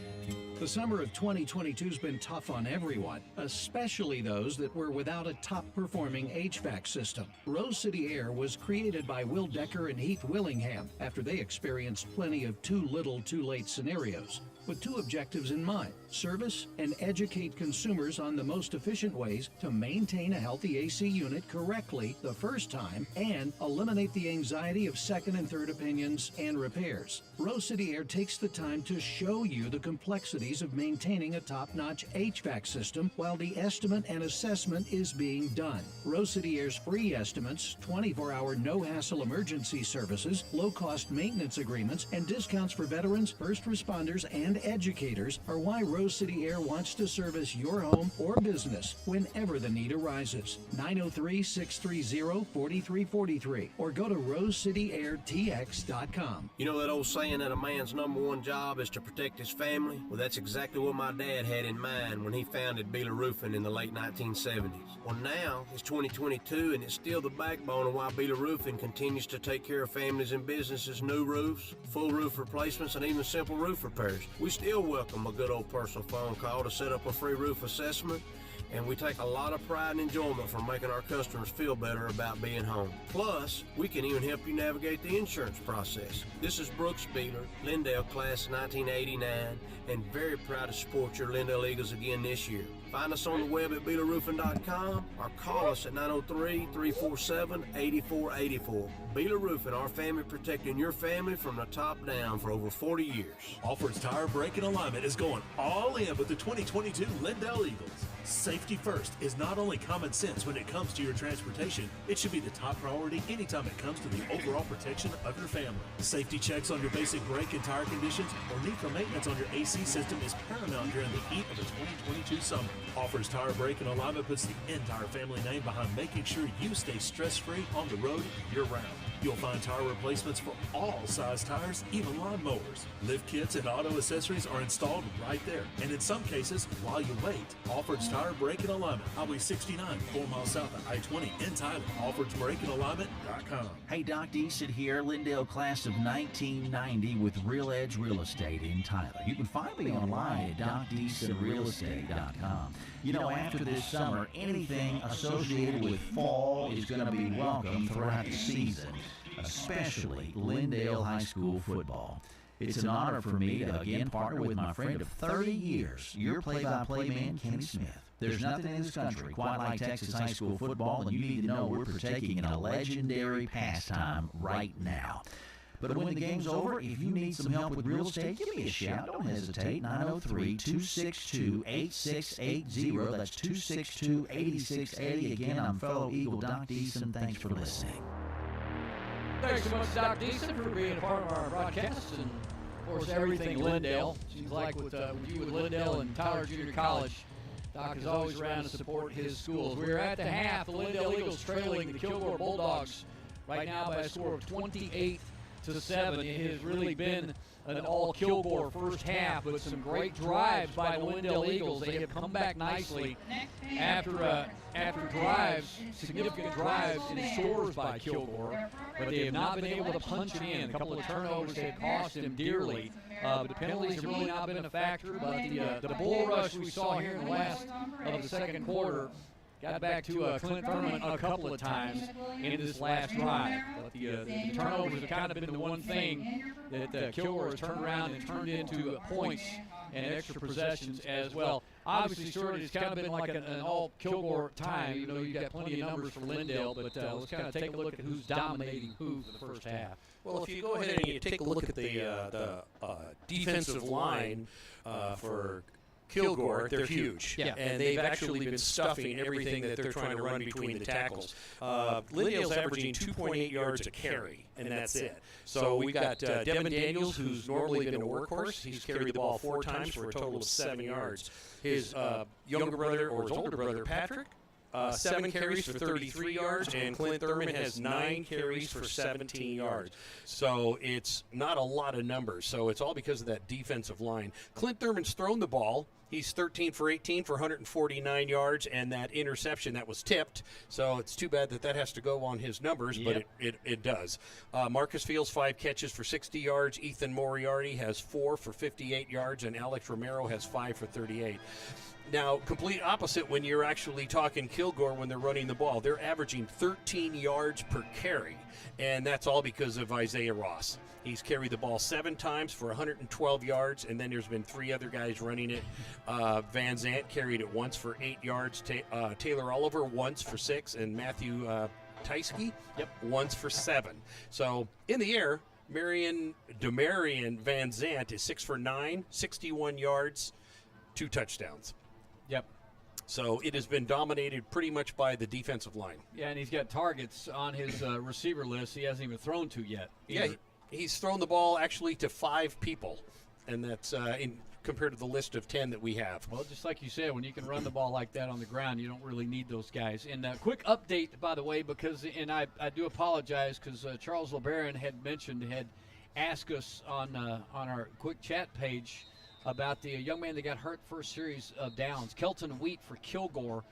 L: The summer of 2022's been tough on everyone, especially those that were without a top-performing HVAC system. Rose City Air was created by Will Decker and Heath Willingham after they experienced plenty of too little, too late scenarios, with two objectives in mind: service and educate consumers on the most efficient ways to maintain a healthy AC unit correctly the first time and eliminate the anxiety of second and third opinions and repairs. Rose City Air takes the time to show you the complexities of maintaining a top-notch HVAC system while the estimate and assessment is being done. Rose City Air's free estimates, 24-hour no-hassle emergency services, low-cost maintenance agreements, and discounts for veterans, first responders, and and educators are why Rose City Air wants to service your home or business whenever the need arises. 903-630-4343 or go to rosecityairtx.com.
J: You know that old saying that a man's number one job is to protect his family? Well, that's exactly what my dad had in mind when he founded Beeler Roofing in the late 1970s. Well, now it's 2022 and it's still the backbone of why Beeler Roofing continues to take care of families and businesses' new roofs, full roof replacements, and even simple roof repairs. We still welcome a good old personal phone call to set up a free roof assessment, and we take a lot of pride and enjoyment from making our customers feel better about being home. Plus, we can even help you navigate the insurance process. This is Brooks Beeler, Lindale class 1989, and very proud to support your Lindale Eagles again this year. Find us on the web at BeelerRoofing.com or call us at 903-347-8484. Beeler Roofing, our family protecting your family from the top down for over 40 years.
M: Alford's Tire Brake and Alignment is going all in with the 2022 Lindale Eagles. Safety first is not only common sense when it comes to your transportation, it should be the top priority anytime it comes to the overall protection of your family. Safety checks on your basic brake and tire conditions or need for maintenance on your AC system is paramount during the heat of the 2022 summer. Offers Tire Brake and Alignment puts the entire family name behind making sure you stay stress-free on the road year-round. You'll find tire replacements for all size tires, even lawn mowers. Lift kits and auto accessories are installed right there. And in some cases, while you wait, Alford's Tire Brake and Alignment, Highway 69, 4 miles south of I-20 in Tyler. AlfordsBrakeandAlignment.com.
N: Hey, Doc Deason here, Lindale class of 1990 with Real Edge Real Estate in Tyler. You can find me online at DocDeasonRealEstate.com. You know, after this summer, anything associated with fall is going to be welcome throughout the season, especially Lindale High School football. It's an honor for me to again partner with my friend of 30 years, your play-by-play man, Kenny Smith. There's nothing in this country quite like Texas high school football, and you need to know we're partaking in a legendary pastime right now. But when the game's over, if you need some help with real estate, give me a shout. Don't hesitate. 903-262-8680. That's 262-8680. Again, I'm fellow Eagle Doc Deason. Thanks for listening.
B: Thanks so much, Doc Deason, for being a part of our broadcast and, of course, everything Lindale. Seems like with you with Lindale and Tyler Junior College, Doc is always around to support his schools. We're at the half. The Lindale Eagles trailing the Kilgore Bulldogs right now by a score of 28-7. It has really been an all Kilgore first half, but some great drives by the Lindale Eagles. They have come back nicely after drives, significant drives and scores by Kilgore, but they have not been able to punch it in. A couple of turnovers have cost them dearly. But the penalties have really not been a factor, but the bull rush we saw here in the last of the second quarter got back to Clint Thurman a couple of times in this last drive. But the turnovers have kind of been the one thing that Kilgore has turned around and turned into points and extra possessions as well. Obviously, Stuart, it's kind of been like an all Kilgore time. You know, you've got plenty of numbers for Lindale, but let's kind of take a look at who's dominating who for the first half.
U: Well, if you go ahead and you take a look at the defensive line for Kilgore, they're huge. Yeah. And they've actually been stuffing everything that they're trying to run between the tackles. Lindale's averaging 2.8 yards a carry, and that's it. So we got Devin Daniels, who's normally been a workhorse. He's carried the ball 4 times for a total of 7 yards. His younger brother, or his older brother, Patrick, 7 carries for 33 yards, and Clint Thurman has 9 carries for 17 yards. So it's not a lot of numbers. So it's all because of that defensive line. Clint Thurman's thrown the ball. He's 13 for 18 for 149 yards, and that interception that was tipped. So it's too bad that has to go on his numbers, but it does. Marcus Fields, 5 catches for 60 yards. Ethan Moriarty has 4 for 58 yards, and Alex Romero has 5 for 38. Now, complete opposite when you're actually talking Kilgore when they're running the ball. They're averaging 13 yards per carry, and that's all because of Isaiah Ross. He's carried the ball 7 times for 112 yards, and then there's been 3 other guys running it. Van Zant carried it once for 8 yards. Taylor Oliver once for 6, and Matthew Tysky once for 7. So in the air, Demarion Van Zant is 6 for 9, 61 yards, 2 touchdowns.
B: Yep.
U: So it has been dominated pretty much by the defensive line.
B: Yeah, and he's got targets on his receiver list he hasn't even thrown to yet.
U: Either. Yeah, he's thrown the ball actually to 5 people. and that's compared to the list of 10 that we have.
B: Well, just like you said, when you can run the ball like that on the ground, you don't really need those guys. And quick update, by the way, because I do apologize because Charles LeBaron had asked us on our quick chat page about the young man that got hurt first series of downs, Kelton Wheat for Kilgore,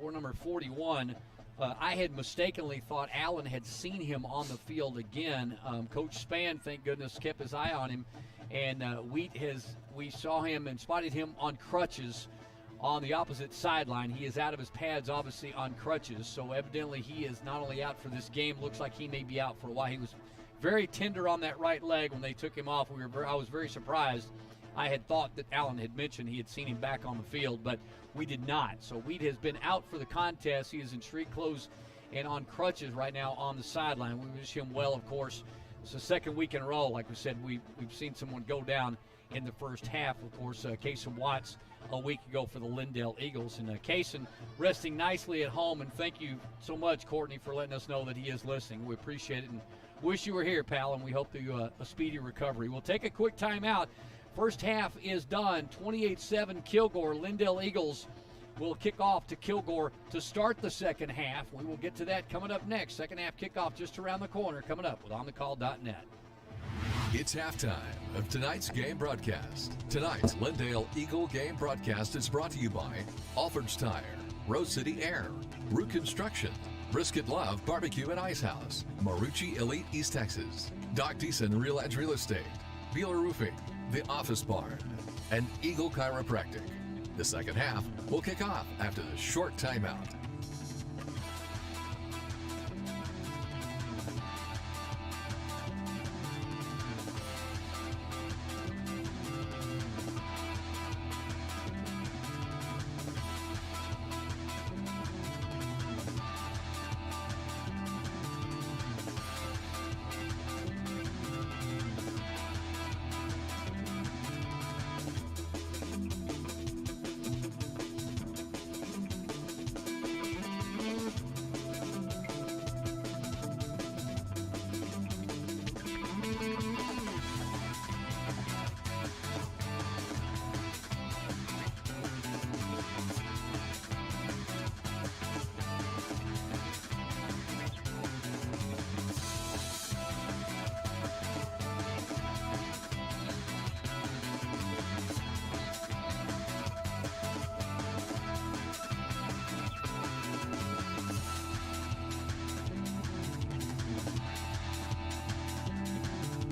B: or number 41. I had mistakenly thought Allen had seen him on the field again. Coach Spann, thank goodness, kept his eye on him. And we saw him and spotted him on crutches on the opposite sideline. He is out of his pads, obviously, on crutches. So evidently he is not only out for this game, looks like he may be out for a while. He was very tender on that right leg when they took him off. I was very surprised. I had thought that Allen had mentioned he had seen him back on the field, but we did not. So Wheat has been out for the contest. He is in street clothes and on crutches right now on the sideline. We wish him well, of course. It's the second week in a row. Like we said, we've seen someone go down in the first half. Of course, Kaysen Watts a week ago for the Lindale Eagles. And Kaysen resting nicely at home. And thank you so much, Courtney, for letting us know that he is listening. We appreciate it and wish you were here, pal, and we hope you a speedy recovery. We'll take a quick timeout. First half is done. 28-7 Kilgore. Lindale Eagles will kick off to Kilgore to start the second half. We will get to that coming up next. Second half kickoff just around the corner coming up with OnTheCall.net.
D: It's halftime of tonight's game broadcast. Tonight's Lindale Eagle game broadcast is brought to you by Alford's Tire, Rose City Air, Root Construction, Brisket Love Barbecue and Ice House, Marucci Elite East Texas, Doc Deason Real Edge Real Estate, Beeler Roofing, The Office Barn, and Eagle Chiropractic. The second half will kick off after the short timeout.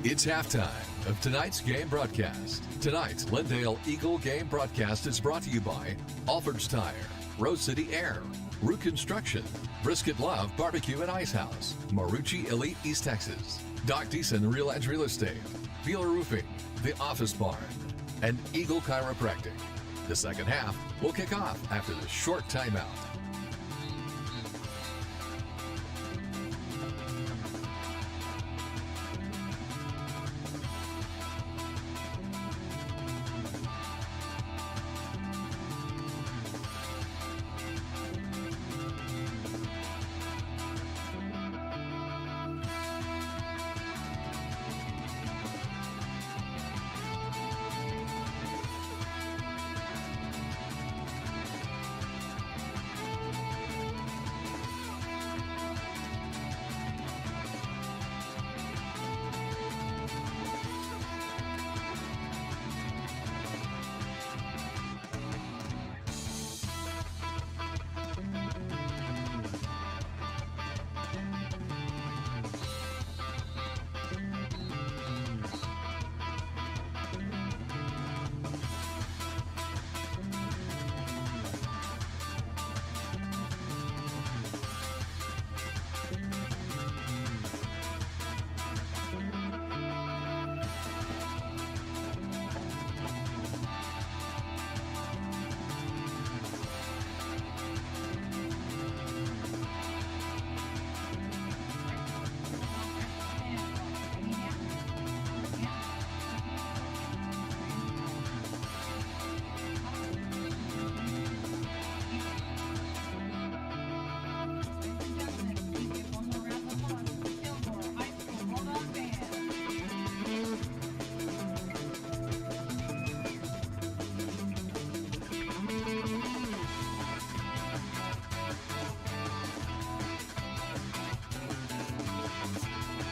D: It's halftime of tonight's game broadcast. Tonight's Lindale Eagle game broadcast is brought to you by Alford's Tire, Rose City Air, Root Construction, Brisket Love Barbecue and Ice House, Marucci Elite East Texas, Doc Deason Real Edge Real Estate, Beeler Roofing, The Office Barn, and Eagle Chiropractic. The second half will kick off after the short timeout.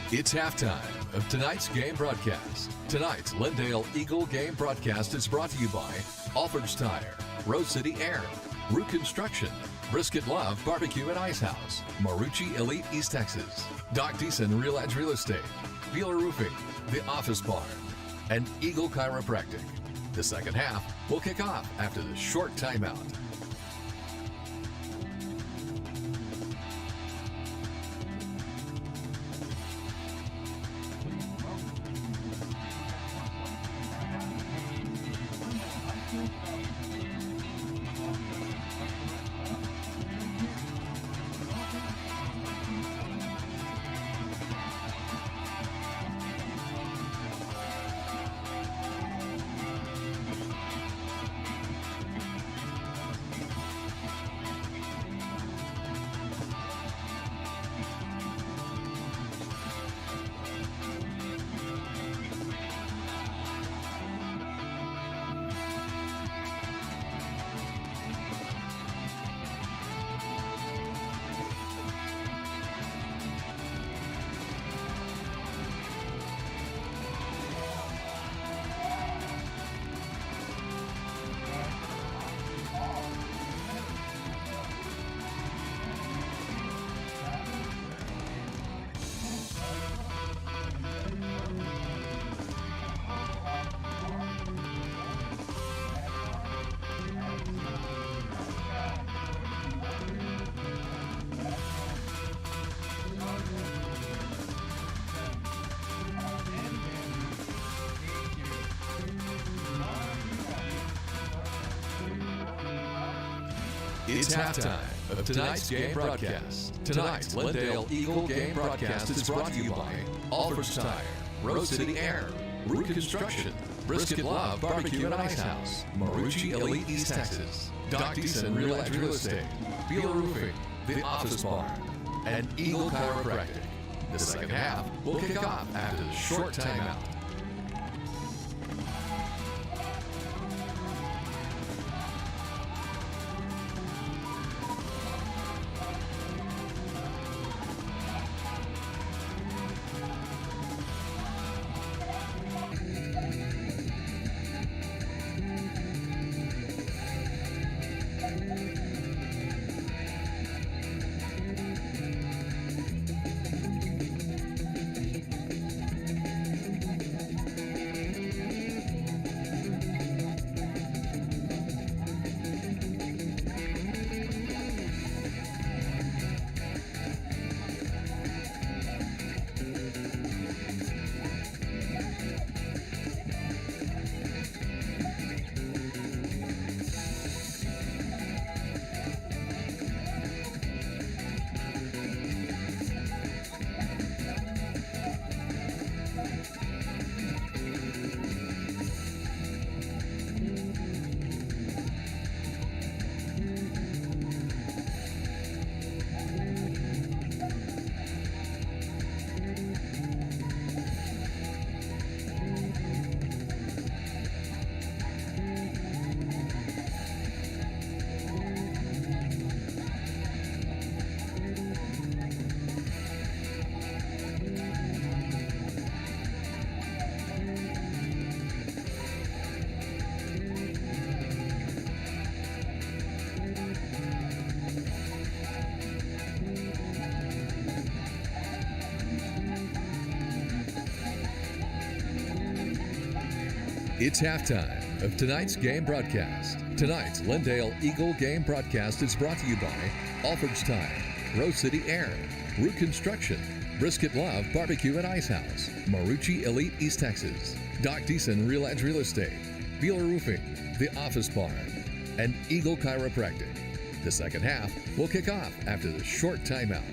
D: It's halftime of tonight's game broadcast. Tonight's Lindale Eagle game broadcast is brought to you by Alford's Tire, Rose City Air, Root Construction, Brisket Love Barbecue and Ice House, Marucci Elite East Texas, Doc Deason Real Edge Real Estate, Beeler Roofing, The Office Barn, and Eagle Chiropractic. The second half will kick off after the short timeout. It's halftime of tonight's game broadcast. Tonight's Lindale Eagle game broadcast is brought to you by Alford's Tire, Rose City Air, Root Construction, Brisket Love Barbecue and Ice House, Marucci Elite East Texas, Doc Deason Real Edge Real Estate, Beeler Roofing, The Office Barn, and Eagle Chiropractic. The second half will kick off after the short timeout. It's halftime of tonight's game broadcast. Tonight's Lindale Eagle game broadcast is brought to you by Alford's Tire, Rose City Air, Root Construction, Brisket Love Barbecue and Ice House, Marucci Elite East Texas, Doc Deason Real Edge Real Estate, Beeler Roofing, The Office Barn, and Eagle Chiropractic. The second half will kick off after the short timeout.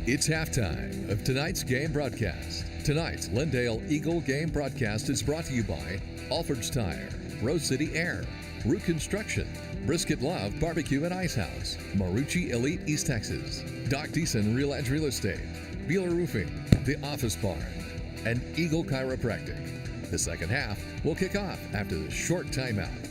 D: It's halftime of tonight's game broadcast. Tonight's Lindale Eagle game broadcast is brought to you by Alford's Tire, Rose City Air, Root Construction, Brisket Love Barbecue and Ice House, Marucci Elite East Texas, Doc Deason Real Edge Real Estate, Beeler Roofing, The Office Barn, and Eagle Chiropractic. The second half will kick off after the short timeout.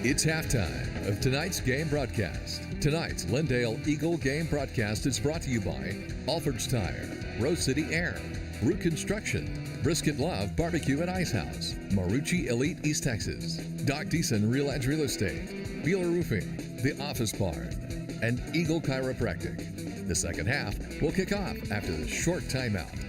D: It's halftime of tonight's game broadcast. Tonight's Lindale Eagle game broadcast is brought to you by Alford's Tire, Rose City Air, Root Construction, Brisket Love Barbecue and Ice House, Marucci Elite East Texas, Doc Deason Real Edge Real Estate, Beeler Roofing, The Office Barn, and Eagle Chiropractic. The second half will kick off after the short timeout.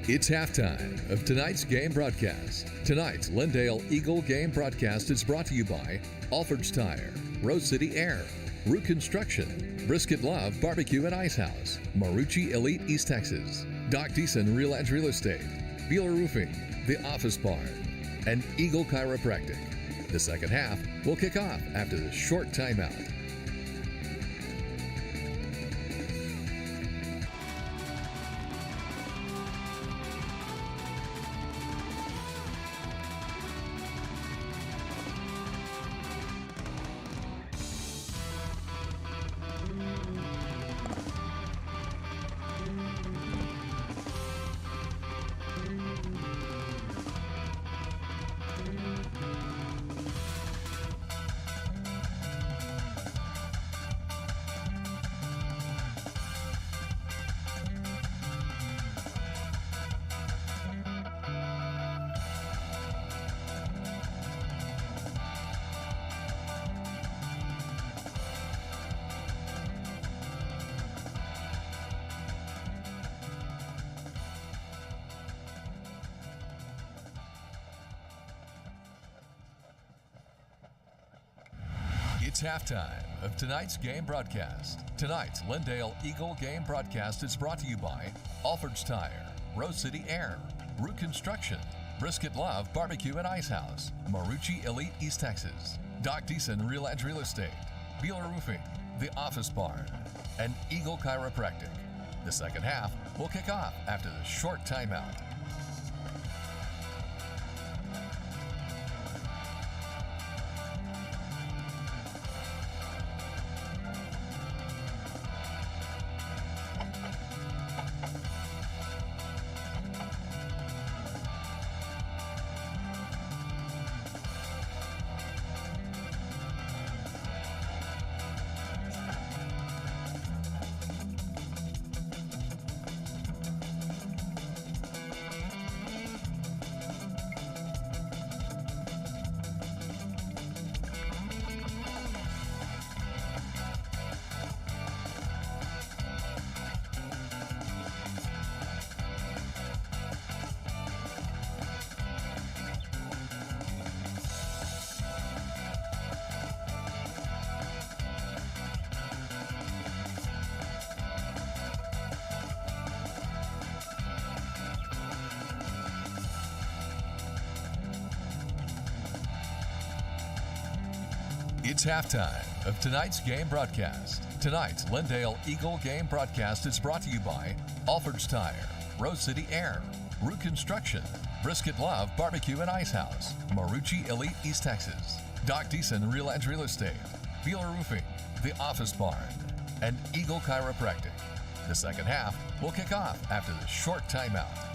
D: It's halftime of tonight's game broadcast. Tonight's Lindale Eagle game broadcast is brought to you by Alford's Tire, Rose City Air, Root Construction, Brisket Love Barbecue and Ice House, Marucci Elite East Texas, Doc Deason Real Edge Real Estate, Beeler Roofing, The Office Barn, and Eagle Chiropractic. The second half will kick off after the short timeout. It's halftime of tonight's game broadcast. Tonight's Lindale Eagle game broadcast is brought to you by Alford's Tire, Rose City Air, Root Construction, Brisket Love Barbecue and Ice House, Marucci Elite East Texas, Doc Deason Real Edge Real Estate, Beeler Roofing, The Office Barn, and Eagle Chiropractic. The second half will kick off after the short timeout. It's halftime of tonight's game broadcast. Tonight's Lindale Eagle game broadcast is brought to you by Alford's Tire, Rose City Air, Root Construction, Brisket Love Barbecue and Ice House, Marucci Elite East Texas, Doc Deason Real Edge Real Estate, Beeler Roofing, The Office Barn, and Eagle Chiropractic. The second half will kick off after the short timeout.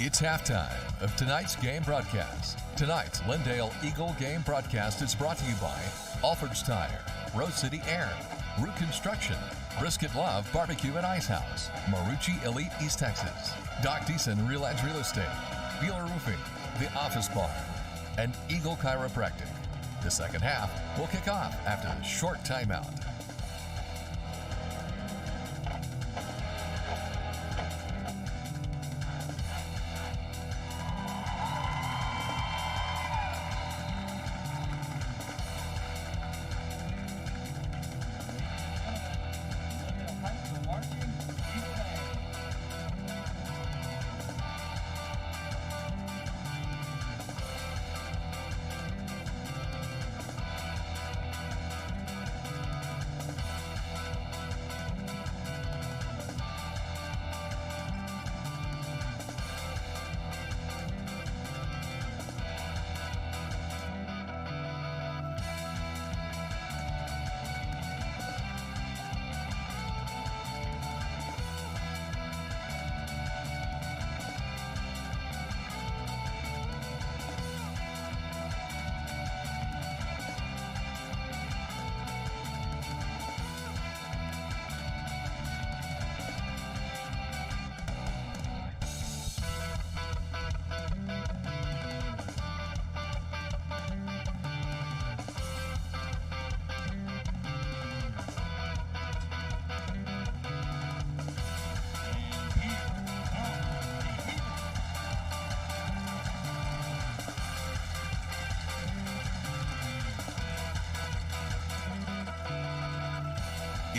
D: It's halftime of tonight's game broadcast. Tonight's Lindale Eagle game broadcast is brought to you by Alford's Tire, Rose City Air, Root Construction, Brisket Love Barbecue and Ice House, Marucci Elite East Texas, Doc Deason Real Edge Real Estate, Beeler Roofing, The Office Barn, and Eagle Chiropractic. The second half will kick off after the short timeout.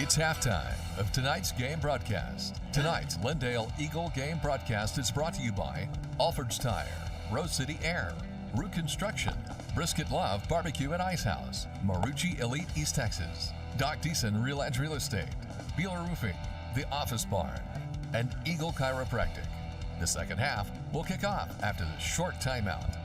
D: It's halftime of tonight's game broadcast. Tonight's Lindale Eagle game broadcast is brought to you by Alford's Tire, Rose City Air, Root Construction, Brisket Love Barbecue and Ice House, Marucci Elite East Texas, Doc Deason Real Edge Real Estate, Beeler Roofing, The Office Barn, and Eagle Chiropractic. The second half will kick off after the short timeout.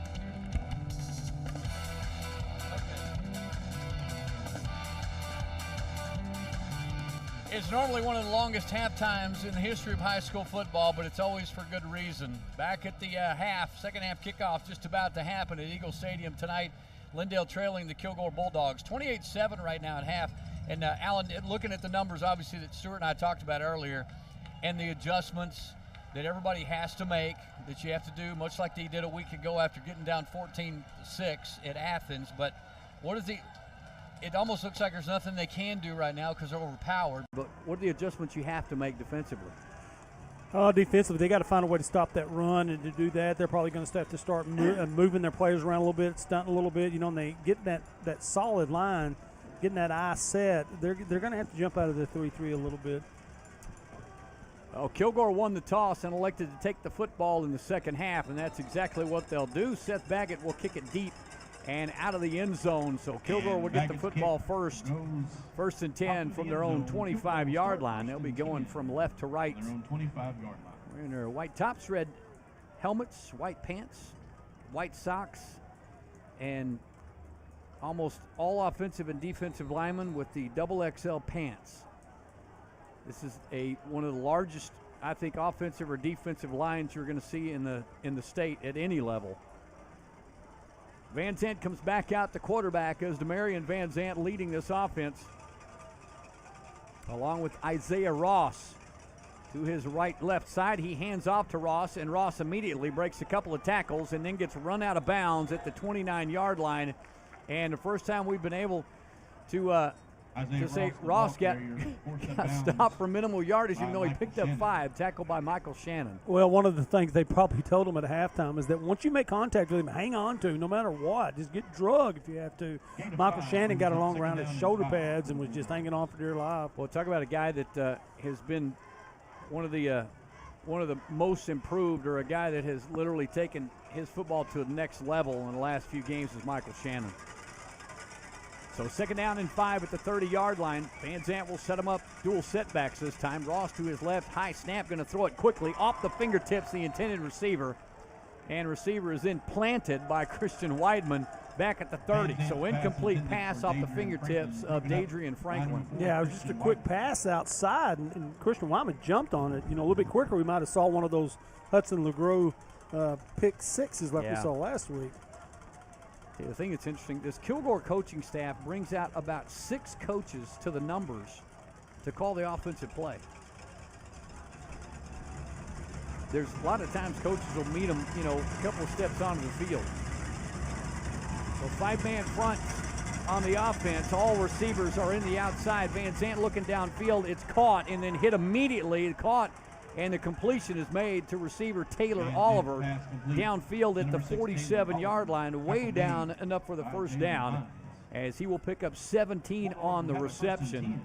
B: It's normally one of the longest halftimes in the history of high school football, but it's always for good reason. Back at the second half kickoff just about to happen at Eagle Stadium tonight. Lindale trailing the Kilgore Bulldogs 28-7 right now at half. And Alan, looking at the numbers, obviously, that Stuart and I talked about earlier, and the adjustments that everybody has to make, that you have to do, much like they did a week ago after getting down 14-6 at Athens. But what is the... It almost looks like there's nothing they can do right now because they're overpowered. But what are the adjustments you have to make defensively?
K: Defensively, they got to find a way to stop that run, and to do that, they're probably going to have to start moving their players around a little bit, stunting a little bit. You know, and they get that solid line, getting that eye set. They're going to have to jump out of the 3-3 a little bit.
B: Oh, Kilgore won the toss and elected to take the football in the second half, and that's exactly what they'll do. Seth Baggett will kick it deep and out of the end zone. So Kilgore will get the football first and 10 from their own 25-yard line. They'll be going from left to right.
P: Their own 25-yard line.
B: Wearing their white tops, red helmets, white pants, white socks, and almost all offensive and defensive linemen with the double XL pants. This is one of the largest, I think, offensive or defensive lines you're going to see in the state at any level. Van Zant comes back out to quarterback as Demarion Van Zant leading this offense, along with Isaiah Ross to his left side. He hands off to Ross, and Ross immediately breaks a couple of tackles and then gets run out of bounds at the 29-yard line. And the first time we've been able to say Ross got stopped for minimal yardage, even though he picked up 5, tackled by Michael Shannon.
K: Well, one of the things they probably told him at halftime is that once you make contact with him, hang on to him no matter what. Just get drugged if you have to. Michael Shannon got along around his shoulder pads and was just hanging on for dear life.
B: Well, talk about a guy that has been one of the most improved, or a guy that has literally taken his football to the next level in the last few games, is Michael Shannon. So second down and 5 at the 30-yard line. Van Zant will set him up, dual setbacks this time. Ross to his left, high snap, going to throw it quickly off the fingertips, the intended receiver. And receiver is then planted by Christian Weidman back at the 30. So incomplete pass off the fingertips of Dadrian Franklin.
K: Yeah, it was just a quick pass outside, and Christian Weidman jumped on it. You know, a little bit quicker, we might have saw one of those Hudson LeGros pick sixes like we saw last week.
B: The thing that's interesting, this Kilgore coaching staff brings out about 6 coaches to the numbers to call the offensive play. There's a lot of times coaches will meet them, a couple of steps onto the field. So 5-man front on the offense. All receivers are in the outside. Van Zant looking downfield. It's caught and then hit immediately. It caught, and the completion is made to receiver Taylor Oliver downfield at the 47-yard line, way down enough for the first down, as he will pick up 17 on the reception.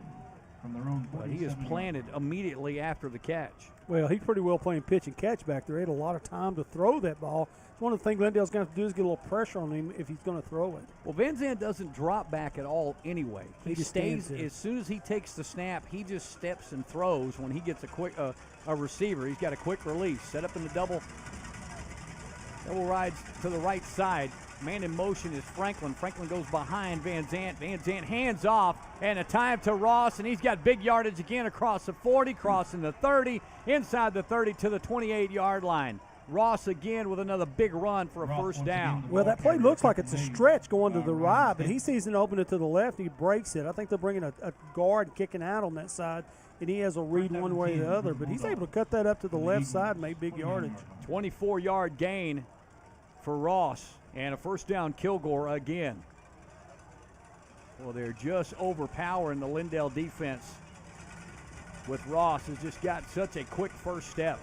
B: But he is planted immediately after the catch.
K: Well, he's pretty well playing pitch and catch back there. He had a lot of time to throw that ball. It's one of the things Lindale's going to have to do is get a little pressure on him if he's going to throw it.
B: Well, Van Zant doesn't drop back at all anyway. He
K: just
B: stays, as soon as he takes the snap, he just steps and throws. When he gets a receiver, he's got a quick release. Set up in the double rides to the right side. Man in motion is Franklin. Franklin goes behind Van Zant. Van Zant hands off, and a time to Ross, and he's got big yardage again across the 40, crossing the 30, inside the 30 to the 28-yard line. Ross again with another big run for a first down.
K: Well, that play looks like it's a stretch going to the right, but he sees it open it to the left. He breaks it. I think they're bringing a guard kicking out on that side, and he has a read one way or the other, but he's able to cut that up to the left side and make big yardage.
B: 24-yard gain for Ross, and a first down Kilgore again. Well, they're just overpowering the Lindale defense with Ross, who's just got such a quick first step.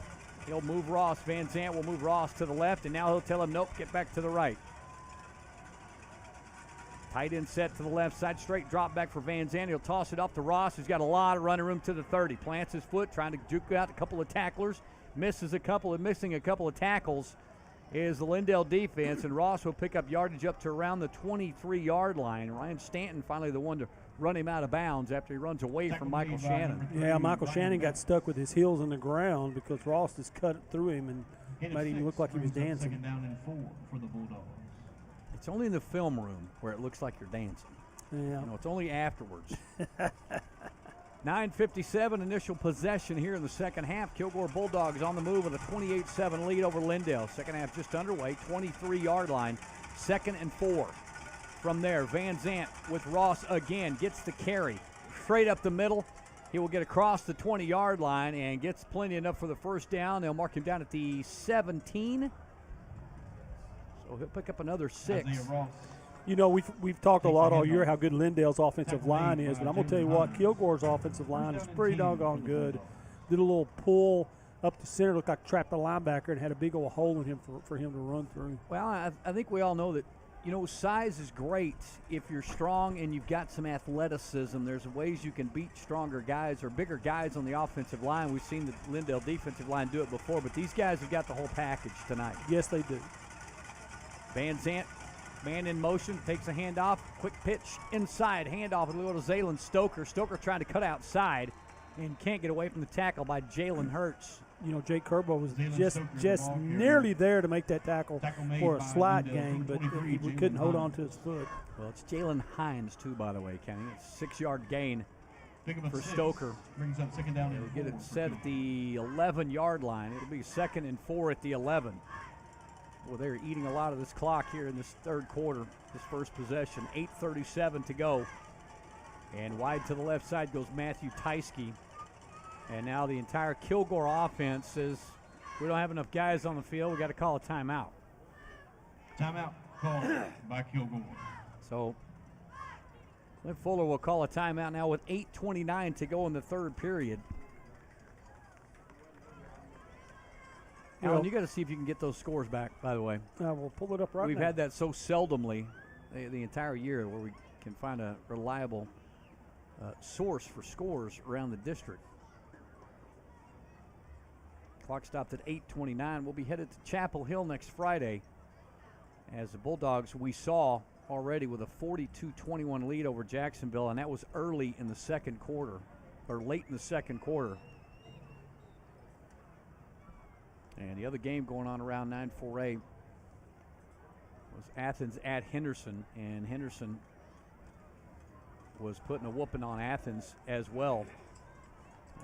B: He'll move Ross. Van Zant will move Ross to the left, and now he'll tell him, nope, get back to the right.
A: Tight end set to the left side, straight drop back for Van Zandt. He'll toss it off to Ross, who's got a lot of running room to the 30. Plants his foot, trying to juke out a couple of tacklers. Missing a couple of tackles is the Lindale defense, and Ross will pick up yardage up to around the 23-yard line. Ryan Stanton finally the one to run him out of bounds after he runs away from Michael Shannon.
K: Yeah, Michael Shannon got stuck with his heels in the ground because Ross just cut through him and made him look like he was dancing.
P: Second down and 4 for the Bulldogs.
A: It's only in the film room where it looks like you're dancing.
K: Yeah.
A: You know, it's only afterwards. 9:57 initial possession here in the second half. Kilgore Bulldogs on the move with a 28-7 lead over Lindale. Second half just underway, 23-yard line, 2nd and 4. From there, Van Zandt with Ross again, gets the carry. Straight up the middle. He will get across the 20-yard line and gets plenty enough for the first down. They'll mark him down at the 17. So he'll pick up another 6.
K: You know, we've talked a lot all year how good Lindale's offensive line is, but I'm going to tell you what, Kilgore's offensive line is pretty doggone good. Did a little pull up the center, looked like trapped the linebacker, and had a big old hole in him for him to run through.
A: Well, I think we all know that, you know, size is great if you're strong and you've got some athleticism. There's ways you can beat stronger guys or bigger guys on the offensive line. We've seen the Lindale defensive line do it before, but these guys have got the whole package tonight.
K: Yes, they do.
A: Van Zandt, man in motion, takes a handoff, quick pitch inside, handoff, it'll go to Zaylen Stoker. Stoker trying to cut outside and can't get away from the tackle by Jalen Hurts.
K: You know, Jake Kerbo was just nearly there to make that tackle for a slot game, but he couldn't hold on to his foot.
A: Well, it's Jalen Hines, too, by the way, Kenny. It's a 6-yard gain for Stoker.
P: Brings up second down.
A: They'll get it set at the 11-yard line. It'll be 2nd and 4 at the 11. Well, they're eating a lot of this clock here in this third quarter, this first possession. 8:37 to go. And wide to the left side goes Matthew Teiske. And now the entire Kilgore offense says, we don't have enough guys on the field. We got to call a timeout.
P: Timeout called by Kilgore.
A: So Clint Fuller will call a timeout now with 8:29 to go in the third period. Alan, you got to see if you can get those scores back, by the way.
K: We'll pull it up right now.
A: We've had that so seldomly the entire year where we can find a reliable source for scores around the district. Clock stopped at 8:29. We'll be headed to Chapel Hill next Friday as the Bulldogs we saw already with a 42-21 lead over Jacksonville, and that was early in the second quarter, or late in the second quarter. And the other game going on around 9-4A was Athens at Henderson, and Henderson was putting a whooping on Athens as well.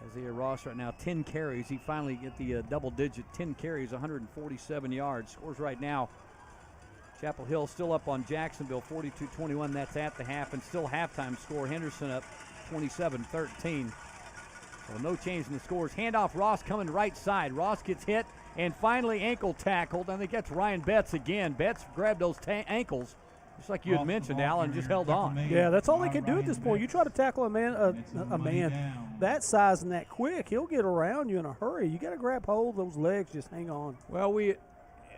A: Isaiah Ross right now 10 carries. He finally get the double digit 10 carries, 147 yards. Scores right now. Chapel Hill still up on Jacksonville 42-21. That's at the half, and still halftime score. Henderson up 27-13. So no change in the scores. Handoff, Ross coming right side. Ross gets hit and finally ankle tackled. I think that's Ryan Betts again. Betts grabbed those ankles, just like you had mentioned, Alan, just held on.
K: Yeah, that's all they can do at this point. You try to tackle a man that size and that quick, he'll get around you in a hurry. You got to grab hold of those legs, just hang on.
A: Well, we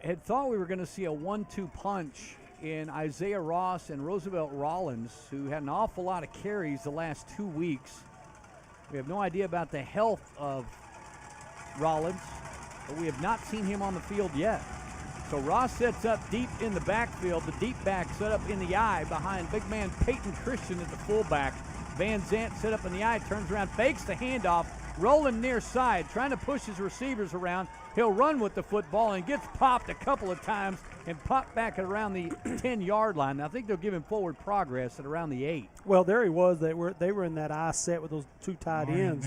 A: had thought we were going to see a 1-2 punch in Isaiah Ross and Roosevelt Rollins, who had an awful lot of carries the last 2 weeks. We have no idea about the health of Rollins, but we have not seen him on the field yet. So Ross sets up deep in the backfield. The deep back set up in the eye behind big man Peyton Christian at the fullback. Van Zandt set up in the eye, turns around, fakes the handoff, rolling near side, trying to push his receivers around. He'll run with the football and gets popped a couple of times and popped back at around the 10-yard line. Now, I think they'll give him forward progress at around the 8.
K: Well, there he was. They were in that eye set with those two tight ends,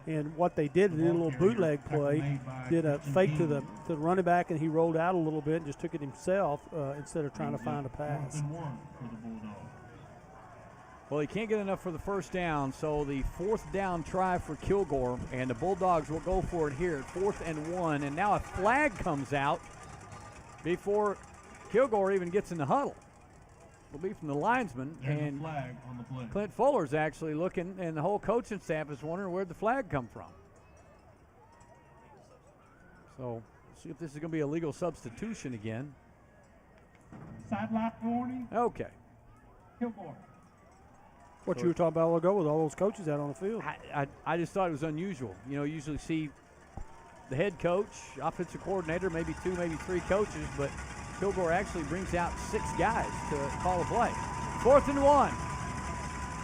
K: and what they did a little bootleg play, did a fake to the running back, and he rolled out a little bit and just took it himself instead of trying to find a pass.
A: Well, he can't get enough for the first down, so the fourth down try for Kilgore, and the Bulldogs will go for it here at 4th and 1. And now a flag comes out before Kilgore even gets in the huddle. It'll be from the linesman.
P: There's
A: and
P: a flag on the play.
A: Clint Fuller's actually looking, and the whole coaching staff is wondering where'd the flag come from. So, see if this is going to be a legal substitution again.
P: Sideline warning.
A: Okay.
P: Kilgore.
K: What you were talking about a while ago with all those coaches out on the field.
A: I just thought it was unusual. You usually see the head coach, offensive coordinator, maybe 2, maybe 3 coaches, but Kilgore actually brings out 6 guys to call a play. 4th and 1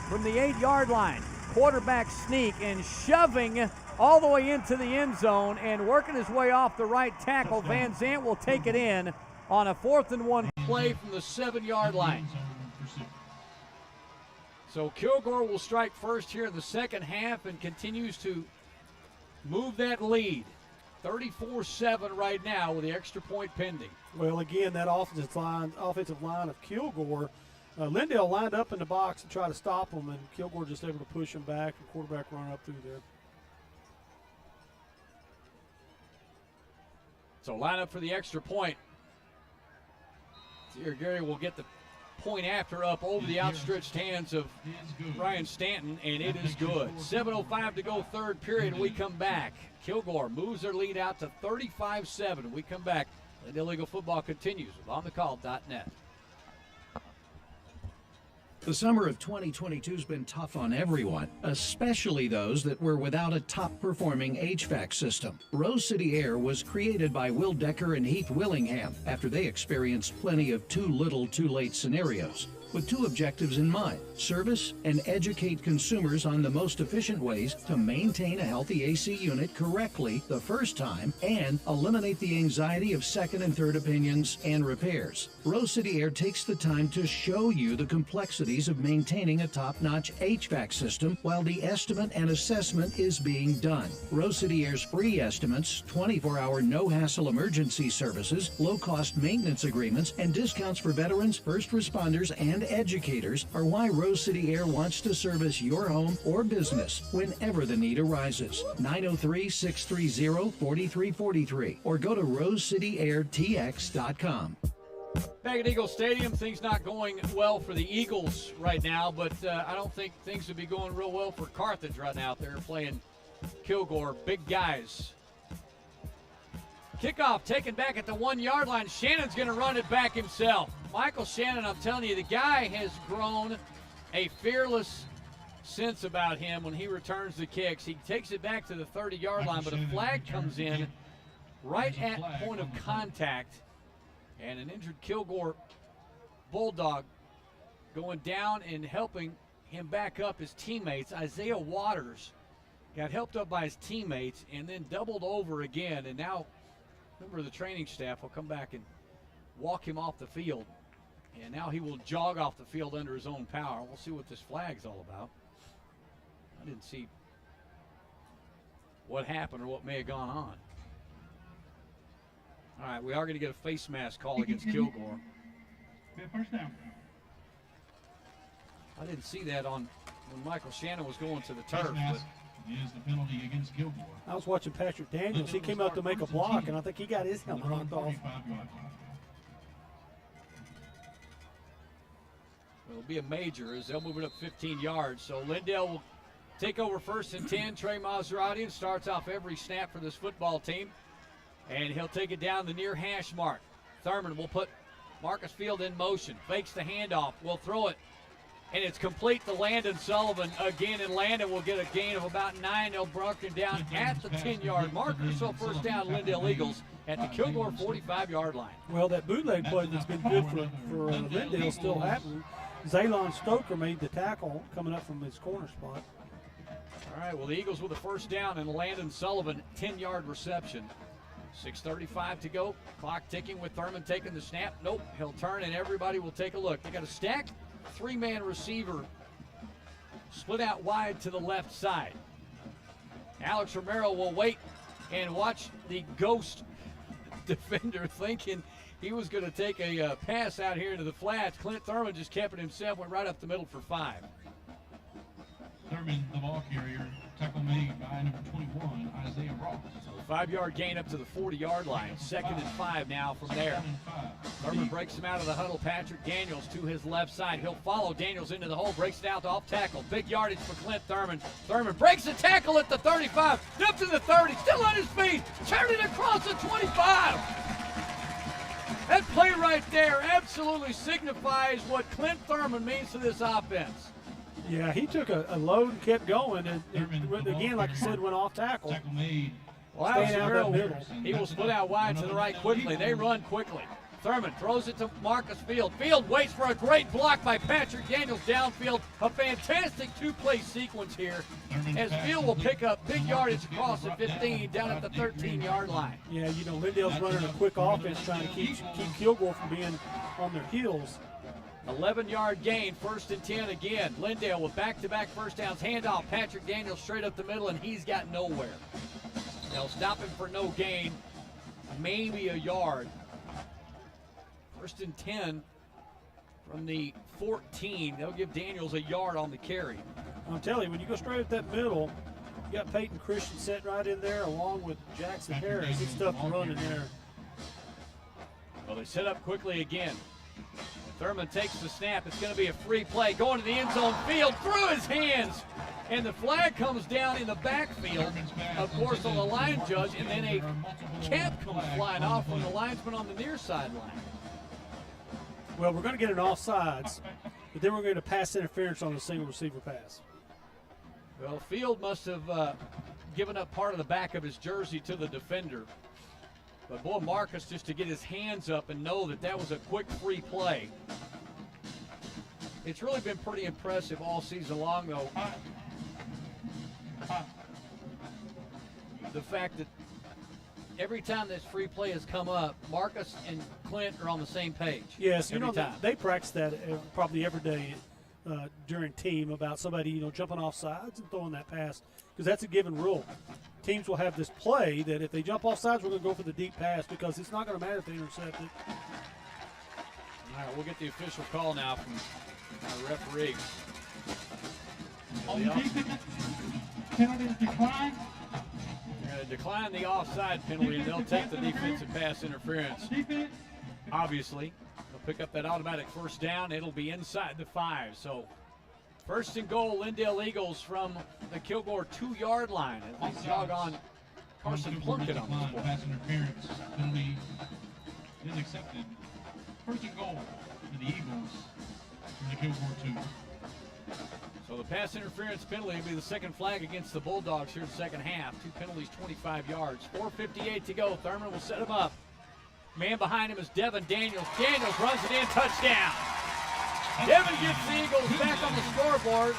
A: from the 8-yard line. Quarterback sneak and shoving all the way into the end zone and working his way off the right tackle. Van Zant will take it in on a 4th and 1
B: play from the 7-yard line. So Kilgore will strike first here in the second half and continues to move that lead. 34-7 right now with the extra point pending.
K: Well, again, that offensive line of Kilgore, Lindale lined up in the box to try to stop them, and Kilgore just able to push him back, and quarterback run up through there.
B: So line up for the extra point. Here Gary will get the point after up over the outstretched hands of Ryan Stanton, and it is good. 7:05 to go, third period. We come back. Kilgore moves their lead out to 35-7. We come back. Lindale Eagle football continues with OnTheCall.net.
L: The summer of 2022 has been tough on everyone, especially those that were without a top-performing HVAC system. Rose City Air was created by Will Decker and Heath Willingham after they experienced plenty of too little, too late scenarios, with 2 objectives in mind: service and educate consumers on the most efficient ways to maintain a healthy AC unit correctly the first time and eliminate the anxiety of second and third opinions and repairs. Rose City Air takes the time to show you the complexities of maintaining a top-notch HVAC system while the estimate and assessment is being done. Rose City Air's free estimates, 24-hour no-hassle emergency services, low-cost maintenance agreements, and discounts for veterans, first responders, and educators are why Rose City Air wants to service your home or business whenever the need arises. 903-630-4343 or go to rosecityairtx.com.
B: Back at Eagle Stadium, things not going well for the Eagles right now, but I don't think things would be going real well for Carthage right now. They're playing Kilgore, big guys. Kickoff taken back at the 1-yard line. Shannon's going to run it back himself. Michael Shannon, I'm telling you, the guy has grown a fearless sense about him when he returns the kicks. He takes it back to the 30-yard line, but a flag comes in right at point of contact. And an injured Kilgore Bulldog going down and helping him back up his teammates. Isaiah Waters got helped up by his teammates and then doubled over again. And now, member of the training staff will come back and walk him off the field. And now he will jog off the field under his own power. We'll see what this flag's all about. I didn't see what happened or what may have gone on. All right, we are going to get a face mask call against Kilgore.
P: First down.
B: I didn't see that on when Michael Shannon was going to the turf.
P: Face mask is the penalty against Kilgore.
K: I was watching Patrick Daniels. He came out to make a block, and I think he got his helmet knocked off.
B: It'll be a major as they'll move it up 15 yards. So Lindale will take over 1st and 10. Trey Maserati starts off every snap for this football team. And he'll take it down the near hash mark. Thurman will put Marcus Field in motion. Fakes the handoff. Will throw it. And it's complete to Landon Sullivan again. And Landon will get a gain of about 9. They'll break him down at the 10-yard marker. So first down, Lindale Eagles at the Kilgore 45-yard line.
K: Well, that bootleg play that's been good for Lindale still happening. Zaylon Stoker made the tackle coming up from his corner spot.
B: All right, well, the Eagles with the first down, and Landon Sullivan, 10-yard reception. 6:35 to go. Clock ticking with Thurman taking the snap. Nope, he'll turn and everybody will take a look. They got a stacked 3-man receiver split out wide to the left side. Alex Romero will wait and watch the ghost defender thinking he was going to take a pass out here into the flats. Clint Thurman just kept it himself, went right up the middle for 5.
P: Thurman, the ball carrier, tackle made by number 21, Isaiah Ross.
B: So 5-yard gain up to the 40-yard line. 2nd and 5 now from there. Thurman breaks him out of the huddle. Patrick Daniels to his left side. He'll follow Daniels into the hole, breaks it out to off tackle. Big yardage for Clint Thurman. Thurman breaks the tackle at the 35, up to the 30, still on his feet, turning across the 25. That play right there absolutely signifies what Clint Thurman means to this offense.
K: Yeah, he took a load and kept going, and again, like you said, went off tackle.
B: Well, that was real. He will split out wide to the right quickly. They run quickly. Thurman throws it to Marcus Field. Field waits for a great block by Patrick Daniels downfield. A fantastic two-play sequence here as Field will pick up big yardage across the 15 down at the 13-yard line.
K: Yeah, Lindale's running a quick offense trying to keep Kilgore from being on their heels.
B: 11-yard gain, 1st and 10 again. Lindale with back-to-back first downs. Handoff, Patrick Daniels straight up the middle, and he's got nowhere. They'll stop him for no gain, maybe a yard. 1st and 10 from the 14. They'll give Daniels a yard on the carry.
K: I'm telling you, when you go straight up that middle, you got Peyton Christian set right in there along with Jackson Harris. It's tough to run in there.
B: Well, they set up quickly again. Thurman takes the snap. It's going to be a free play. Going to the end zone. Field through his hands. And the flag comes down in the backfield, of course, on the line judge. And then a cap comes flying off from the linesman on the near sideline.
K: Well, we're going to get an offsides, but then we're going to pass interference on the single receiver pass.
B: Well, Field must have given up part of the back of his jersey to the defender. But boy, Marcus, just to get his hands up and know that that was a quick free play. It's really been pretty impressive all season long, though. The fact that every time this free play has come up, Marcus and Clint are on the same page.
K: Yes,
B: every time.
K: They practice that probably every day during team about somebody, jumping off sides and throwing that pass, because that's a given rule. Teams will have this play that if they jump off sides, we're going to go for the deep pass because it's not going to matter if they intercept it.
B: All right, we'll get the official call now from our referee.
P: Penalty is declined.
B: They're going to decline the offside penalty, and they'll take the defensive pass interference. Obviously, they'll pick up that automatic first down. It'll be inside the 5. So 1st and goal, Lindale Eagles from the Kilgore 2-yard line. And they jog on Carson Plunkett on this one.
P: Pass interference penalty is accepted. 1st and goal for the Eagles from the Kilgore 2.
B: So the pass interference penalty will be the second flag against the Bulldogs here in the second half. 2 penalties, 25 yards. 4:58 to go. Thurman will set him up. Man behind him is Devin Daniels. Daniels runs it in, touchdown. Devin gets the Eagles back on the scoreboard.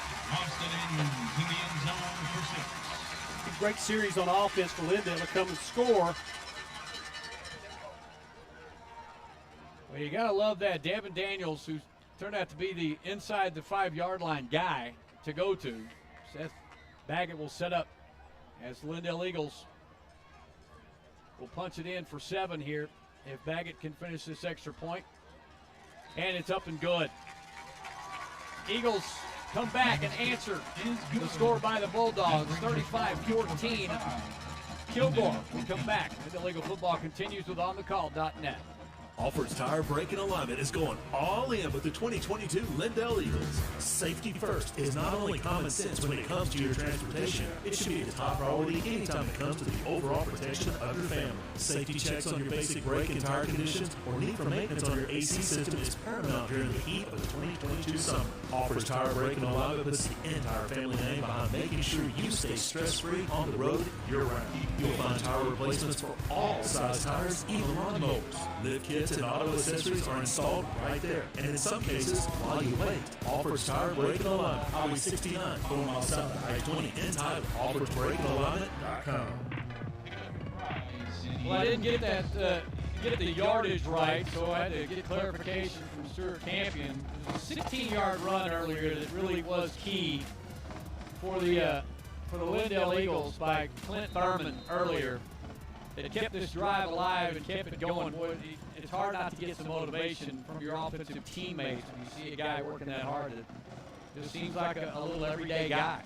K: Great series on offense for Lindale to come and score.
B: Well, you got to love that. Devin Daniels, who turned out to be the inside the 5-yard line guy to go to. Seth Baggett will set up as the Lindale Eagles will punch it in for 7 here if Baggett can finish this extra point. And it's up and good. Eagles come back and answer the score by the Bulldogs, 35-14. Kilgore will come back. Lindale Eagle football continues with OnTheCall.net.
M: Alfred's Tire Brake and Alignment is going all in with the 2022 Lindale Eagles. Safety first is not only common sense when it comes to your transportation, it should be the top priority anytime it comes to the overall protection of your family. Safety checks on your basic brake and tire conditions or need for maintenance on your AC system is paramount during the heat of the 2022 summer. Alfred's Tire Brake and Alignment puts the entire family name behind making sure you stay stress-free on the road year-round. You'll find tire replacements for all size tires, even lawnmowers. Lift kits and auto accessories are installed right there, and in some cases, while you wait. Alfred's Tire Brake and Alignment, Highway 69, 4 miles south of I-20, entitled Alfred'sBrakeandAlignment.com.
B: Well, I didn't get that, get the yardage right, so I had to get clarification from Stuart Campion. It was a 16-yard run earlier that really was key for the Lindale Eagles by Clint Thurman earlier. It kept this drive alive and kept it going. Boy, it's hard not to get some motivation from your offensive teammates when you see a guy working that hard. It just seems like a little everyday guy.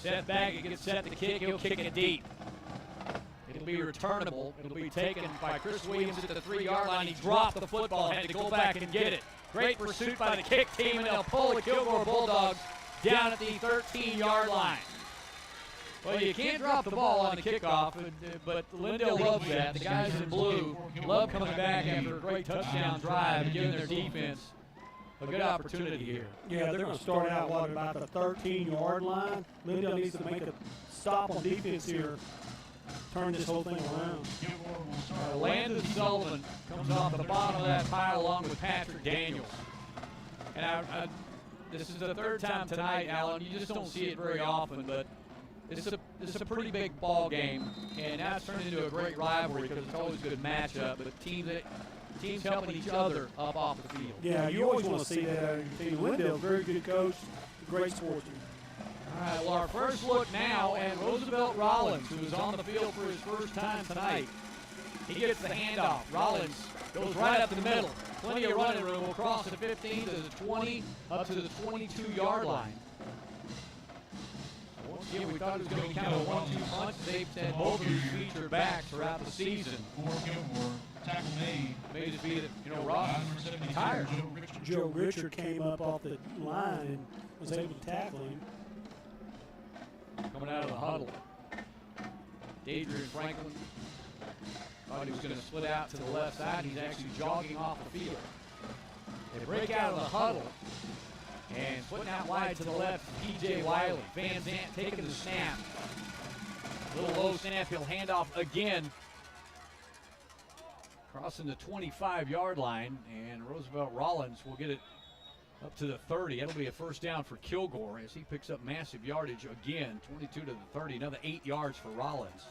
B: Seth Baggett gets set to kick. He'll kick it deep. It'll be returnable. It'll be taken by Chris Williams at the 3-yard line. He dropped the football, had to go back and get it. Great pursuit by the kick team, and they'll pull the Kilgore Bulldogs down at the 13-yard line. Well, you can't drop the ball on the kickoff, but Lindale loves that. The guys in blue love coming back after a great touchdown drive and giving their defense a good opportunity here.
K: Yeah, they're going to start out about the 13-yard line. Lindale needs to make a stop on defense here, turn this whole thing around.
B: Landon Sullivan comes off the bottom of that pile along with Patrick Daniels. And this is the third time tonight, Alan. You just don't see it very often, but it's a pretty big ball game, and now it's turned into a great rivalry because it's always a good matchup. But teams helping each other up off the field.
K: Yeah, you always want to see that out of your team. Lindale, very good coach, great sports team.
B: All right, well, our first look now at Roosevelt Rollins, who is on the field for his first time tonight. He gets the handoff. Rollins goes right up the middle. Plenty of running room. Will cross the 15 to the 20, up to the 22-yard line. Once again, we thought it was going to be kind of a 1-2 punch. They've said both of these featured backs throughout the season.
P: Tackle made.
B: May just be that, Ross is tired.
K: Joe Richard came up off the line and was able to tackle him.
B: Coming out of the huddle. Adrian Franklin thought he was going to split out to the left side. He's actually jogging off the field. They break out of the huddle and splitting out wide to the left, P.J. Wiley. Van Zant taking the snap. Little low snap, he'll hand off again. Crossing the 25-yard line, and Roosevelt Rollins will get it up to the 30. That'll be a first down for Kilgore as he picks up massive yardage again, 22 to the 30. Another 8 yards for Rollins.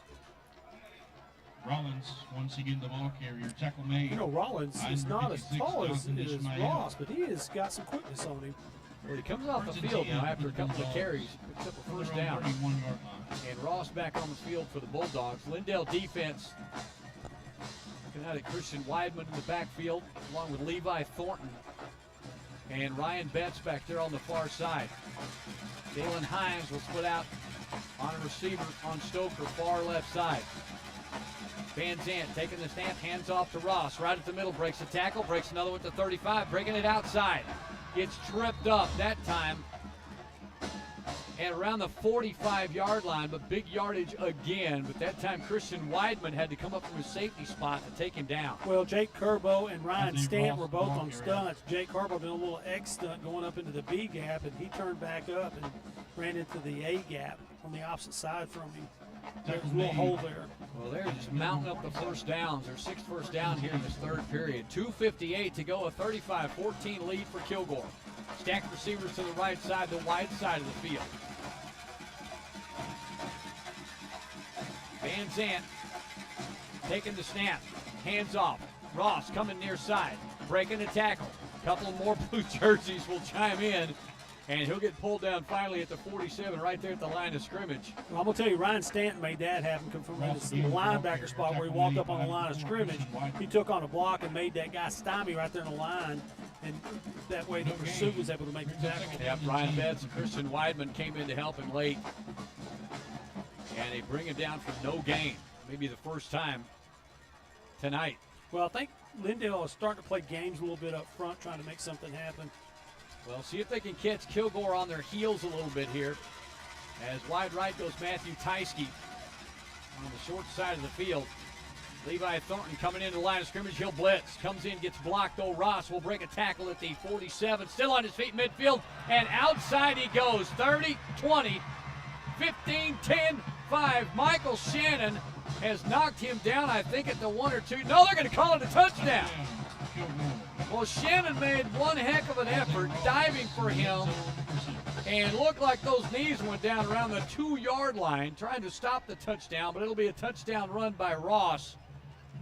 P: Rollins, once again, the ball carrier. Tackle made.
K: Rollins is not as tall as Ross, but he has got some quickness on him.
B: Well, he comes off the field now after a couple of carries, picks up a first down. And Ross back on the field for the Bulldogs. Lindale defense looking out at Christian Weidman in the backfield, along with Levi Thornton and Ryan Betts back there on the far side. Dalen Hines will split out on a receiver on Stoker, far left side. Van Zant taking the snap, hands off to Ross. Right at the middle, breaks a tackle, breaks another with the 35, breaking it outside. Gets tripped up that time at around the 45-yard line, but big yardage again. But that time, Christian Weidman had to come up from his safety spot to take him down.
K: Well, Jake Curbo and Ryan Stant were both on stunts. Jake Curbo did a little X stunt going up into the B gap, and he turned back up and ran into the A gap on the opposite side from him. There was a little hole there.
B: Well, they're just mounting up the first downs. Their sixth first down here in this third period. 2:58 to go, a 35-14 lead for Kilgore. Stacked receivers to the right side, the wide side of the field. Van Zant taking the snap, hands off. Ross coming near side, breaking the tackle. A couple of more blue jerseys will chime in, and he'll get pulled down finally at the 47, right there at the line of scrimmage.
K: Well, I'm going to tell you, Ryan Stanton made that happen from the linebacker spot where he walked up on the line of scrimmage. He took on a block and made that guy stymie right there in the line, and that way the pursuit was able to make the tackle.
B: Yep, Ryan Betts and Christian Weidman came in to help him late. And they bring him down for no gain. Maybe the first time tonight.
K: Well, I think Lindale is starting to play games a little bit up front, trying to make something happen.
B: Well, see if they can catch Kilgore on their heels a little bit here. As wide right goes Matthew Teiske on the short side of the field. Levi Thornton coming into the line of scrimmage. He'll blitz. Comes in, gets blocked. though. Ross will break a tackle at the 47. Still on his feet midfield. And outside he goes. 30, 20, 15, 10, 5. Michael Shannon has knocked him down, I think, at the 1 or 2. No, they're going to call it a touchdown. Well, Shannon made one heck of an effort diving for him, and looked like those knees went down around the 2-yard line trying to stop the touchdown, but it'll be a touchdown run by Ross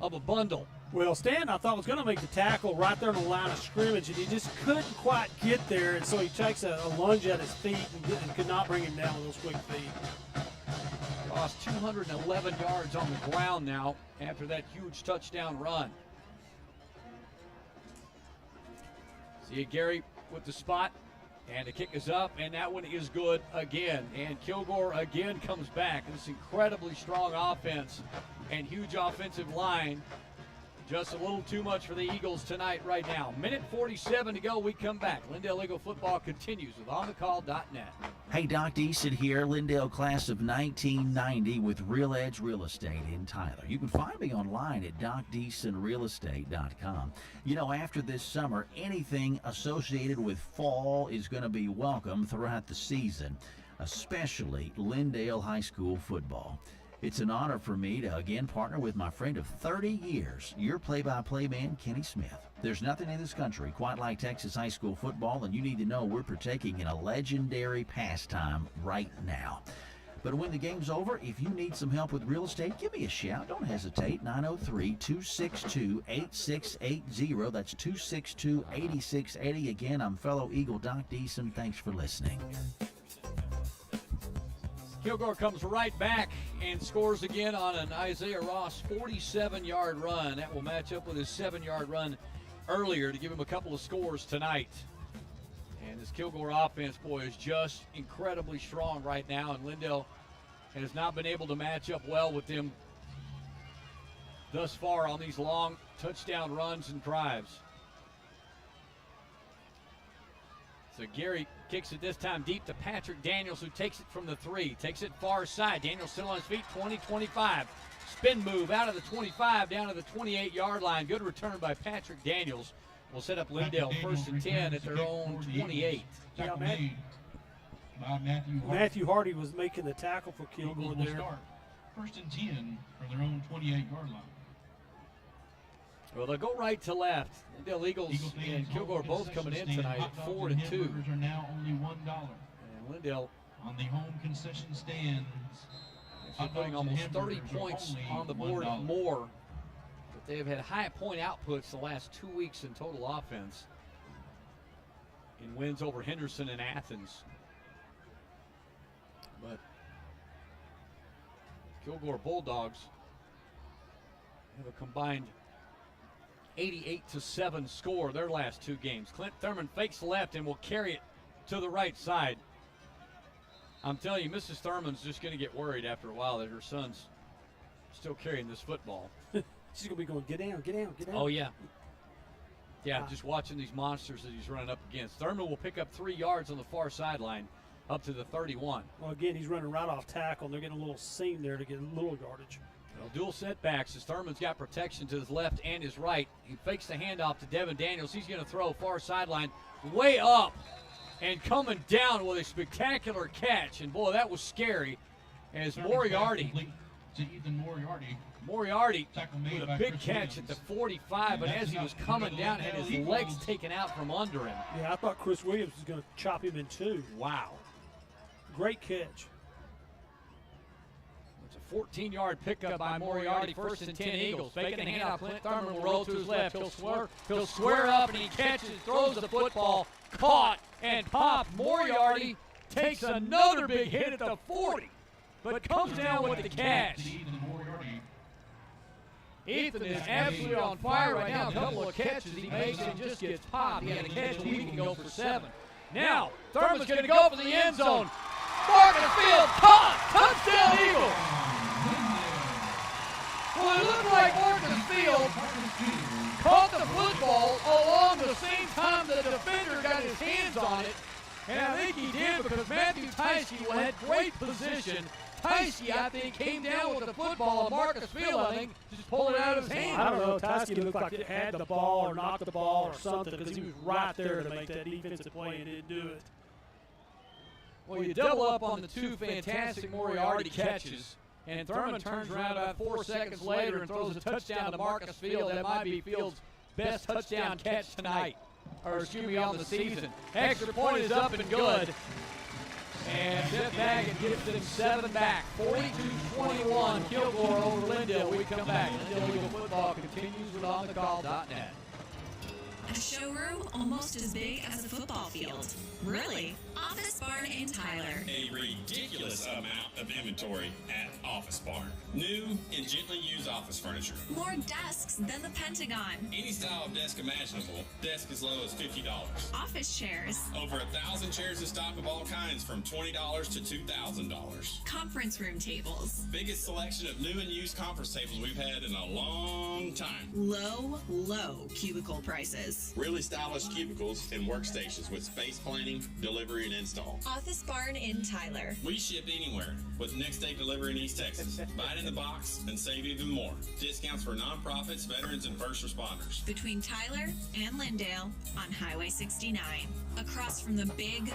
B: of a bundle.
K: Well, Stan, I thought, was going to make the tackle right there on the line of scrimmage, and he just couldn't quite get there, and so he takes a lunge at his feet and could not bring him down with those quick feet.
B: Ross 211 yards on the ground now after that huge touchdown run. See Gary with the spot, and the kick is up, and that one is good again. And Kilgore again comes back. This incredibly strong offense and huge offensive line Just a little too much for the Eagles tonight right now. Minute 47 to go. We come back. Lindale Eagle football continues with onthecall.net.
N: Hey, Doc Deason here, Lindale class of 1990 with Real Edge Real Estate in Tyler. You can find me online at docdeasonrealestate.com. You know, after this summer, anything associated with fall is going to be welcome throughout the season, especially Lindale High School football. It's an honor for me to again partner with my friend of 30 years, your play-by-play man, Kenny Smith. There's nothing in this country quite like Texas high school football, and you need to know we're partaking in a legendary pastime right now. But when the game's over, if you need some help with real estate, give me a shout. Don't hesitate. 903-262-8680. That's 262-8680. Again, I'm fellow Eagle Doc Deason. Thanks for listening.
B: Kilgore comes right back and scores again on an Isaiah Ross 47-yard run. That will match up with his 7-yard run earlier to give him a couple of scores tonight. And this Kilgore offense, boy, is just incredibly strong right now, and Lindale has not been able to match up well with them thus far on these long touchdown runs and drives. So Gary kicks it this time deep to Patrick Daniels, who takes it from the 3. Takes it far side. Daniels still on his feet, 20-25. Spin move out of the 25 down to the 28-yard line. Good return by Patrick Daniels. Will set up Lindale first and 10 at their own 28.
K: Yeah, Matthew Hardy was making the tackle for Kilgore there.
P: Start. First and 10 from their own 28-yard line.
B: Well, they'll go right to left. Lindale Eagles and Kilgore both coming in tonight at 4 and 2.
P: Are now only $1.
B: And Lindale
P: on the home concession stands.
B: Putting almost 30 points on the board more. But they have had high point outputs the last 2 weeks in total offense in wins over Henderson and Athens. But Kilgore Bulldogs have a combined 88-7 score their last 2 games. Clint Thurman fakes the left and will carry it to the right side. I'm telling you, Mrs. Thurman's just going to get worried after a while that her son's still carrying this football.
K: She's going to be going, get down, get down, get down.
B: Oh, yeah. Yeah, just watching these monsters that he's running up against. Thurman will pick up 3 yards on the far sideline up to the 31.
K: Well, again, he's running right off tackle, and they're getting a little seam there to get a little yardage.
B: Well, dual setbacks as Thurman's got protection to his left and his right. He fakes the handoff to Devin Daniels. He's going to throw far sideline way up and coming down with a spectacular catch. And, boy, that was scary as Moriarty.
P: To Ethan
B: Moriarty with a big catch at the 45, but as he was coming down, had his legs taken out from under him.
K: Yeah, I thought Chris Williams was going to chop him in 2.
B: Wow.
K: Great catch.
B: It's a 14-yard pickup by Moriarty. First and 10 Eagles. Faking the handoff. Clint Thurman will roll to his left. He'll square up, and he catches, throws the football, caught, and popped. Moriarty takes another big hit at the 40, but comes down with the catch. Ethan is absolutely on fire right now. A couple of catches he makes and just gets popped. He had a catch a week ago for 7. Now, Thurman's going to go for the end zone. Marcus Field caught. Touchdown Eagles. Well, it looked like Marcus Field caught the football along the same time the defender got his hands on it. And I think he did because Matthew Teiske had great position. Teiske, I think, came down with the football, and Marcus Field, I think, just pulled it out of his hand.
K: I don't know. Teiske looked like it had the ball or knocked the ball or something because he was right there to make that defensive play and didn't do it.
B: Well, you double up on the 2 fantastic Moriarty catches, and Thurman turns around about 4 seconds later and throws a touchdown to Marcus Field. That might be Field's best touchdown catch tonight, or excuse me, on the season. Extra point is up and good. And set back and gets them 7 back. 42-21, Kilgore over Lindale. We come back. Lindale Eagle football continues with onthecall.net.
Q: A showroom almost as big as a football field. Really? Office Barn in Tyler.
R: A ridiculous amount of inventory at Office Barn. New and gently used office furniture.
Q: More desks than the Pentagon.
R: Any style of desk imaginable. Desk as low as $50.
Q: Office chairs.
R: Over 1,000 chairs in stock of all kinds from $20 to $2,000.
Q: Conference room tables.
R: Biggest selection of new and used conference tables we've had in a long time.
Q: Low cubicle prices.
R: Really stylish cubicles and workstations with space planning, delivery, and install.
Q: Office Barn in Tyler.
R: We ship anywhere with next day delivery in East Texas. Buy it in the box and save even more. Discounts for nonprofits, veterans, and first responders.
Q: Between Tyler and Lindale on Highway 69. Across from the big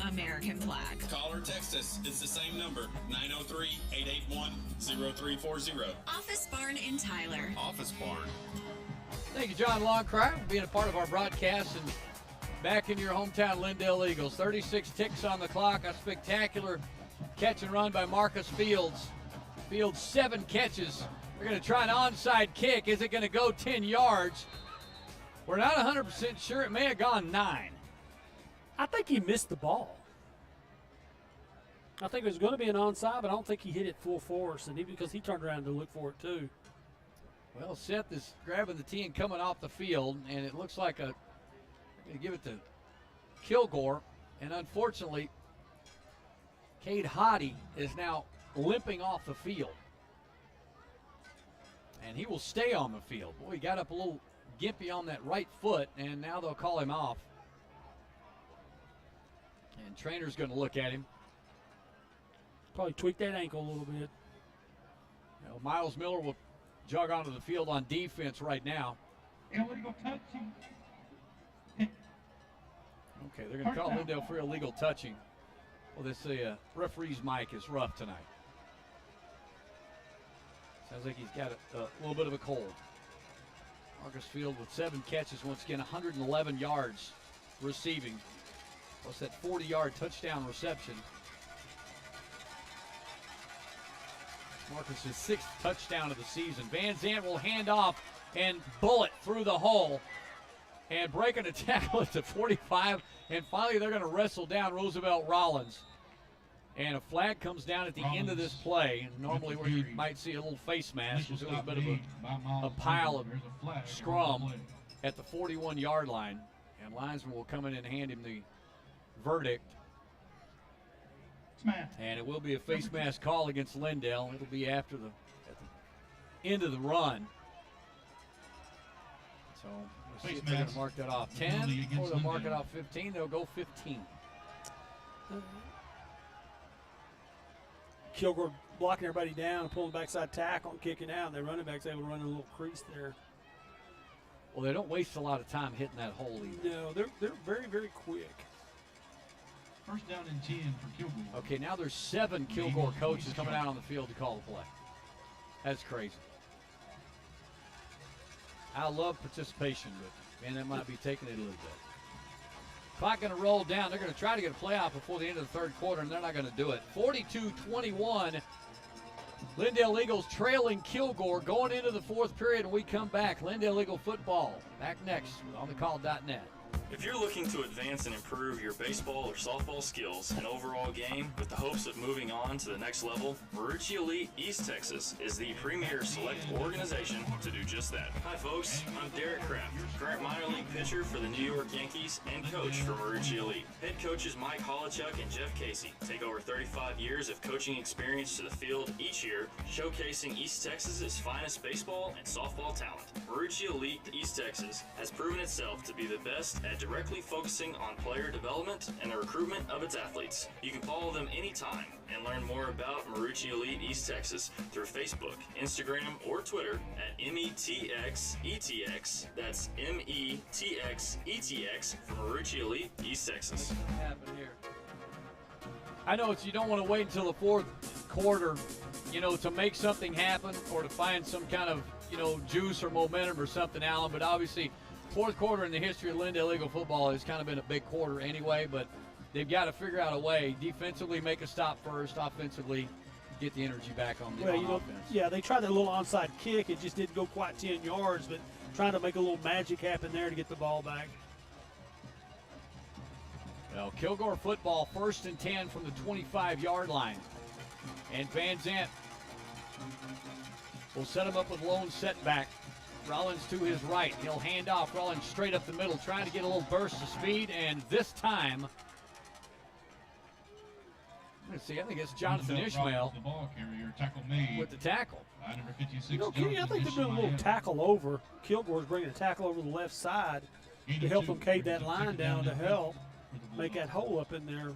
Q: American flag.
R: Call or text us. It's the same number, 903-881-0340.
Q: Office Barn in Tyler.
R: Office Barn.
B: Thank you, John Longcry, for being a part of our broadcast and back in your hometown, Lindale Eagles. 36 ticks on the clock. A spectacular catch and run by Marcus Fields. Fields 7 catches. They're going to try an onside kick. Is it going to go 10 yards? We're not 100% sure. It may have gone 9.
K: I think he missed the ball. I think it was going to be an onside, but I don't think he hit it full force, and because he turned around to look for it too.
B: Well, Seth is grabbing the tee and coming off the field, and it looks like they're going to give it to Kilgore, and unfortunately, Cade Hoddy is now limping off the field, and he will stay on the field. Boy, he got up a little gimpy on that right foot, and now they'll call him off. And trainer's going to look at him.
K: Probably tweak that ankle a little bit.
B: Miles Miller will jog onto the field on defense right now.
P: Illegal touching.
B: Okay, they're going to call Lindale for illegal touching. Well, this referee's mic is rough tonight. Sounds like he's got a little bit of a cold. Marcus Field with 7 catches, once again, 111 yards receiving. Plus that 40-yard touchdown reception. Marcus' 6th touchdown of the season. Van Zandt will hand off and bullet through the hole and breaking a tackle at the 45. And finally, they're going to wrestle down Roosevelt Rollins. And a flag comes down at the end of this play. And normally where you might see a little face mask, there was a bit of a pile of scrum at the 41-yard line. And linesman will come in and hand him the verdict. And it will be a face mask call against Lindale. It'll be at the end of the run. So we'll see if they're going to mark that off 10 or they'll mark it off 15. They'll go 15.
K: Kilgore blocking everybody down, pulling backside tackle and kicking out. And their running back's able to run in a little crease there.
B: Well, they don't waste a lot of time hitting that hole either.
K: No, they're very, very quick.
P: First down and 10 for Kilgore.
B: Okay, now there's 7 Kilgore coaches coming out on the field to call the play. That's crazy. I love participation, but man, that might be taking it a little bit. Clock going to roll down. They're going to try to get a playoff before the end of the third quarter, and they're not going to do it. 42-21. Lindale Eagles trailing Kilgore going into the fourth period, and we come back. Lindale Eagle football back next on thecall.net.
C: If you're looking to advance and improve your baseball or softball skills and overall game with the hopes of moving on to the next level, Marucci Elite East Texas is the premier select organization to do just that. Hi folks, I'm Derek Kraft, current minor league pitcher for the New York Yankees and coach for Marucci Elite. Head coaches Mike Holochuk and Jeff Casey take over 35 years of coaching experience to the field each year, showcasing East Texas's finest baseball and softball talent. Marucci Elite East Texas has proven itself to be the best at directly focusing on player development and the recruitment of its athletes. You can follow them anytime and learn more about Marucci Elite East Texas through Facebook, Instagram, or Twitter at METXETX. That's METXETX for Marucci Elite East Texas.
B: I know you don't want to wait until the fourth quarter, to make something happen or to find some kind of, juice or momentum or something, Alan, but obviously fourth quarter in the history of Lindale Eagle football has kind of been a big quarter anyway, but they've got to figure out a way. Defensively, make a stop first. Offensively, get the energy back on the offense.
K: Yeah, they tried that little onside kick. It just didn't go quite 10 yards, but trying to make a little magic happen there to get the ball back.
B: Well, Kilgore football, 1st and 10 from the 25-yard line. And Van Zant will set him up with lone setback. Rollins to his right. He'll hand off. Rollins straight up the middle, trying to get a little burst of speed. And this time, let's see, I think it's Jonathan Ishmael
P: the ball carrier, tackle made
B: with the tackle.
P: Number 56,
K: You know, Kenny, I think they're doing a little tackle over. Kilgore's bringing a tackle over the left side to help them cave that line down to help make that hole up in there.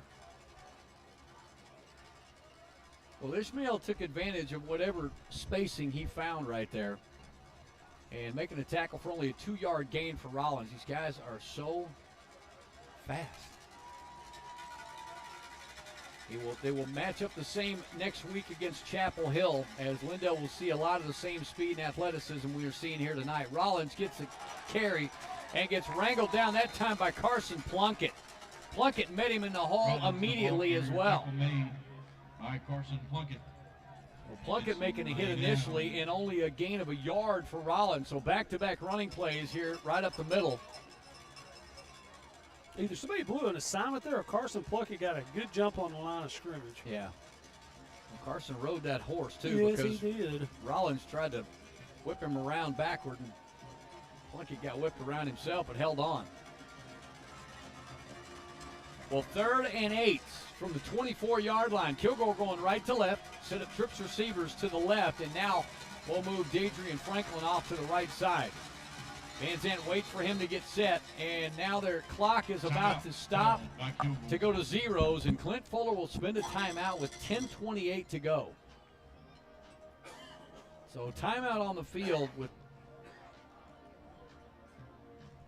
B: Well, Ishmael took advantage of whatever spacing he found right there and making a tackle for only a 2-yard gain for Rollins. These guys are so fast. They will match up the same next week against Chapel Hill, as Lindale will see a lot of the same speed and athleticism we are seeing here tonight. Rollins gets a carry and gets wrangled down that time by Carson Plunkett. Plunkett met him in the hole immediately as well.
P: By Carson Plunkett.
B: Well, Plunkett making a hit initially and only a gain of a yard for Rollins. So back-to-back running plays here right up the middle.
K: Either somebody blew an assignment there or Carson Plunkett got a good jump on the line of scrimmage.
B: Yeah. Well, Carson rode that horse, too,
K: yes,
B: because
K: he did.
B: Rollins tried to whip him around backward, and Plunkett got whipped around himself but held on. Well, 3rd and 8 from the 24-yard line. Kilgore going right to left, set up trips receivers to the left, and now we'll move Dadrian Franklin off to the right side. Van Zandt waits for him to get set, and now their clock is about to stop to go to zeros, and Clint Fuller will spend a timeout with 10:28 to go. So timeout on the field with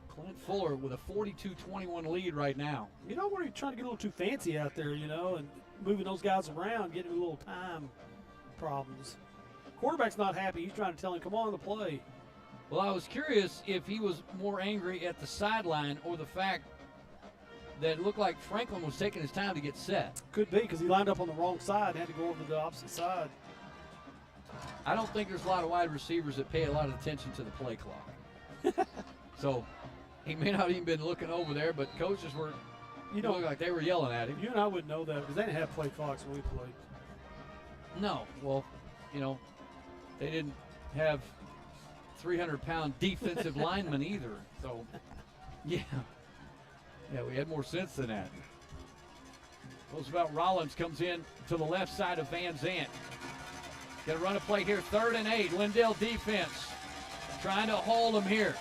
B: Clint Fuller with a 42-21 lead right now.
K: You know, where you're trying to get a little too fancy out there, you know, and moving those guys around, getting a little time problems. Quarterback's not happy. He's trying to tell him, come on to play.
B: Well, I was curious if he was more angry at the sideline or the fact that it looked like Franklin was taking his time to get set.
K: Could be, because he lined up on the wrong side and had to go over to the opposite side.
B: I don't think there's a lot of wide receivers that pay a lot of attention to the play clock. So he may not even been looking over there, but coaches were, looked like they were yelling at him.
K: You and I wouldn't know that because they didn't have play clocks when we played.
B: No, well, they didn't have 300-pound defensive linemen either. So, yeah, we had more sense than that. Roosevelt Rollins comes in to the left side of Van Zandt. Going to run a play here, 3rd and 8. Lindale defense trying to hold him here.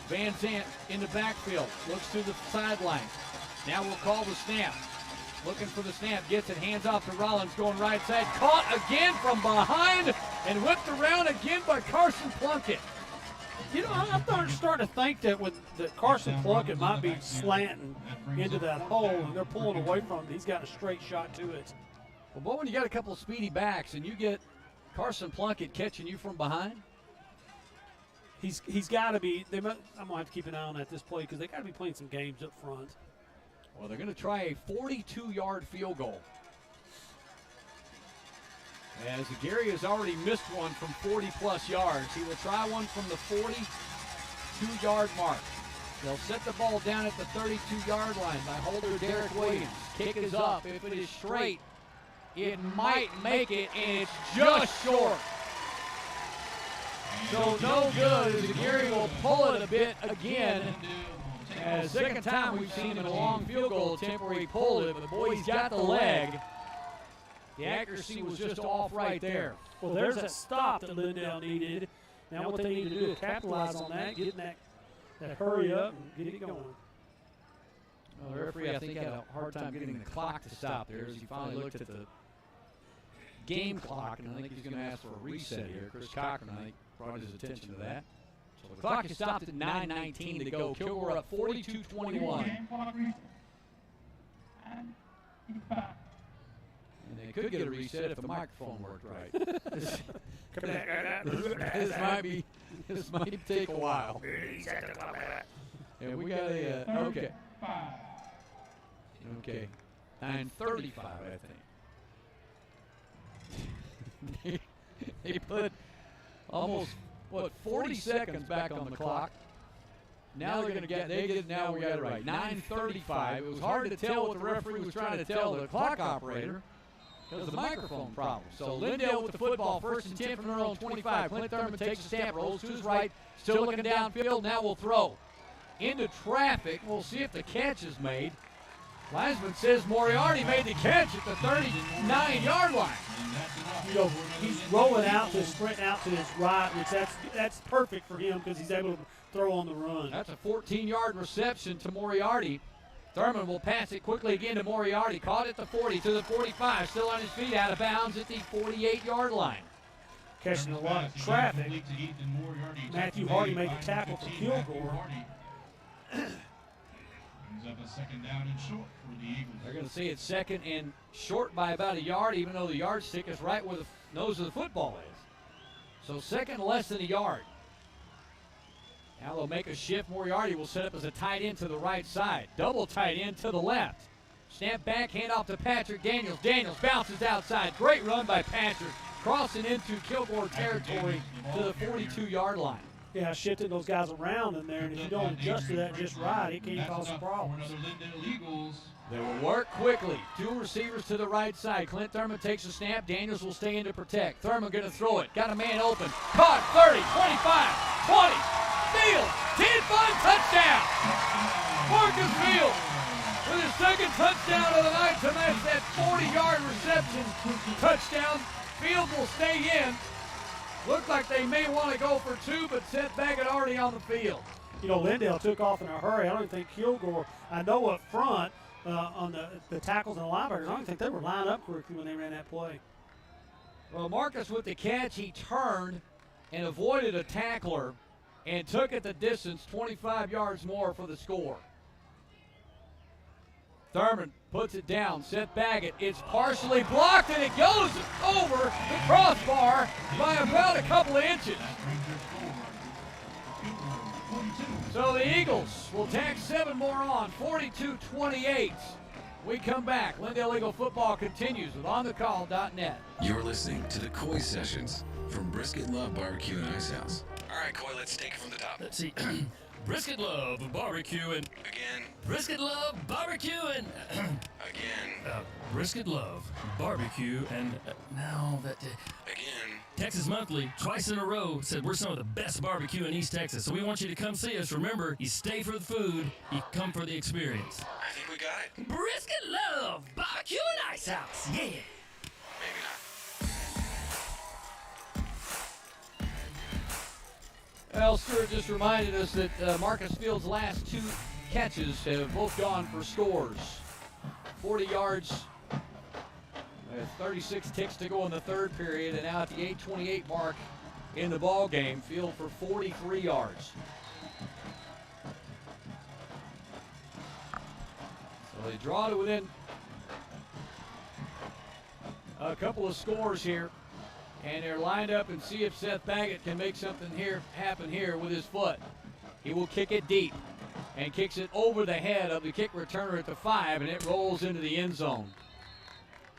B: Van Zandt in the backfield, looks to the sideline. Now we'll call the snap. Looking for the snap, gets it, hands off to Rollins, going right side. Caught again from behind and whipped around again by Carson Plunkett.
K: You know, I'm starting to think that Carson Plunkett might be slanting into that hole, and they're pulling away from him. He's got a straight shot to it.
B: Well, boy, when you got a couple of speedy backs and you get Carson Plunkett catching you from behind,
K: he's got to be. I'm gonna have to keep an eye on that this play because they got to be playing some games up front.
B: Well, they're going to try a 42-yard field goal. As Gary has already missed one from 40-plus yards. He will try one from the 42-yard mark. They'll set the ball down at the 32-yard line by holder Derek Williams. Kick is up. If it is straight, it might make it, and it's just short. So no good as Gary will pull it a bit again. As second time we've seen him in a long field goal attempt where he pulled it, but boy, he's got the leg. The accuracy was just off right there.
K: Well, there's that stop that Lindale needed. Now what they need to do is capitalize on that, get that hurry up and get it going.
B: Well, the referee, I think, had a hard time getting the clock to stop there as he finally looked at the game clock, and I think he's going to ask for a reset here. Chris Cochran, I think, brought his attention to that. So the clock is stopped at 9:19 to go. Kilgore up 42-21. And they could get a reset if the microphone worked right. This might take a while. And we got a okay, 9:35, I think. They put almost
A: 40 seconds back on the clock. Now they're going to get now we got it right. 9:35. It was hard to tell what the referee was trying to tell the clock operator because of the microphone problem. So Lindale with the football, 1st and 10 from their own 25. Clint Thurman takes a snap, rolls to his right, still looking downfield. Now will throw into traffic. We'll see if the catch is made. Linesman says Moriarty made the catch at the 39-yard line.
K: You know, he's rolling out to sprint out to his right, which that's perfect for him because he's able to throw on the run.
A: That's a 14-yard reception to Moriarty. Thurman will pass it quickly again to Moriarty. Caught at the 40 to the 45. Still on his feet, out of bounds at the 48-yard line.
K: Catching a lot of traffic. Matthew Hardy made the tackle for Kilgore.
P: Brings up a 2nd down and short for the Eagles.
A: They're going to see it 2nd and short by about a yard, even though the yardstick is right where the nose of the football is. So 2nd less than a yard. Now they'll make a shift. Moriarty will set up as a tight end to the right side. Double tight end to the left. Snap back, hand off to Patrick Daniels. Daniels bounces outside. Great run by Patrick. Crossing into Kilgore territory to the 42-yard line.
K: Yeah, shifting those guys around in there, and if you don't adjust to that just right, it can cause some problems.
A: They will work quickly. 2 receivers to the right side. Clint Thurman takes a snap. Daniels will stay in to protect. Thurman going to throw it. Got a man open. Caught. 30, 25, 20. Field. 10-5 touchdown. Marcus Field with his 2nd touchdown of the night to match that 40-yard reception touchdown. Field will stay in. Looked like they may want to go for 2, but Seth Baggett already on the field.
K: You know, Lindale took off in a hurry. I don't think Kilgore, I know up front on the tackles and the linebackers, I don't think they were lined up correctly when they ran that play.
A: Well, Marcus with the catch, he turned and avoided a tackler and took it the distance, 25 yards more for the score. Thurman puts it down. Seth Baggett. It's partially blocked, and it goes over the crossbar by about a couple of inches. So the Eagles will tack 7 more on, 42-28. We come back. Lindale Eagle football continues with OnTheCall.net.
H: You're listening to the Coy Sessions from Brisket Love Barbecue and Ice House.
E: All right, Coy, let's take it from the top.
F: Let's see. Brisket Love Barbecue and
E: Again.
F: Brisket Love Barbecue and
E: Again.
F: Brisket Love Barbecue and now that
E: Again.
F: Texas Monthly twice in a row said we're some of the best barbecue in East Texas, so we want you to come see us. Remember, you stay for the food, you come for the experience.
E: I think we got it.
F: Brisket Love Barbecue and Ice House. Yeah.
E: Maybe not.
A: Well, Stewart just reminded us that Marcus Field's last 2 catches have both gone for scores. 40 yards, 36 ticks to go in the 3rd period, and now at the 8:28 mark in the ball game, Field for 43 yards. So they draw to within a couple of scores here. And they're lined up and see if Seth Baggett can make something happen here with his foot. He will kick it deep and kicks it over the head of the kick returner at the 5, and it rolls into the end zone.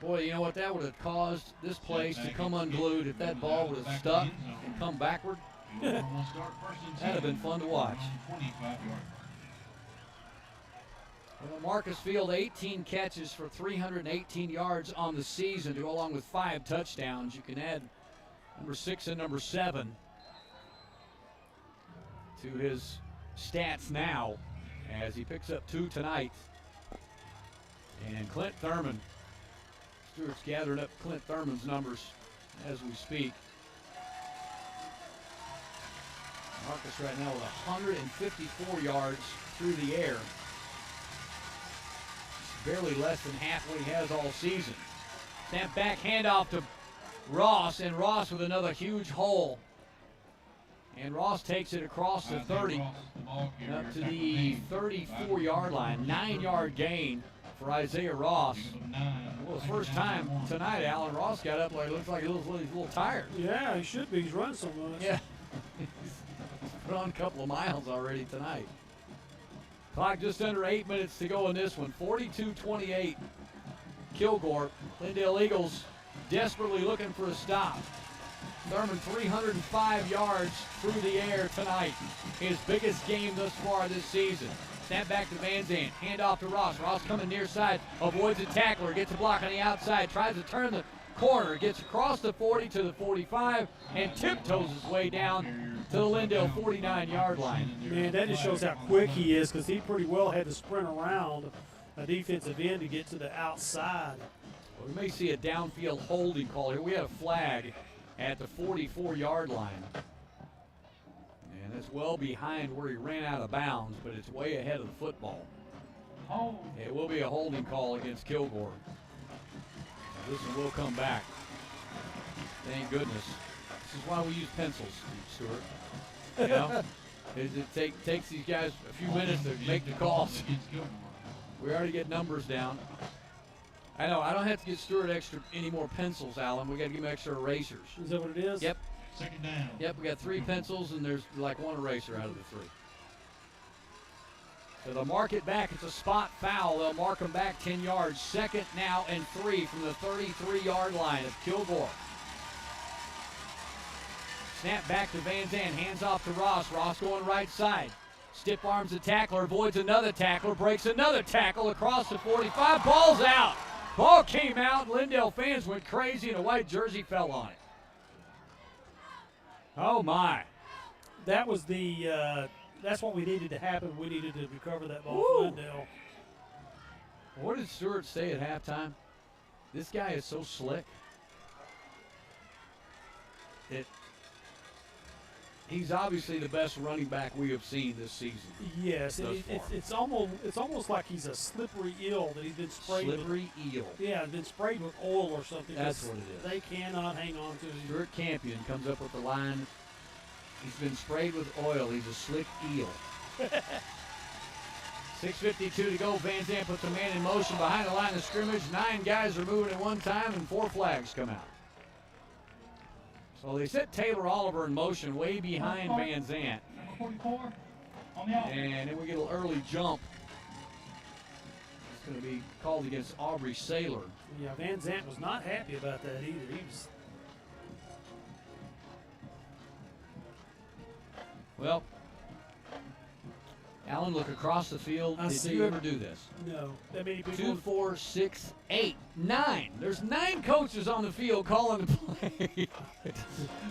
A: Boy, you know what? That would have caused this place to come unglued if that ball would have stuck and come backward. That would have been fun to watch. Well, Marcus Field, 18 catches for 318 yards on the season to go along with 5 touchdowns. You can add number 6 and number 7 to his stats now as he picks up 2 tonight. And Clint Thurman, Stewart's gathering up Clint Thurman's numbers as we speak. Marcus right now with 154 yards through the air. Barely less than half what he has all season. Snap back handoff to Ross, and Ross with another huge hole. And Ross takes it across the 30 up to the 34-yard line. 9-yard gain for Isaiah Ross. Well, his first time tonight, Alan Ross got up like looks like he was a little tired.
K: Yeah, he should be. He's run so much.
A: Yeah. He's put on a couple of miles already tonight. Clock just under 8 minutes to go in this one. 42-28. Kilgore. Lindale Eagles desperately looking for a stop.
B: Thurman 305 yards through the air tonight. His biggest game thus far this season. Snap back to Van Zandt. Hand off to Ross. Ross coming near side. Avoids a tackler. Gets a block on the outside. Tries to turn the corner. Gets across the 40 to the 45 and tiptoes his way down to the Lindale 49-yard line.
K: Man, that just shows how quick he is because he pretty well had to sprint around a defensive end to get to the outside.
B: Well, we may see a downfield holding call here. We have a flag at the 44-yard line. And it's well behind where he ran out of bounds, but it's way ahead of the football. It will be a holding call against Kilgore. This one will come back. Thank goodness. This is why we use pencils, Stuart. You know? It takes these guys a few minutes to make the calls. We already get numbers down. I know, I don't have to get Stuart any more pencils, Alan. We got to give him extra erasers.
K: Is that what it is?
B: Yep.
P: Second down.
B: Yep, we got 3 pencils, and there's like 1 eraser out of the 3. So they'll mark it back. It's a spot foul. They'll mark them back 10 yards. Second now and 3 from the 33-yard line of Kilgore. Snap back to Van Zandt. Hands off to Ross. Ross going right side. Stiff arms the tackler. Avoids another tackler. Breaks another tackle across the 45. Ball's out. Ball came out. Lindale fans went crazy, and a white jersey fell on it. Oh, my.
K: That was that's what we needed to happen. We needed to recover that ball for Lindale.
B: What did Stewart say at halftime? This guy is so slick. He's obviously the best running back we have seen this season.
K: Yes, it's almost like he's a slippery eel that he's been sprayed
B: Slippery eel.
K: Yeah, been sprayed with oil or something.
B: That's what it is.
K: They cannot hang on to him.
B: Stuart Campion comes up with the line, he's been sprayed with oil. He's a slick eel. 6:52 to go. Van Zandt puts a man in motion behind the line of scrimmage. 9 guys are moving at one time, and 4 flags come out. So they set Taylor Oliver in motion way behind Van Zandt. And then we get an early jump. It's going to be called against Aubrey Saylor.
K: Yeah, Van Zandt was not happy about that either. He was.
B: Well, Alan, look across the field. Did you ever do this?
K: No. That many people.
B: 2, 4, 6, 8, 9. There's 9 coaches on the field calling the play.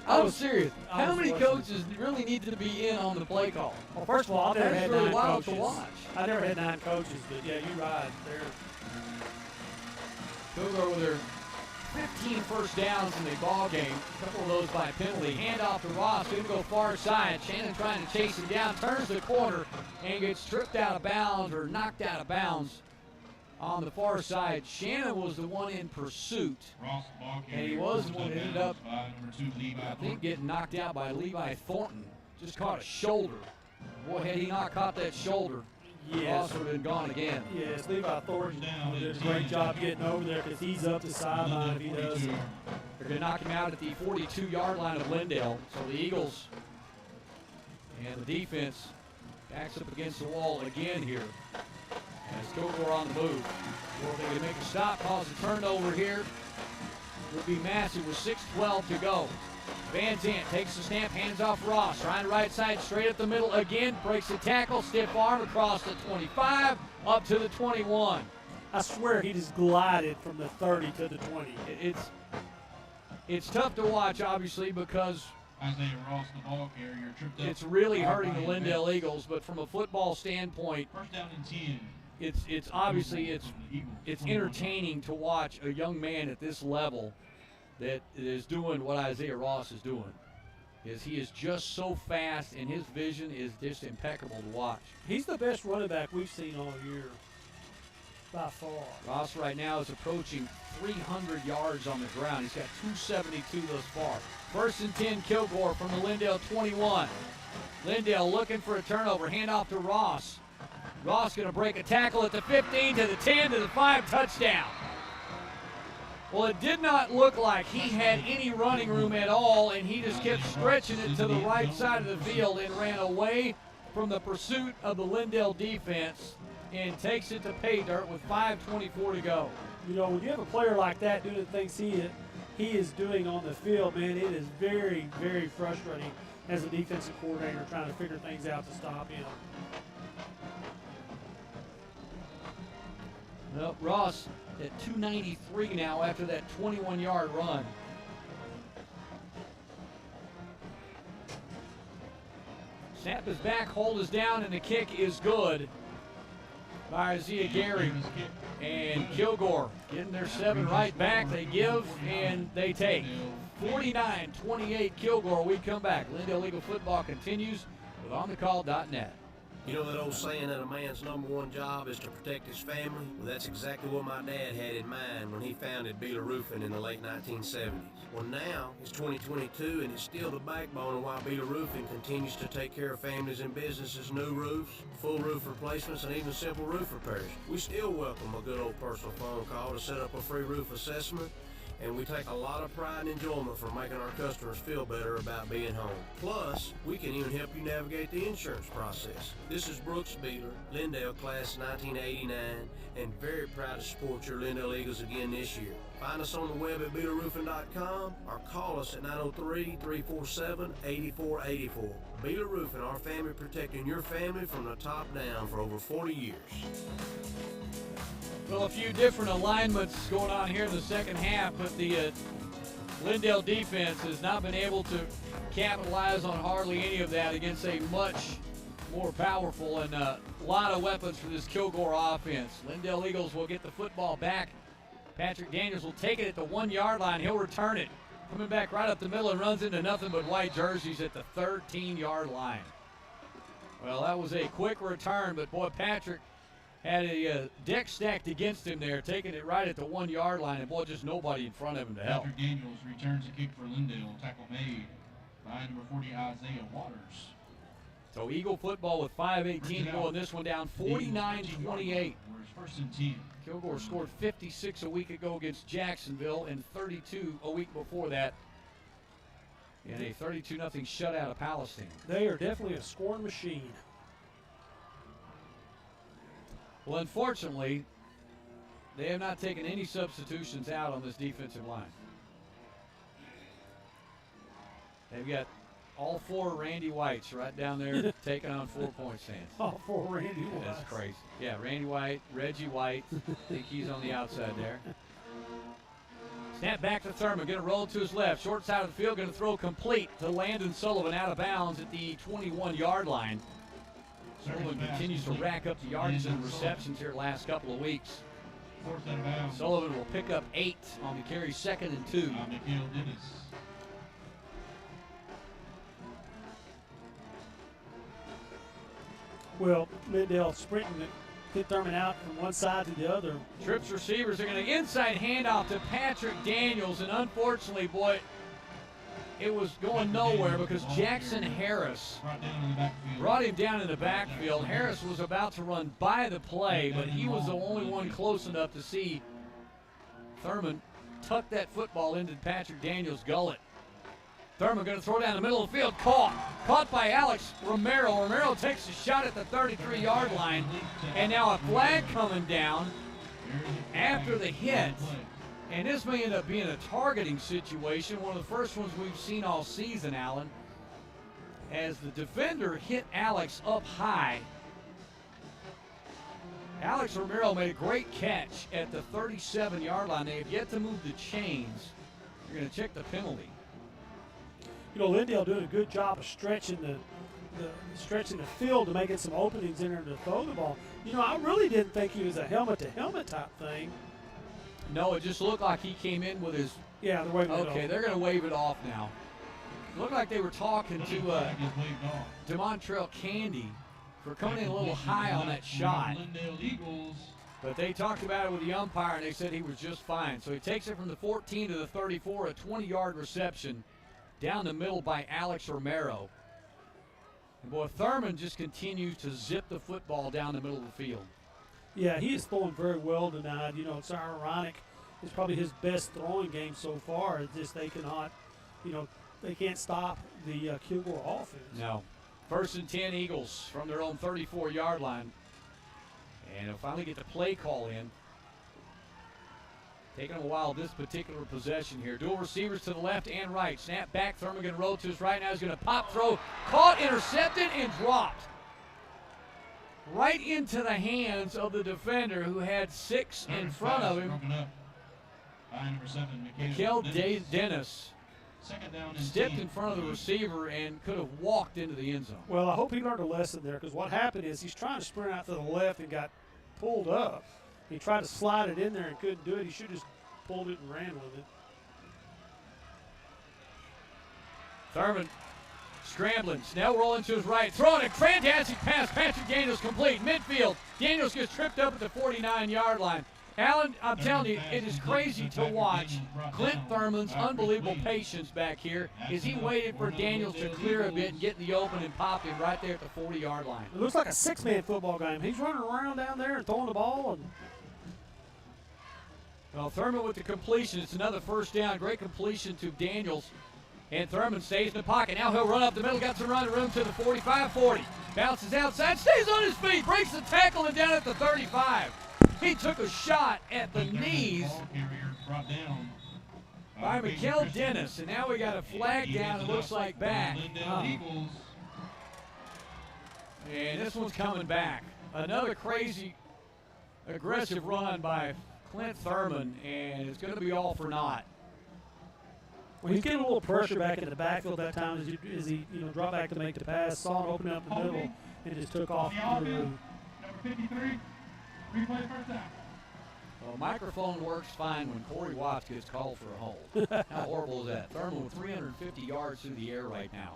B: I'm serious. How many coaches really need to be in on the play call?
K: Well, first of all, I've never had 9
B: wild
K: coaches.
B: to watch.
K: I never had 9 coaches, but yeah, you're right.
B: Kilgore with their 15 first downs in the ball game. A couple of those by penalty. Hand off to Ross. Going to go far side. Shannon trying to chase him down. Turns the corner and gets tripped out of bounds or knocked out of bounds on the far side. Shannon was the one in pursuit. And he was the one that ended up, I think, getting knocked out by Levi Thornton. Just caught a shoulder. Boy, had he not caught that shoulder, Ross would have been gone again.
K: Yes, Levi Thornton did a great job getting over there because he's up the sideline if he does.
B: They're going to knock him out at the 42-yard line of Lindale. So the Eagles and the defense backs up against the wall again here. As Kilgore on the move. Well, they can make a stop, cause a turnover here. Would be massive with 6:12 to go. Van Zandt takes the snap, hands off Ross. Trying to right side, straight up the middle again. Breaks the tackle, stiff arm across the 25, up to the 21.
K: I swear he just glided from the 30 to the 20.
B: It's tough to watch, obviously, because
P: Isaiah Ross, the ball carrier, tripped up.
B: it's really hurting the Lindale Eagles. But from a football standpoint,
P: First down and 10.
B: it's obviously it's entertaining to watch a young man at this level that is doing what Isaiah Ross is doing. He is just so fast, and his vision is just impeccable to watch.
K: He's the best running back we've seen all year, by far.
B: Ross right now is approaching 300 yards on the ground. He's got 272 thus far. First and 10, Kilgore from the Lindale 21. Lindale looking for a turnover. Hand off to Ross. Ross going to break a tackle at the 15 to the 10 to the 5, touchdown. Well, it did not look like he had any running room at all, and he just kept stretching it to the right side of the field and ran away from the pursuit of the Lindale defense and takes it to pay dirt with 5:24 to go.
K: You know, when you have a player like that doing the things he he is doing on the field, man, it is very, very frustrating as a defensive coordinator trying to figure things out to stop him.
B: Well, Ross at 293 now after that 21-yard run. Snap is back, hold is down, and the kick is good by Isaiah Gary. And Kilgore getting their 7 right back. They give and they take. 49-28 Kilgore. We come back. Lindale Eagle football continues with OnTheCall.net.
J: You know that old saying that a man's number one job is to protect his family? Well, that's exactly what my dad had in mind when he founded Beeler Roofing in the late 1970s. Well, now it's 2022 and it's still the backbone of why Beeler Roofing continues to take care of families and businesses' new roofs, full roof replacements, and even simple roof repairs. We still welcome a good old personal phone call to set up a free roof assessment. And we take a lot of pride and enjoyment from making our customers feel better about being home. Plus, we can even help you navigate the insurance process. This is Brooks Beeler, Lindale class 1989, and very proud to support your Lindale Eagles again this year. Find us on the web at BeelerRoofing.com or call us at 903-347-8484. Beeler Roofing, our family protecting your family from the top down for over 40 years.
B: Well, a few different alignments going on here in the second half, but the Lindale defense has not been able to capitalize on hardly any of that against a much more powerful and a lot of weapons for this Kilgore offense. Lindale Eagles will get the football back. Patrick Daniels will take it at the 1-yard line. He'll return it. Coming back right up the middle and runs into nothing but white jerseys at the 13-yard line. Well, that was a quick return, but boy, Patrick had a deck stacked against him there, taking it right at the 1-yard line, and boy, just nobody in front of him to help.
P: Patrick Daniels returns the kick for Lindale. Tackle made by number 40, Isaiah Waters.
B: So Eagle football with 5:18 going this one down, 49-28.
P: First and 10.
B: Kilgore scored 56 a week ago against Jacksonville and 32 a week before that in a 32-0 shutout of Palestine.
K: They are definitely a scoring machine.
B: Well, unfortunately, they have not taken any substitutions out on this defensive line. They've got all 4 Randy Whites right down there taking on 4-point stands.
K: All 4 Randy Whites.
B: That's crazy. Yeah, Randy White, Reggie White. I think he's on the outside there. Snap back to Thurman. Going to roll to his left. Short side of the field. Going to throw complete to Landon Sullivan out of bounds at the 21-yard line. Sullivan continues to rack up the yards and receptions here the last couple of weeks. Sullivan will pick up 8 on the carry, 2nd and 2.
K: Well, Lindale sprinting it, get Thurman out from one side to the other.
B: Trips receivers are going to inside handoff to Patrick Daniels, and unfortunately, boy, it was going nowhere because Jackson Harris brought him down in the backfield. Harris was about to run by the play, but he was the only one close enough to see Thurman tuck that football into Patrick Daniels' gullet. Thurman going to throw down the middle of the field. Caught by Alex Romero. Romero takes a shot at the 33-yard line. And now a flag coming down after the hit. And this may end up being a targeting situation, one of the first ones we've seen all season, Allen. As the defender hit Alex up high. Alex Romero made a great catch at the 37-yard line. They have yet to move the chains. You're going to check the penalty.
K: You know, Lindale doing a good job of stretching the field to making some openings in there to throw the ball. You know, I really didn't think he was a helmet-to-helmet type thing.
B: No, it just looked like he came in with his.
K: Yeah, they're waving it off.
B: Okay, they're going to wave it off now. It looked like they were talking to DeMontrell Candy for coming in a little high on that shot. But they talked about it with the umpire, and they said he was just fine. So he takes it from the 14 to the 34, a 20-yard reception down the middle by Alex Romero. And boy, Thurman just continues to zip the football down the middle of the field.
K: Yeah, he is throwing very well tonight. You know, it's ironic. It's probably his best throwing game so far. It's just they cannot, you know, they can't stop the Kilgore offense.
B: No. 1st and 10 Eagles from their own 34-yard line. And they'll finally get the play call in. Taking a while this particular possession here. Dual receivers to the left and right. Snap back. Thurman going to roll to his right. Now he's going to pop, throw. Caught, intercepted, and dropped. Right into the hands of the defender who had 6 in front of him. Mikael Dennis stepped in front of the receiver and could have walked into the end zone.
K: Well, I hope he learned a lesson there, because what happened is he's trying to sprint out to the left and got pulled up. He tried to slide it in there and couldn't do it. He should have just pulled it and ran with it.
B: Thurman scrambling. Snell rolling to his right. Throwing a fantastic pass. Patrick Daniels complete. Midfield. Daniels gets tripped up at the 49-yard line. Alan, I'm telling you, it is crazy to watch Clint Thurman's unbelievable patience back here as he waited for Daniels to clear a bit and get in the open and pop him right there at the 40-yard line.
K: It looks like a 6-man football game. He's running around down there and throwing the ball. And
B: well, Thurman with the completion. It's another first down. Great completion to Daniels. And Thurman stays in the pocket. Now he'll run up the middle. Got some running room to the 45-40. Bounces outside. Stays on his feet. Breaks the tackle and down at the 35. He took a shot at the knees by Mikael Dennis. And now we got a flag down. It looks like back. And this one's coming back. Another crazy, aggressive run by Clint Thurman. And it's going to be all for naught.
K: Well, he's getting a little pressure back in the backfield that time as he dropped back to make the pass, saw it open up the middle, and just took off.
P: Number 53, replay first down.
B: Well, microphone works fine when Corey Watts gets called for a hold. How horrible is that? Thurman with 350 yards through the air right now.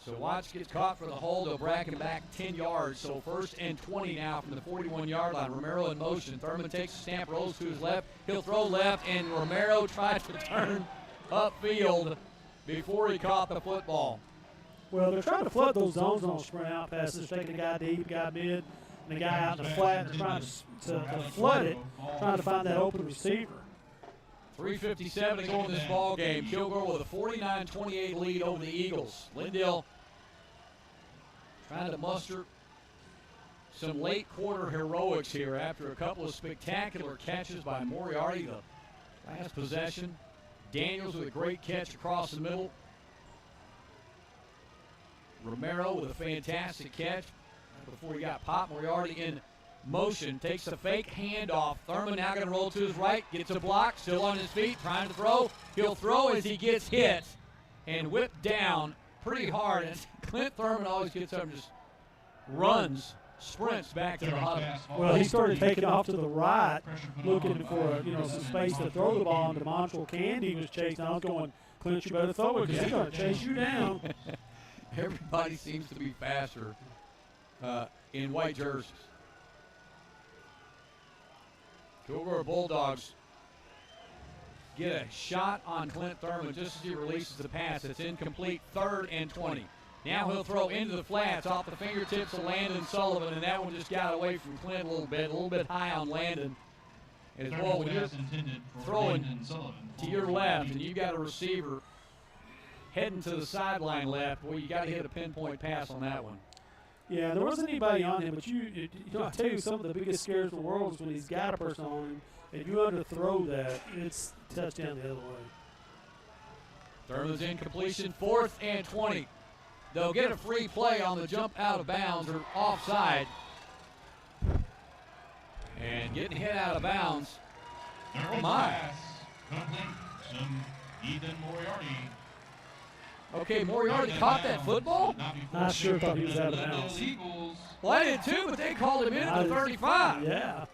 B: So Watts gets caught for the hold. They'll brack him back 10 yards. So 1st and 20 now from the 41-yard line. Romero in motion. Thurman takes a snap, rolls to his left. He'll throw left, and Romero tries to turn upfield before he caught the football.
K: Well, they're trying to flood those zones on sprint out passes. They're taking the guy deep, guy mid, and the guy out in the flat. They're trying to flood it, trying to find that open receiver.
B: 3:57 to go in this ball game. Kilgore with a 49-28 lead over the Eagles. Lindale trying to muster some late quarter heroics here after a couple of spectacular catches by Moriarty. The last possession. Daniels with a great catch across the middle. Romero with a fantastic catch before he got popped. Moriarty in motion, takes a fake handoff. Thurman now going to roll to his right, gets a block, still on his feet, trying to throw. He'll throw as he gets hit and whipped down pretty hard. And Clint Thurman always gets up and just runs, sprints back to the huddle.
K: Well, he started taking off to the right, looking for some space to throw the ball, and DeMontrell Candy was chasing. I was going, Clint, you better throw it because he's going to chase you down.
B: Everybody seems to be faster in white jerseys. Kilgore Bulldogs get a shot on Clint Thurman just as he releases the pass. It's incomplete. 3rd and 20. Now he'll throw into the flats off the fingertips of Landon Sullivan, and that one just got away from Clint a little bit high on Landon. As well, when you're throwing to your left and you've got a receiver heading to the sideline left, well, you got to hit a pinpoint pass on that one.
K: Yeah, there wasn't anybody on him, but I tell you, some of the biggest scares in the world is when he's got a person on him. If you underthrow that, it's touchdown the other way.
B: Thurman's incompletion, 4th and 20. They'll get a free play on the jump out of bounds or offside. And getting hit out of bounds. Oh my.
P: Ethan Moriarty.
B: Okay, Moriarty caught that football?
K: I sure thought he was out of bounds.
B: Well, I did too, but they called him in at the 35.
K: Yeah.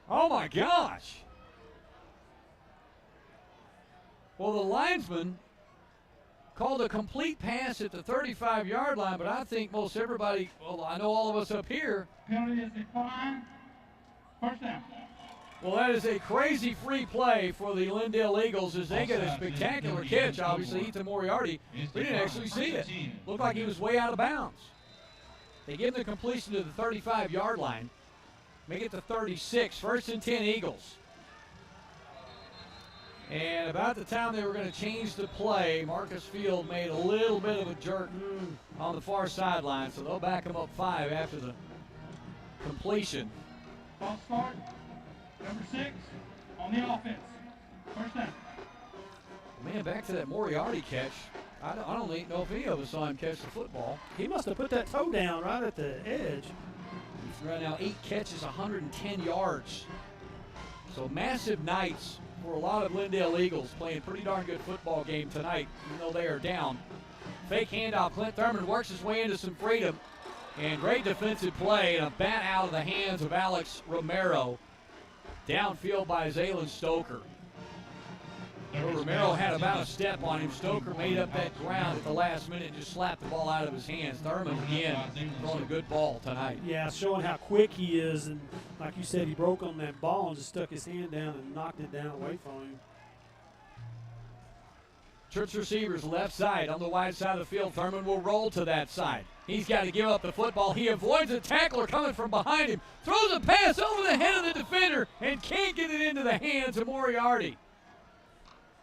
B: Oh my gosh. Well, the linesman called a complete pass at the 35-yard line, but I think most everybody, well, I know all of us up here.
P: Penalty is declined. First down.
B: Well, that is a crazy free play for the Lindale Eagles as they get a spectacular catch. Obviously, Ethan Moriarty, we didn't actually see it. Looked like he was way out of bounds. They give him the completion to the 35-yard line. Make it to 36. 1st and 10 Eagles. And about the time they were going to change the play, Marcus Field made a little bit of a jerk on the far sideline, so they'll back him up 5 after the completion.
P: False start. Number 6 on the offense. First down.
B: Man, back to that Moriarty catch. I don't know if any of us saw him catch the football.
K: He must have put that toe down right at the edge.
B: He's right now 8 catches, 110 yards. So massive nights for a lot of Lindale Eagles, playing a pretty darn good football game tonight, even though they are down. Fake handoff. Clint Thurman works his way into some freedom. And great defensive play, and a bat out of the hands of Alex Romero. Downfield by Zaylen Stoker. Romero had about a step on him. Stoker made up that ground at the last minute and just slapped the ball out of his hands. Thurman, again, throwing a good ball tonight.
K: Yeah, showing how quick he is. And like you said, he broke on that ball and just stuck his hand down and knocked it down away from him.
B: Trips receivers left side on the wide side of the field. Thurman will roll to that side. He's got to give up the football. He avoids a tackler coming from behind him. Throws a pass over the head of the defender and can't get it into the hands of Moriarty.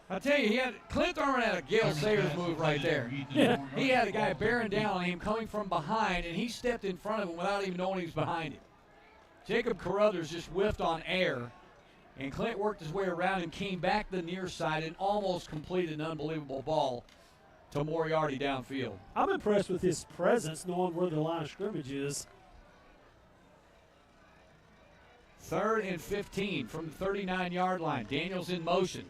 B: I tell you, Clint Thurman had a Gale Sayers move right there. He had a guy bearing down on him coming from behind, and he stepped in front of him without even knowing he was behind him. Jacob Carruthers just whiffed on air, and Clint worked his way around and came back the near side and almost completed an unbelievable ball to Moriarty downfield.
K: I'm impressed with his presence, knowing where the line of scrimmage is.
B: 3rd and 15 from the 39-yard line. Daniels in motion.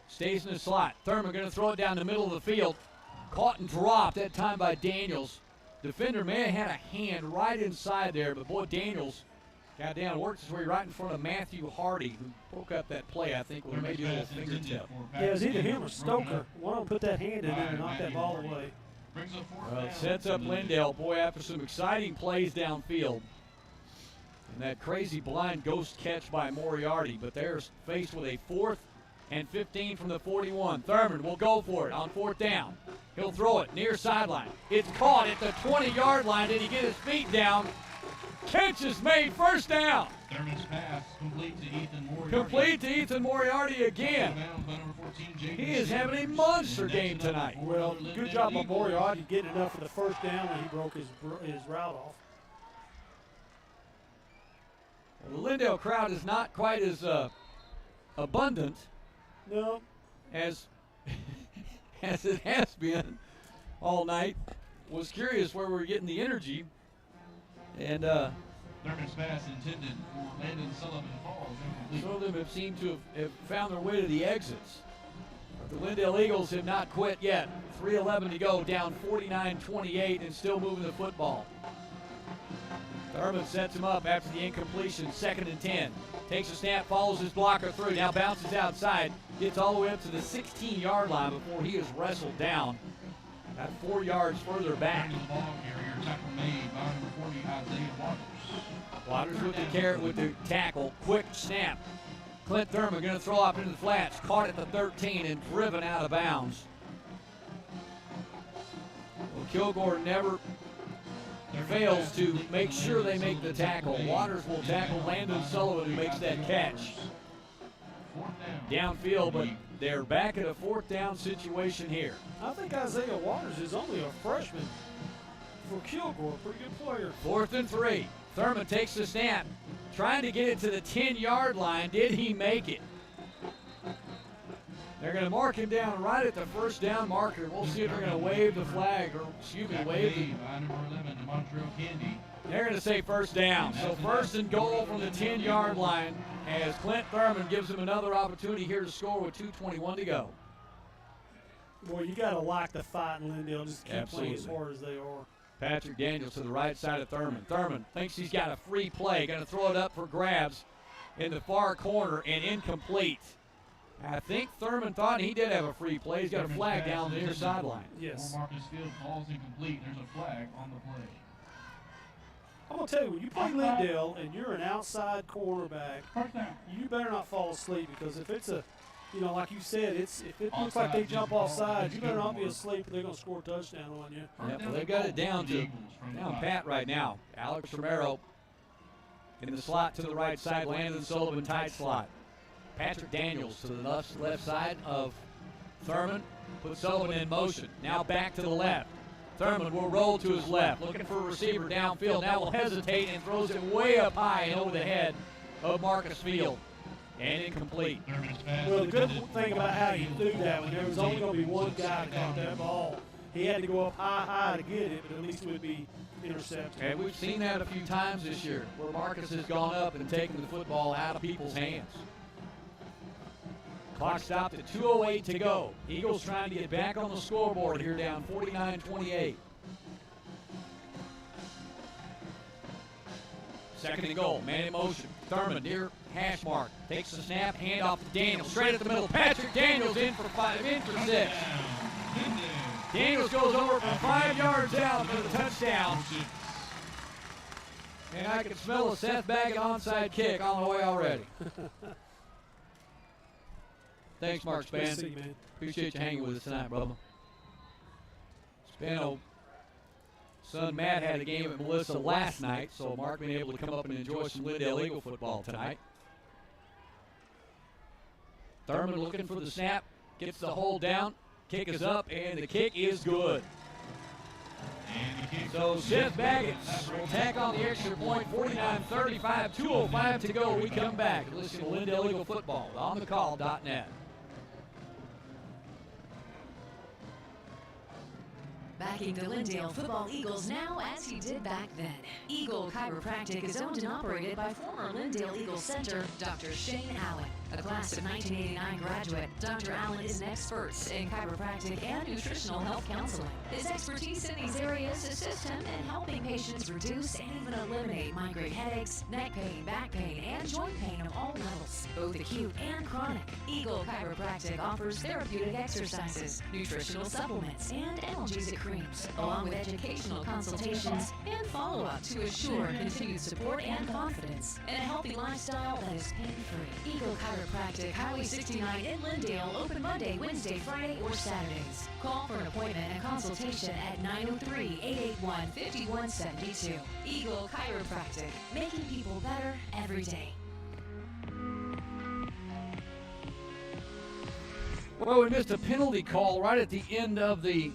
B: Stays in the slot. Thurman going to throw it down the middle of the field. Caught and dropped that time by Daniels. Defender may have had a hand right inside there, but boy, Daniels got down, worked his way right in front of Matthew Hardy, who broke up that play, I think, with maybe a little fingertip.
K: Yeah, it was either him or Stoker. One of them put that hand in there and knocked that ball away.
B: Well, it sets up Lindale, boy, after some exciting plays downfield. And that crazy blind ghost catch by Moriarty, but they're faced with a 4th and 15 from the 41. Thurman will go for it on 4th down. He'll throw it near sideline. It's caught at the 20-yard line. Did he get his feet down? Catch is made, first down.
P: Thurman's pass complete to Ethan Moriarty.
B: Complete to Ethan Moriarty again. He is having a monster game tonight.
K: Well, good job by Moriarty getting enough for the first down when he broke his route off.
B: Well, the Lindale crowd is not quite as abundant as it has been all night. Was curious where we were getting the energy. And
P: Thurman's pass intended for Landon Sullivan Falls.
B: some of them have seemed to have found their way to the exits. But the Lindale Eagles have not quit yet. 3:11 to go, down 49-28 and still moving the football. Thurman sets him up after the incompletion, 2nd and 10. Takes a snap, follows his blocker through, now bounces outside, gets all the way up to the 16-yard line before he is wrestled down. About 4 yards further back. Waters with the tackle, quick snap. Clint Thurman going to throw up into the flats, caught at the 13 and driven out of bounds. Well, Kilgore never fails to make sure they make the tackle. Waters will tackle Landon Sullivan, who makes that catch. Downfield, but they're back at a 4th down situation here.
K: I think Isaiah Waters is only a freshman for Kilgore. Pretty good player.
B: 4th and 3. Thurman takes the snap, trying to get it to the 10-yard line. Did he make it? They're going to mark him down right at the first down marker. We'll see if they're going to wave the flag, or wave the. They're going to say first down. So 1st and goal from the 10-yard line as Clint Thurman gives him another opportunity here to score with 2:21 to go.
K: Boy, you got to like the fight in Lindale. Just keep
B: Absolutely.
K: playing as hard as they are.
B: Patrick Daniels to the right side of Thurman. Thurman thinks he's got a free play. Going to throw it up for grabs in the far corner and incomplete. I think Thurman thought he did have a free play. He's got a flag down the near sideline.
K: Yes.
P: Marcus Field falls incomplete. There's a flag on the play.
K: I'm going to tell you, when you play Lindale and you're an outside cornerback, you better not fall asleep, because if it's a, like you said, if it looks like they jump off sides, you better not be asleep, or they're going to score a touchdown on you.
B: Yep, well, they've got it down pat right now. Alex Romero in the slot to the right side. Landon Sullivan tight slot. Patrick Daniels to the left side of Thurman. Put Sullivan in motion. Now back to the left. Thurman will roll to his left, looking for a receiver downfield. Now will hesitate and throws it way up high and over the head of Marcus Field. And incomplete.
K: Well, the good thing about how you do that, when there was only going to be one guy that caught that ball, he had to go up high to get it, but at least it would be intercepted.
B: And we've seen that a few times this year, where Marcus has gone up and taken the football out of people's hands. Clock stopped at 2:08 to go. Eagles trying to get back on the scoreboard here, down 49-28. Second and goal, man in motion. Thurman near hash mark. Takes the snap, hand off to Daniels. Straight at the middle. Patrick Daniels in for 6. Daniels goes over from 5 yards out for the touchdown. And I can smell a Seth Baggett onside kick on the way already. Thanks, Mark Span. Appreciate you hanging with us tonight, brother. Spano, son Matt had a game at Melissa last night, so Mark been able to come up and enjoy some Lindale Eagle football tonight. Thurman looking for the snap, gets the hold down, kick is up, and the kick is good. So Seth Baggett will tack on the extra point, 49-35, 2:05 to go. We come back and listen to Lindale Eagle football on thecall.net.
I: Backing the Lindale Football Eagles now as he did back then. Eagle Chiropractic is owned and operated by former Lindale Eagle Center, Dr. Shane Allen. A class of 1989 graduate, Dr. Allen is an expert in chiropractic and nutritional health counseling. His expertise in these areas assist him in helping patients reduce and even eliminate migraine headaches, neck pain, back pain, and joint pain of all levels, both acute and chronic. Eagle Chiropractic offers therapeutic exercises, nutritional supplements, and analgesic creams, along with educational consultations and follow-up to assure continued support and confidence in a healthy lifestyle that is pain-free. Eagle Chiropractic, Highway 69 in Lindale, open Monday, Wednesday, Friday, or Saturdays. Call for an appointment and consultation at 903-881-5172. Eagle Chiropractic, making people better every day.
B: Well, we missed a penalty call right at the end of right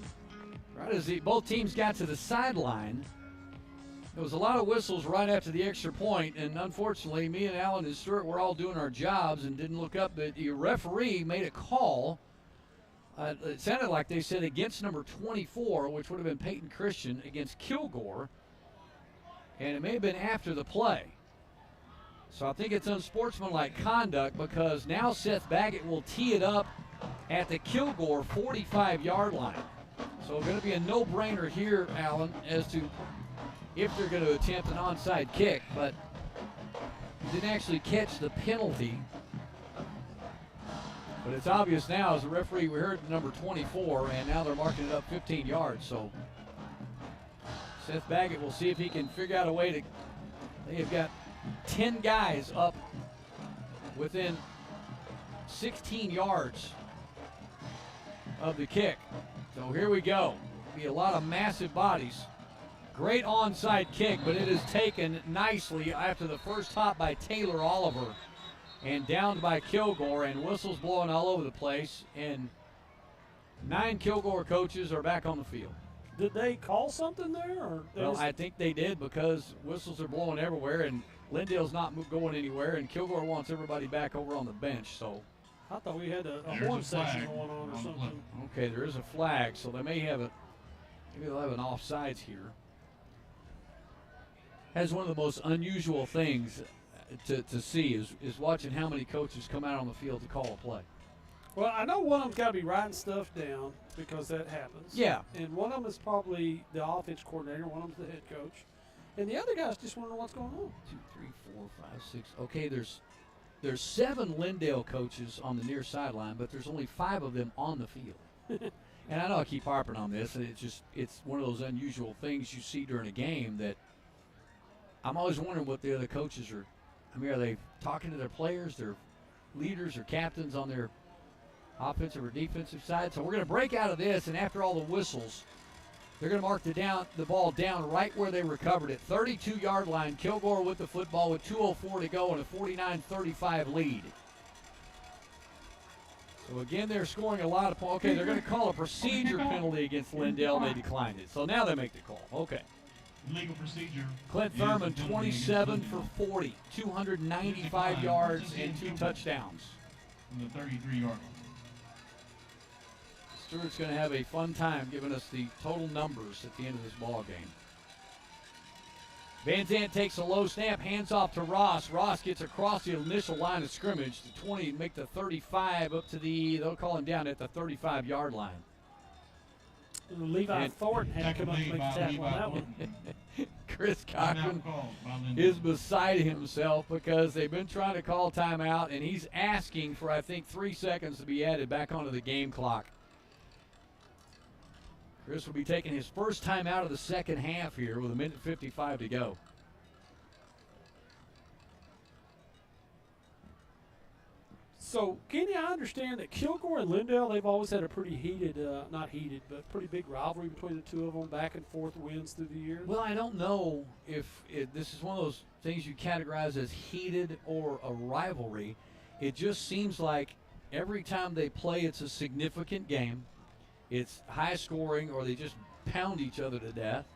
B: as both teams got to the sideline. There was a lot of whistles right after the extra point, and unfortunately, me and Alan and Stuart were all doing our jobs and didn't look up, but the referee made a call. It sounded like they said against number 24, which would have been Peyton Christian, against Kilgore, and it may have been after the play. So I think it's unsportsmanlike conduct because now Seth Baggett will tee it up at the Kilgore 45-yard line. So going to be a no-brainer here, Alan, as to if they're going to attempt an onside kick, but didn't actually catch the penalty. But it's obvious now as the referee, we heard number 24, and now they're marking it up 15 yards. So Seth Baggett will see if he can figure out a way to, they have got 10 guys up within 16 yards of the kick. So here we go. Be a lot of massive bodies. Great onside kick, but it is taken nicely after the first hop by Taylor Oliver and downed by Kilgore, and whistles blowing all over the place, and 9 Kilgore coaches are back on the field.
K: Did they call something there? Or
B: well, I think they did because whistles are blowing everywhere, and Lindale's not going anywhere, and Kilgore wants everybody back over on the bench. So
K: I thought we had a horn section going on or something.
B: Okay, there is a flag, so they may have maybe they'll have an offsides here. That's one of the most unusual things to see is watching how many coaches come out on the field to call a play.
K: Well, I know one of them's got to be writing stuff down because that happens.
B: Yeah.
K: And one of them is probably the offense coordinator. One of them's the head coach. And the other guy's just wondering what's going on.
B: 2, 3, 4, 5, 6. Okay, there's 7 Lindale coaches on the near sideline, but there's only 5 of them on the field. And I know I keep harping on this, and it's one of those unusual things you see during a game that I'm always wondering what the other coaches are. I mean, are they talking to their players, their leaders or captains on their offensive or defensive side? So we're going to break out of this, and after all the whistles, they're going to mark the ball down right where they recovered it. 32-yard line, Kilgore with the football with 2:04 to go and a 49-35 lead. So again, they're scoring a lot of points. Okay, they're going to call a procedure penalty against Lindale. They declined it. So now they make the call. Okay.
P: Legal procedure.
B: Clint Thurman, 27 for 40, 295 yards and 2 touchdowns.
P: From the 33-yard line.
B: Stewart's going to have a fun time giving us the total numbers at the end of this ball game. Van Zandt takes a low snap, hands off to Ross. Ross gets across the initial line of scrimmage, the 20, make the 35 up to they'll call him down at the 35-yard line.
K: Levi Thornton had to come up and make the tackle on that one.
B: Chris Cochran is beside himself because they've been trying to call timeout, and he's asking for, I think, 3 seconds to be added back onto the game clock. Chris will be taking his first time out of the second half here with 1:55 to go.
K: So, Kenny, I understand that Kilgore and Lindale, they've always had a pretty heated, not heated, but pretty big rivalry between the two of them, back and forth wins through the years.
B: Well, I don't know if this is one of those things you categorize as heated or a rivalry. It just seems like every time they play, it's a significant game. It's high scoring, or they just pound each other to death.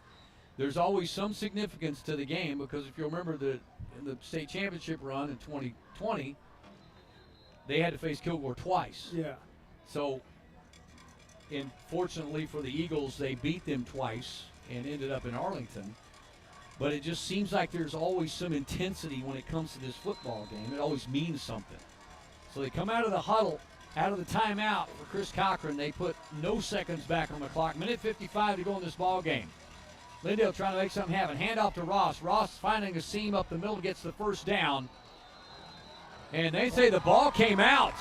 B: There's always some significance to the game because if you remember in the state championship run in 2020, they had to face Kilgore twice.
K: Yeah.
B: So, fortunately for the Eagles, they beat them twice and ended up in Arlington. But it just seems like there's always some intensity when it comes to this football game. It always means something. So they come out of the huddle, out of the timeout for Chris Cochran. They put no seconds back on the clock. 1:55 to go in this ball game. Lindale trying to make something happen. Hand off to Ross. Ross finding a seam up the middle, gets the first down. And they say the ball came out.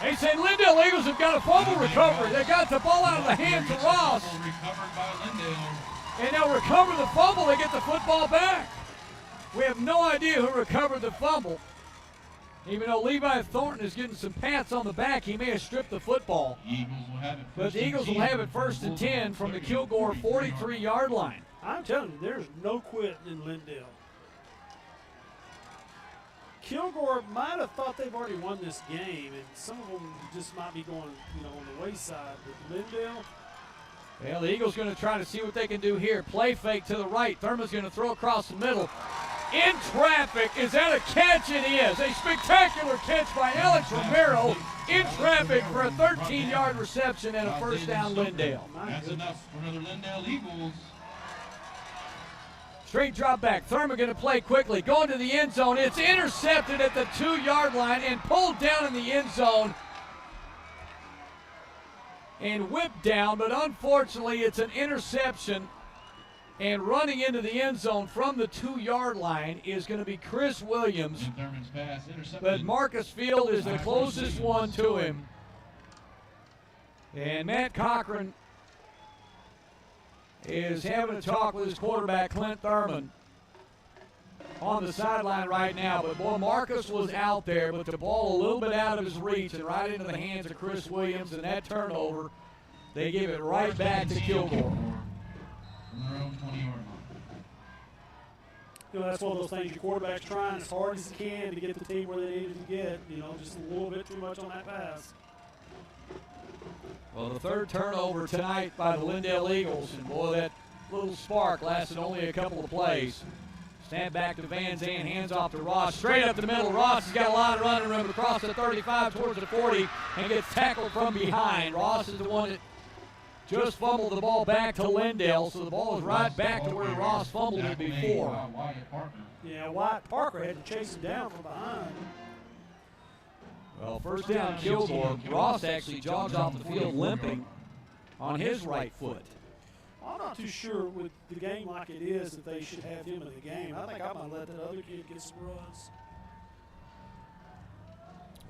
B: They say Lindale Eagles have got a fumble recovery. They got the ball out of the hands of Ross.
P: Recovered by Lindale.
B: And they'll recover the fumble. They get the football back. We have no idea who recovered the fumble. Even though Levi Thornton is getting some pats on the back, he may have stripped the football. But the Eagles will have it 1st and 10 from the Kilgore 43-yard line.
K: I'm telling you, there's no quitting in Lindale. Kilgore might have thought they've already won this game, and some of them just might be going, on the wayside. But Lindale.
B: Well, the Eagles going to try to see what they can do here. Play fake to the right. Thurman's going to throw across the middle. In traffic. Is that a catch? It is. A spectacular catch by Alex Romero in traffic for a 13-yard reception and a first down Lindale.
P: That's enough for another Lindale Eagles.
B: Straight drop back. Thurman going to play quickly. Going to the end zone. It's intercepted at the 2-yard line and pulled down in the end zone and whipped down, but unfortunately it's an interception. And running into the end zone from the 2-yard line is going to be Chris Williams. But Marcus Field is the closest one to him. And Matt Cochran is having a talk with his quarterback, Clint Thurman, on the sideline right now. But, boy, Marcus was out there, but the ball a little bit out of his reach and right into the hands of Chris Williams. And that turnover, they give it right back to Kilgore.
P: From their own 20-yard line.
K: That's one of those things your quarterback's trying as hard as he can to get the team where they needed to get. Just a little bit too much on that pass.
B: Well, the third turnover tonight by the Lindale Eagles, and boy, that little spark lasted only a couple of plays. Snap back to Van Zandt, hands off to Ross, straight up the middle. Ross has got a lot of running room across the 35 towards the 40 and gets tackled from behind. Ross is the one that just fumbled the ball back to Lindale, so the ball is right back to where Ross fumbled it before.
K: Yeah, Wyatt Parker had to chase him down from behind.
B: Well, first down Kilgore. Ross actually jogs off the field limping on his right foot.
K: I'm not too sure with the game like it is that they should have him in the game. I think I might let that other kid get some runs.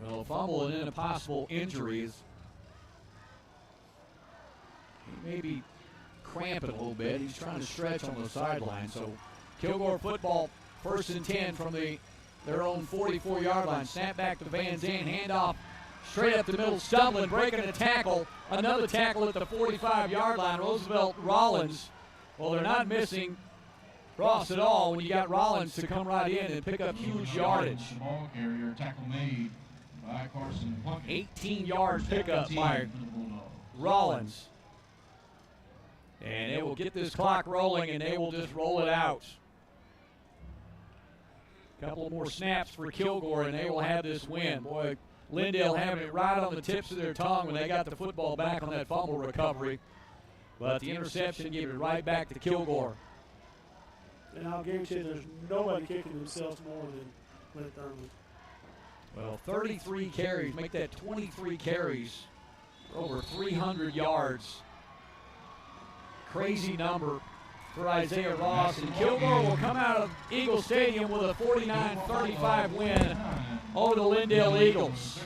B: Well, a fumble and then a possible injury. He may be cramping a little bit. He's trying to stretch on the sideline. So Kilgore football, 1st and 10 from their own 44-yard line. Snap back to Van Zandt, handoff straight up the middle, stumbling, breaking a tackle. Another tackle at the 45-yard line. Roosevelt Rollins. Well, they're not missing Ross at all when you got Rollins to come right in and pick up huge yardage.
P: Ball carrier, tackle made by Carson Plunkett.
B: 18-yard pickup by Rollins. And they will get this clock rolling, and they will just roll it out. A couple more snaps for Kilgore, and they will have this win. Boy, Lindale having it right on the tips of their tongue when they got the football back on that fumble recovery. But the interception gave it right back to Kilgore.
K: And I'll guarantee you there's nobody kicking themselves more than Clint Thurman.
B: Well, 33 carries, make that 23 carries, over 300 yards. Crazy number for Isaiah Ross. And Kilgore will come out of Eagle Stadium with a 49-35 win over the Lindale Eagles.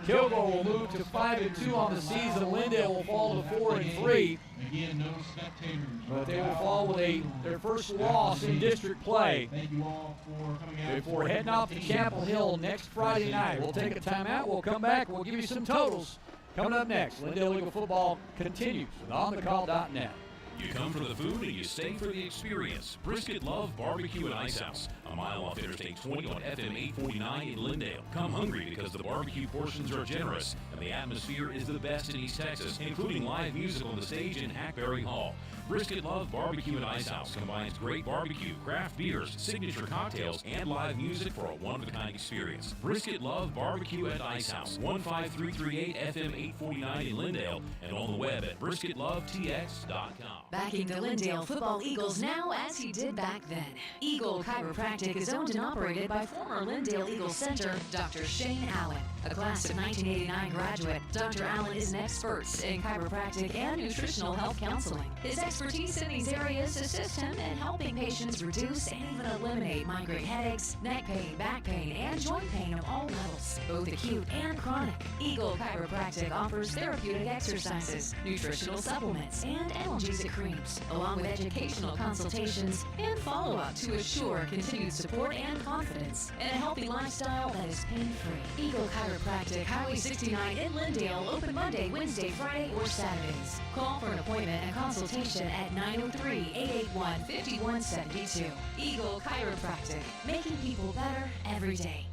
B: Kilgore will move to 5-2 on the season. Lindale will fall to 4-3.
P: Again, no spectators.
B: But they will fall with their first loss in district play.
P: Thank you all for coming out.
B: Before heading off to Chapel Hill next Friday night. We'll take a timeout. We'll come back. We'll give you some totals. Coming up next, Lindale Eagle football continues with OnTheCall.net.
S: You come for the food and you stay for the experience. Brisket Love Barbecue and Ice House, a mile off Interstate 20 on FM 849 in Lindale. Come hungry because the barbecue portions are generous and the atmosphere is the best in East Texas, including live music on the stage in Hackberry Hall. Brisket Love Barbecue and Ice House combines great barbecue, craft beers, signature cocktails, and live music for a one-of-a-kind experience. Brisket Love Barbecue and Ice House, 15338 FM 849 in Lindale, and on the web at brisketlovetx.com.
I: Backing the Lindale Football Eagles now as he did back then. Eagle Chiropractic is owned and operated by former Lindale Eagles center, Dr. Shane Allen. A class of 1989 graduate, Dr. Allen is an expert in chiropractic and nutritional health counseling. His expertise in these areas assist him in helping patients reduce and even eliminate migraine headaches, neck pain, back pain, and joint pain of all levels, both acute and chronic. Eagle Chiropractic offers therapeutic exercises, nutritional supplements, and analgesic creams, along with educational consultations and follow-up to assure continued support and confidence in a healthy lifestyle that is pain-free. Eagle Chiropractic, Highway 69 in Lindale, open Monday, Wednesday, Friday, or Saturdays. Call for an appointment and consultation at 903-881-5172. Eagle Chiropractic, making people better every day.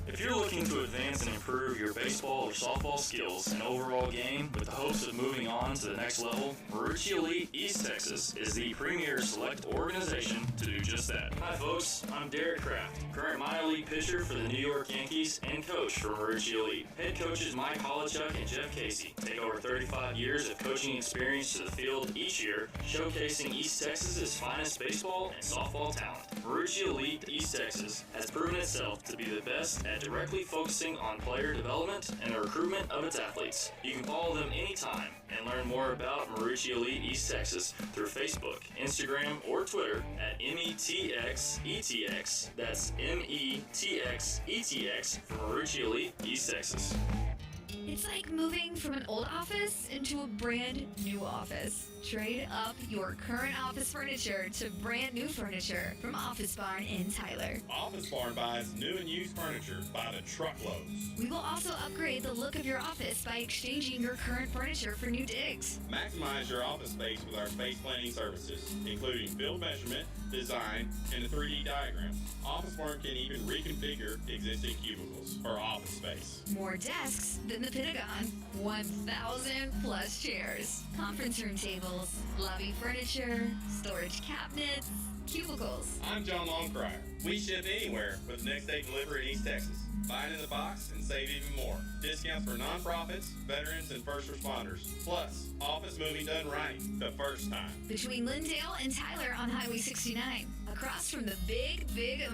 C: If you're looking to advance and improve your baseball or softball skills and overall game with the hopes of moving on to the next level, Marucci Elite East Texas is the premier select organization to do just that. Hi folks, I'm Derek Kraft, current minor league pitcher for the New York Yankees and coach for Marucci Elite. Head coaches Mike Holichuk and Jeff Casey take over 35 years of coaching experience to the field each year, showcasing East Texas's finest baseball and softball talent. Marucci Elite East Texas has proven itself to be the best at directly focusing on player development and the recruitment of its athletes. You can follow them anytime and learn more about Marucci Elite East Texas through Facebook, Instagram, or Twitter at METXETX. That's METXETX for Marucci Elite East Texas.
T: It's like moving from an old office into a brand new office. Trade up your current office furniture to brand new furniture from Office Barn in Tyler.
R: Office Barn buys new and used furniture by the truckloads.
T: We will also upgrade the look of your office by exchanging your current furniture for new digs.
R: Maximize your office space with our space planning services, including field measurement, design, and a 3D diagram. Office Barn can even reconfigure existing cubicles for office space.
T: More desks than the Pentagon, 1,000 plus chairs, conference room tables, lobby furniture, storage cabinets, cubicles.
R: I'm John Longcrier. We ship anywhere with next day delivery in East Texas. Buy it in the box and save even more. Discounts for nonprofits, veterans, and first responders. Plus, office moving done right the first time.
T: Between Lindale and Tyler on Highway 69, across from the big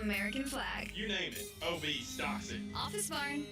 T: American flag.
R: You name it, OB stocks it.
T: Office Barn.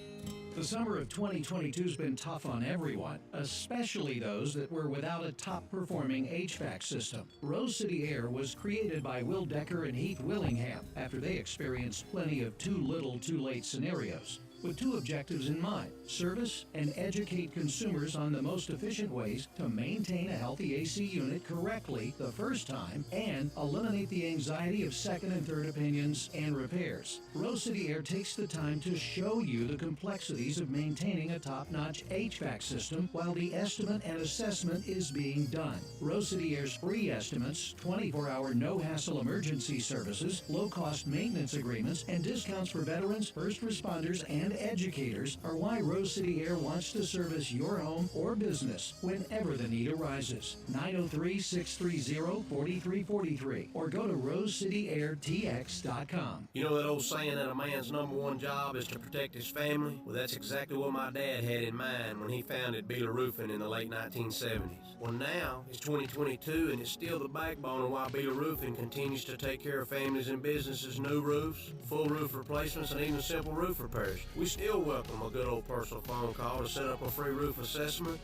L: The summer of 2022 has been tough on everyone, especially those that were without a top-performing HVAC system. Rose City Air was created by Will Decker and Heath Willingham after they experienced plenty of too little, too late scenarios. With two objectives in mind: service and educate consumers on the most efficient ways to maintain a healthy AC unit correctly the first time and eliminate the anxiety of second and third opinions and repairs. Rose City Air takes the time to show you the complexities of maintaining a top-notch HVAC system while the estimate and assessment is being done. Rose City Air's free estimates, 24-hour no-hassle emergency services, low-cost maintenance agreements, and discounts for veterans, first responders, and and educators are why Rose City Air wants to service your home or business whenever the need arises. 903-630-4343 or go to rosecityairtx.com.
J: You know that old saying that a man's number one job is to protect his family? Well, that's exactly what my dad had in mind when he founded Beeler Roofing in the late 1970s. Well, now it's 2022 and it's still the backbone of why Beeler Roofing continues to take care of families and businesses' new roofs, full roof replacements, and even simple roof repairs. We still welcome a good old personal phone call to set up a free roof assessment,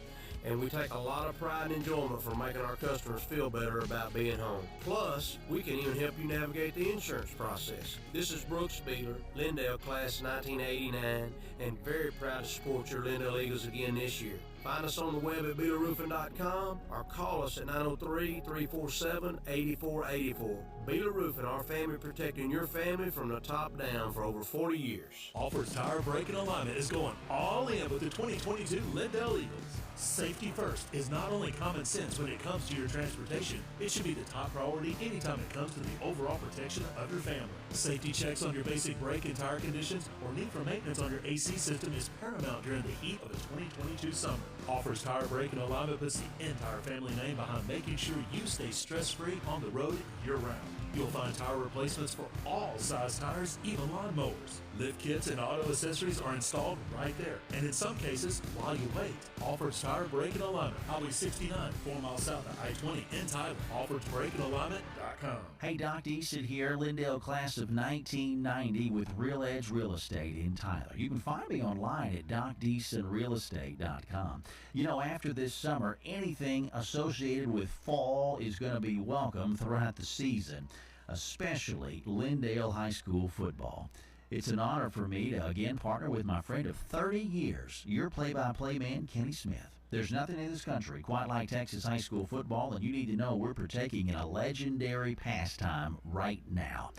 J: and we take a lot of pride and enjoyment from making our customers feel better about being home. Plus, we can even help you navigate the insurance process. This is Brooks Beeler, Lindale class 1989, and very proud to support your Lindale Eagles again this year. Find us on the web at BeelerRoofing.com or call us at 903-347-8484. Beeler Roofing, our family protecting your family from the top down for over 40 years.
M: Alford's Tire Brake and Alignment is going all in with the 2022 Lindale Eagles. Safety first is not only common sense when it comes to your transportation, it should be the top priority anytime it comes to the overall protection of your family. Safety checks on your basic brake and tire conditions or need for maintenance on your AC system is paramount during the heat of the 2022 summer. Offers Tire Brake and Alignment puts the entire family name behind making sure you stay stress-free on the road year-round. You'll find tire replacements for all size tires, even lawn mowers. Lift kits and auto accessories are installed right there. And in some cases, while you wait, Alford's Tire Brake and Alignment, Highway 69, 4 miles south of I-20 in Tyler. AlfordsBrakeandAlignment.com.
N: Hey, Doc Deason here, Lindale class of 1990 with Real Edge Real Estate in Tyler. You can find me online at DocDeasonRealEstate.com. You know, after this summer, anything associated with fall is going to be welcome throughout the season, especially Lindale High School football. It's an honor for me to again partner with my friend of 30 years, your play-by-play man, Kenny Smith. There's nothing in this country quite like Texas high school football, and you need to know we're partaking in a legendary pastime right now.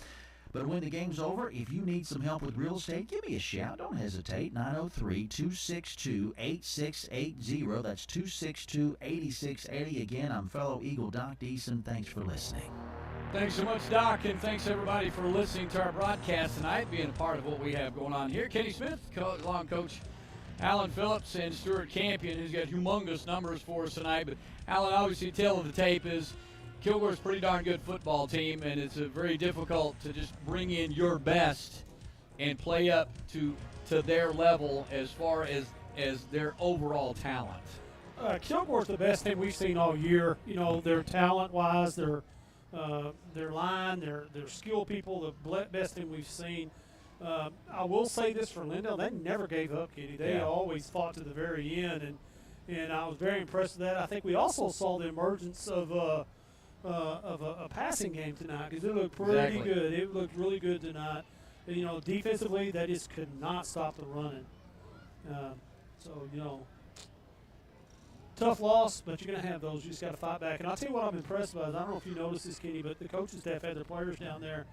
N: But when the game's over, if you need some help with real estate, give me a shout. Don't hesitate. 903-262-8680. That's 262-8680. Again, I'm fellow Eagle Doc Deason. Thanks for listening.
B: Thanks so much, Doc, and thanks everybody for listening to our broadcast tonight, being a part of what we have going on here. Kenny Smith, along Coach Alan Phillips and Stuart Campion, who's got humongous numbers for us tonight. But Alan, obviously, tale of the tape is Kilgore's a pretty darn good football team, and it's very difficult to just bring in your best and play up to their level as far as their overall talent.
K: Kilgore's the best team we've seen all year. You know, their talent-wise, their line, their skill people, the best thing we've seen. I will say this for Lindale, they never gave up, Kenny. They always fought to the very end, and I was very impressed with that. I think we also saw the emergence of a passing game tonight because it looked pretty good. It looked really good tonight. And, you know, defensively, they just could not stop the running. So, you know, tough loss, but you're going to have those. You just got to fight back. And I'll tell you what I'm impressed by. I don't know if you noticed this, Kenny, but the coaching staff had their players down there,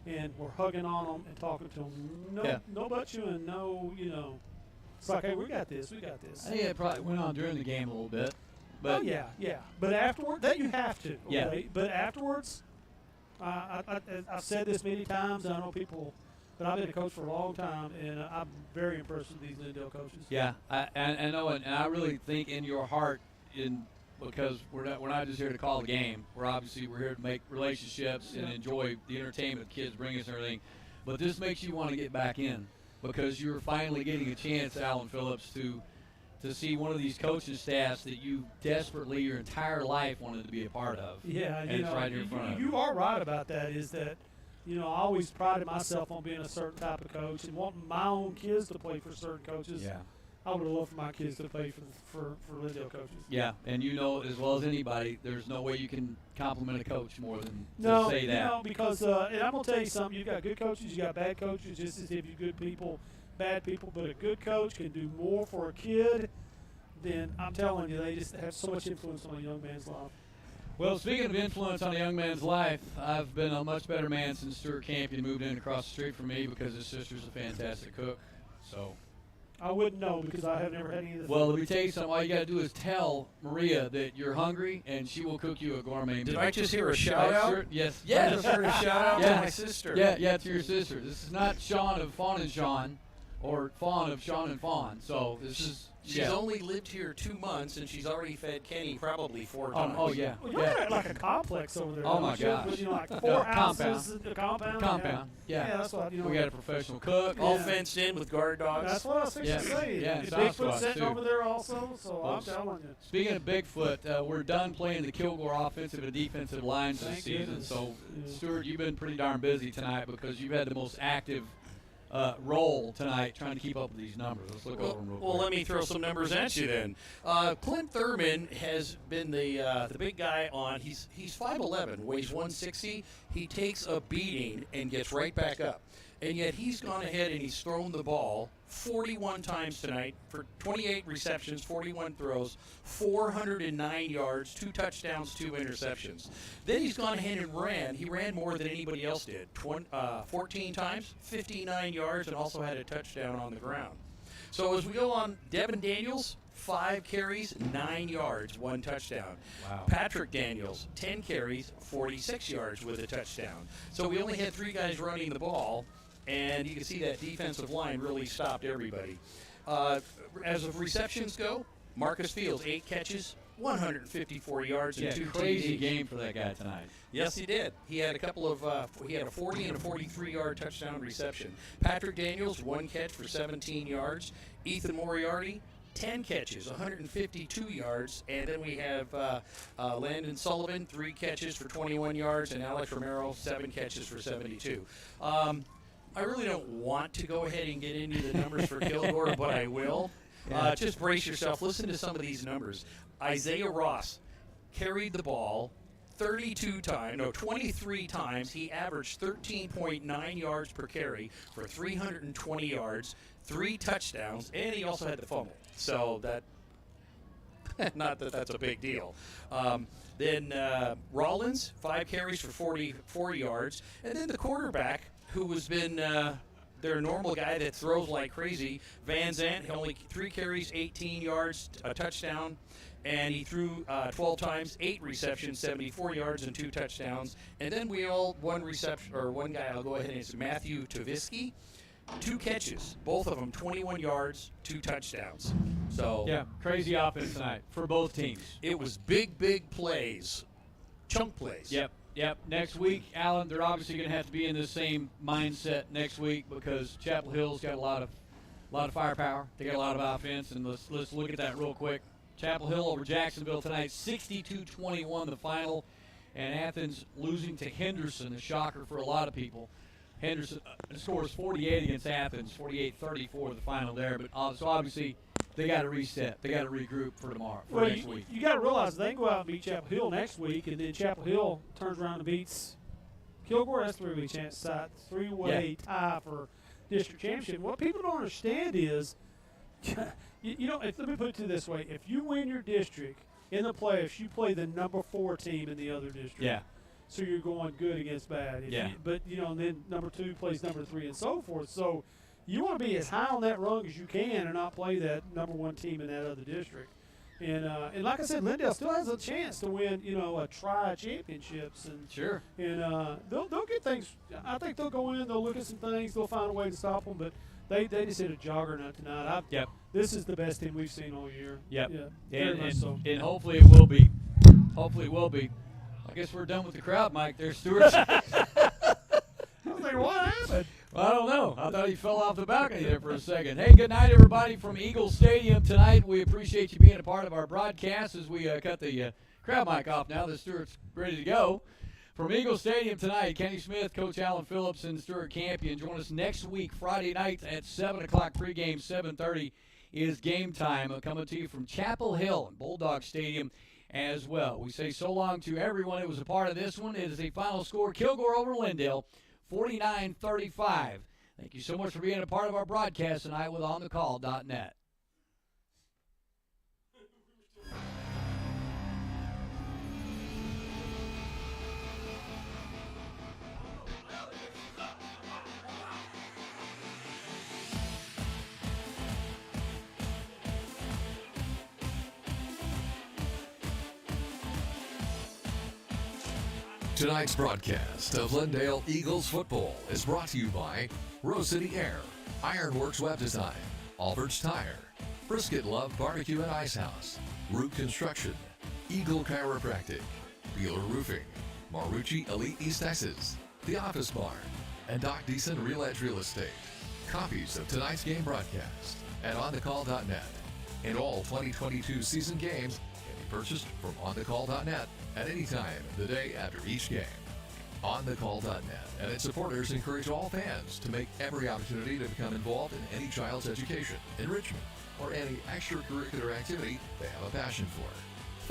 K: and we're hugging on them and talking to them. No butt chewing, no, you know. It's like, hey, we got this. I
B: think it probably went on during the game a little bit. But
K: yeah. But afterward, that you have to. Okay?
B: Yeah.
K: But afterwards, I've said this many times. I know people, but I've been a coach for a long time, and I'm very impressed with these Lindale coaches.
B: Yeah, I know, and I really think in your heart, because we're not just here to call the game. We're here to make relationships and enjoy the entertainment kids bring us and everything. But this makes you want to get back in because you're finally getting a chance, Alan Phillips, to see one of these coaching staffs that you desperately your entire life wanted to be a part of.
K: Yeah,
B: and it's right here in front of you.
K: You are right about that. Is that, you know, I always prided myself on being a certain type of coach and wanting my own kids to play for certain coaches.
B: Yeah.
K: I would have loved for my kids to play for Lindale coaches.
B: Yeah, and you know as well as anybody, there's no way you can compliment a coach more than
K: to
B: say that.
K: No, because and I'm gonna tell you something. You've got good coaches, you got bad coaches, just as if you good people, bad people. But a good coach can do more for a kid than, I'm telling you, they just have so much influence on a young man's life.
B: Well, speaking of influence on a young man's life, I've been a much better man since Stuart Campion moved in across the street from me because his sister's a fantastic cook. So
K: I wouldn't know because I have never had any of the
B: Well, let me tell you something. All you got to do is tell Maria that you're hungry, and she will cook you a gourmet meal.
U: Did I just hear a shout-out?
B: Yes.
U: I just heard a shout-out to my sister.
B: Yeah, to your sister. This is not Sean of Fawn and Sean. or Fawn of Sean and Fawn. So this is
U: She's only lived here 2 months, and she's already fed Kenny probably 4 times.
B: Oh yeah.
K: Well, you're at like a complex over there.
B: Oh my gosh.
K: But, like 4 houses, a compound.
B: Compound. Yeah.
K: That's what
B: We got a professional cook.
U: All fenced in with guard dogs.
K: That's what I was fixing to say.
B: Yeah.
K: Bigfoot sitting over there also. So I'm telling you.
B: Speaking of Bigfoot, we're done playing the Kilgore offensive and defensive lines this season. So, Stuart, you've been pretty darn busy tonight because you've had the most active role tonight trying to keep up with these numbers. Let's look over them real quick.
U: Well, let me throw some numbers at you then. Clint Thurman has been the big guy on. He's 5'11", weighs 160. He takes a beating and gets right back up. And yet he's gone ahead and he's thrown the ball 41 times tonight for 28 receptions, 41 throws, 409 yards, 2 touchdowns, 2 interceptions. Then he's gone ahead and ran. He ran more than anybody else did. 14 times, 59 yards, and also had a touchdown on the ground. So as we go on, Devin Daniels, 5 carries, 9 yards, 1 touchdown.
B: Wow.
U: Patrick Daniels, 10 carries, 46 yards with a touchdown. So we only had 3 guys running the ball, and you can see that defensive line really stopped everybody. As of receptions go, Marcus Fields, 8 catches, 154 yards, and 2
B: crazy
U: TDs.
B: game for that guy tonight.
U: Yes, he did. He had a couple of, he had a 40 and a 43-yard touchdown reception. Patrick Daniels, 1 catch for 17 yards. Ethan Moriarty, 10 catches, 152 yards. And then we have Landon Sullivan, 3 catches for 21 yards, and Alex Romero, 7 catches for 72. I really don't want to go ahead and get into the numbers for Kilgore, but I will. Just brace yourself. Listen to some of these numbers. Isaiah Ross carried the ball 23 times. He averaged 13.9 yards per carry for 320 yards, 3 touchdowns, and he also had the fumble. So that, not that that's a big deal. Then Rollins, 5 carries for 44 yards. And then the quarterback, who has been their normal guy that throws like crazy, Van Zandt, only 3 carries, 18 yards, a touchdown. And he threw 12 times, 8 receptions, 74 yards, and 2 touchdowns. And then one guy, I'll go ahead and it's Matthew Tavisky, 2 catches, both of them 21 yards, 2 touchdowns. So
B: yeah, crazy offense tonight for both teams.
U: It was big plays, chunk plays.
B: Yep. Next week, Alan, they're obviously going to have to be in the same mindset next week because Chapel Hill's got a lot of firepower. They got a lot of offense, and let's look at that real quick. Chapel Hill over Jacksonville tonight, 62-21 the final, and Athens losing to Henderson, a shocker for a lot of people. Henderson scores 48 against Athens, 48-34 the final there. But so obviously they got to reset. They got to regroup for tomorrow, next week.
K: You got to realize they can go out and beat Chapel Hill next week, and then Chapel Hill turns around and beats Kilgore. That's 3-way chance, 3-way tie for district championship. What people don't understand is, let me put it this way: if you win your district in the playoffs, you play the number 4 team in the other district.
B: Yeah.
K: So you're going good against bad. But then number 2 plays number 3 and so forth. So you want to be as high on that rung as you can and not play that number 1 team in that other district. And like I said, Lindale still has a chance to win, a tri-championships. And
B: sure.
K: And they'll get things. I think they'll go in, they'll look at some things, they'll find a way to stop them. But they just hit a juggernaut tonight. This is the best team we've seen all year.
B: Yep.
K: Yeah.
B: And hopefully it will be. I guess we're done with the crowd, Mike. There's Stewart.
K: I was like, what happened?
B: Well, I don't know. I thought he fell off the balcony there for a second. Hey, good night, everybody, from Eagle Stadium tonight. We appreciate you being a part of our broadcast as we cut the crowd mic off now that Stewart's ready to go. From Eagle Stadium tonight, Kenny Smith, Coach Alan Phillips, and Stuart Campion. Join us next week, Friday night at 7 o'clock pregame, 7:30 is game time. Coming to you from Chapel Hill and Bulldogs Stadium as well. We say so long to everyone who was a part of this one. It is a final score, Kilgore over Lindale, 49-35. Thank you so much for being a part of our broadcast tonight with OnTheCall.net.
D: Tonight's broadcast of Lindale Eagles football is brought to you by Rose City Air, Ironworks Web Design, Albert's Tire, Brisket Love Barbecue and Ice House, Root Construction, Eagle Chiropractic, Beeler Roofing, Marucci Elite East Texas, The Office Barn, and Doc Deason Real Edge Real Estate. Copies of tonight's game broadcast at onthecall.net. And all 2022 season games can be purchased from onthecall.net at any time of the day after each game. OnTheCall.net and its supporters encourage all fans to make every opportunity to become involved in any child's education, enrichment, or any extracurricular activity they have a passion for.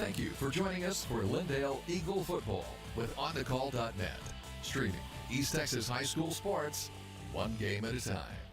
D: Thank you for joining us for Lindale Eagle Football with OnTheCall.net, streaming East Texas high school sports one game at a time.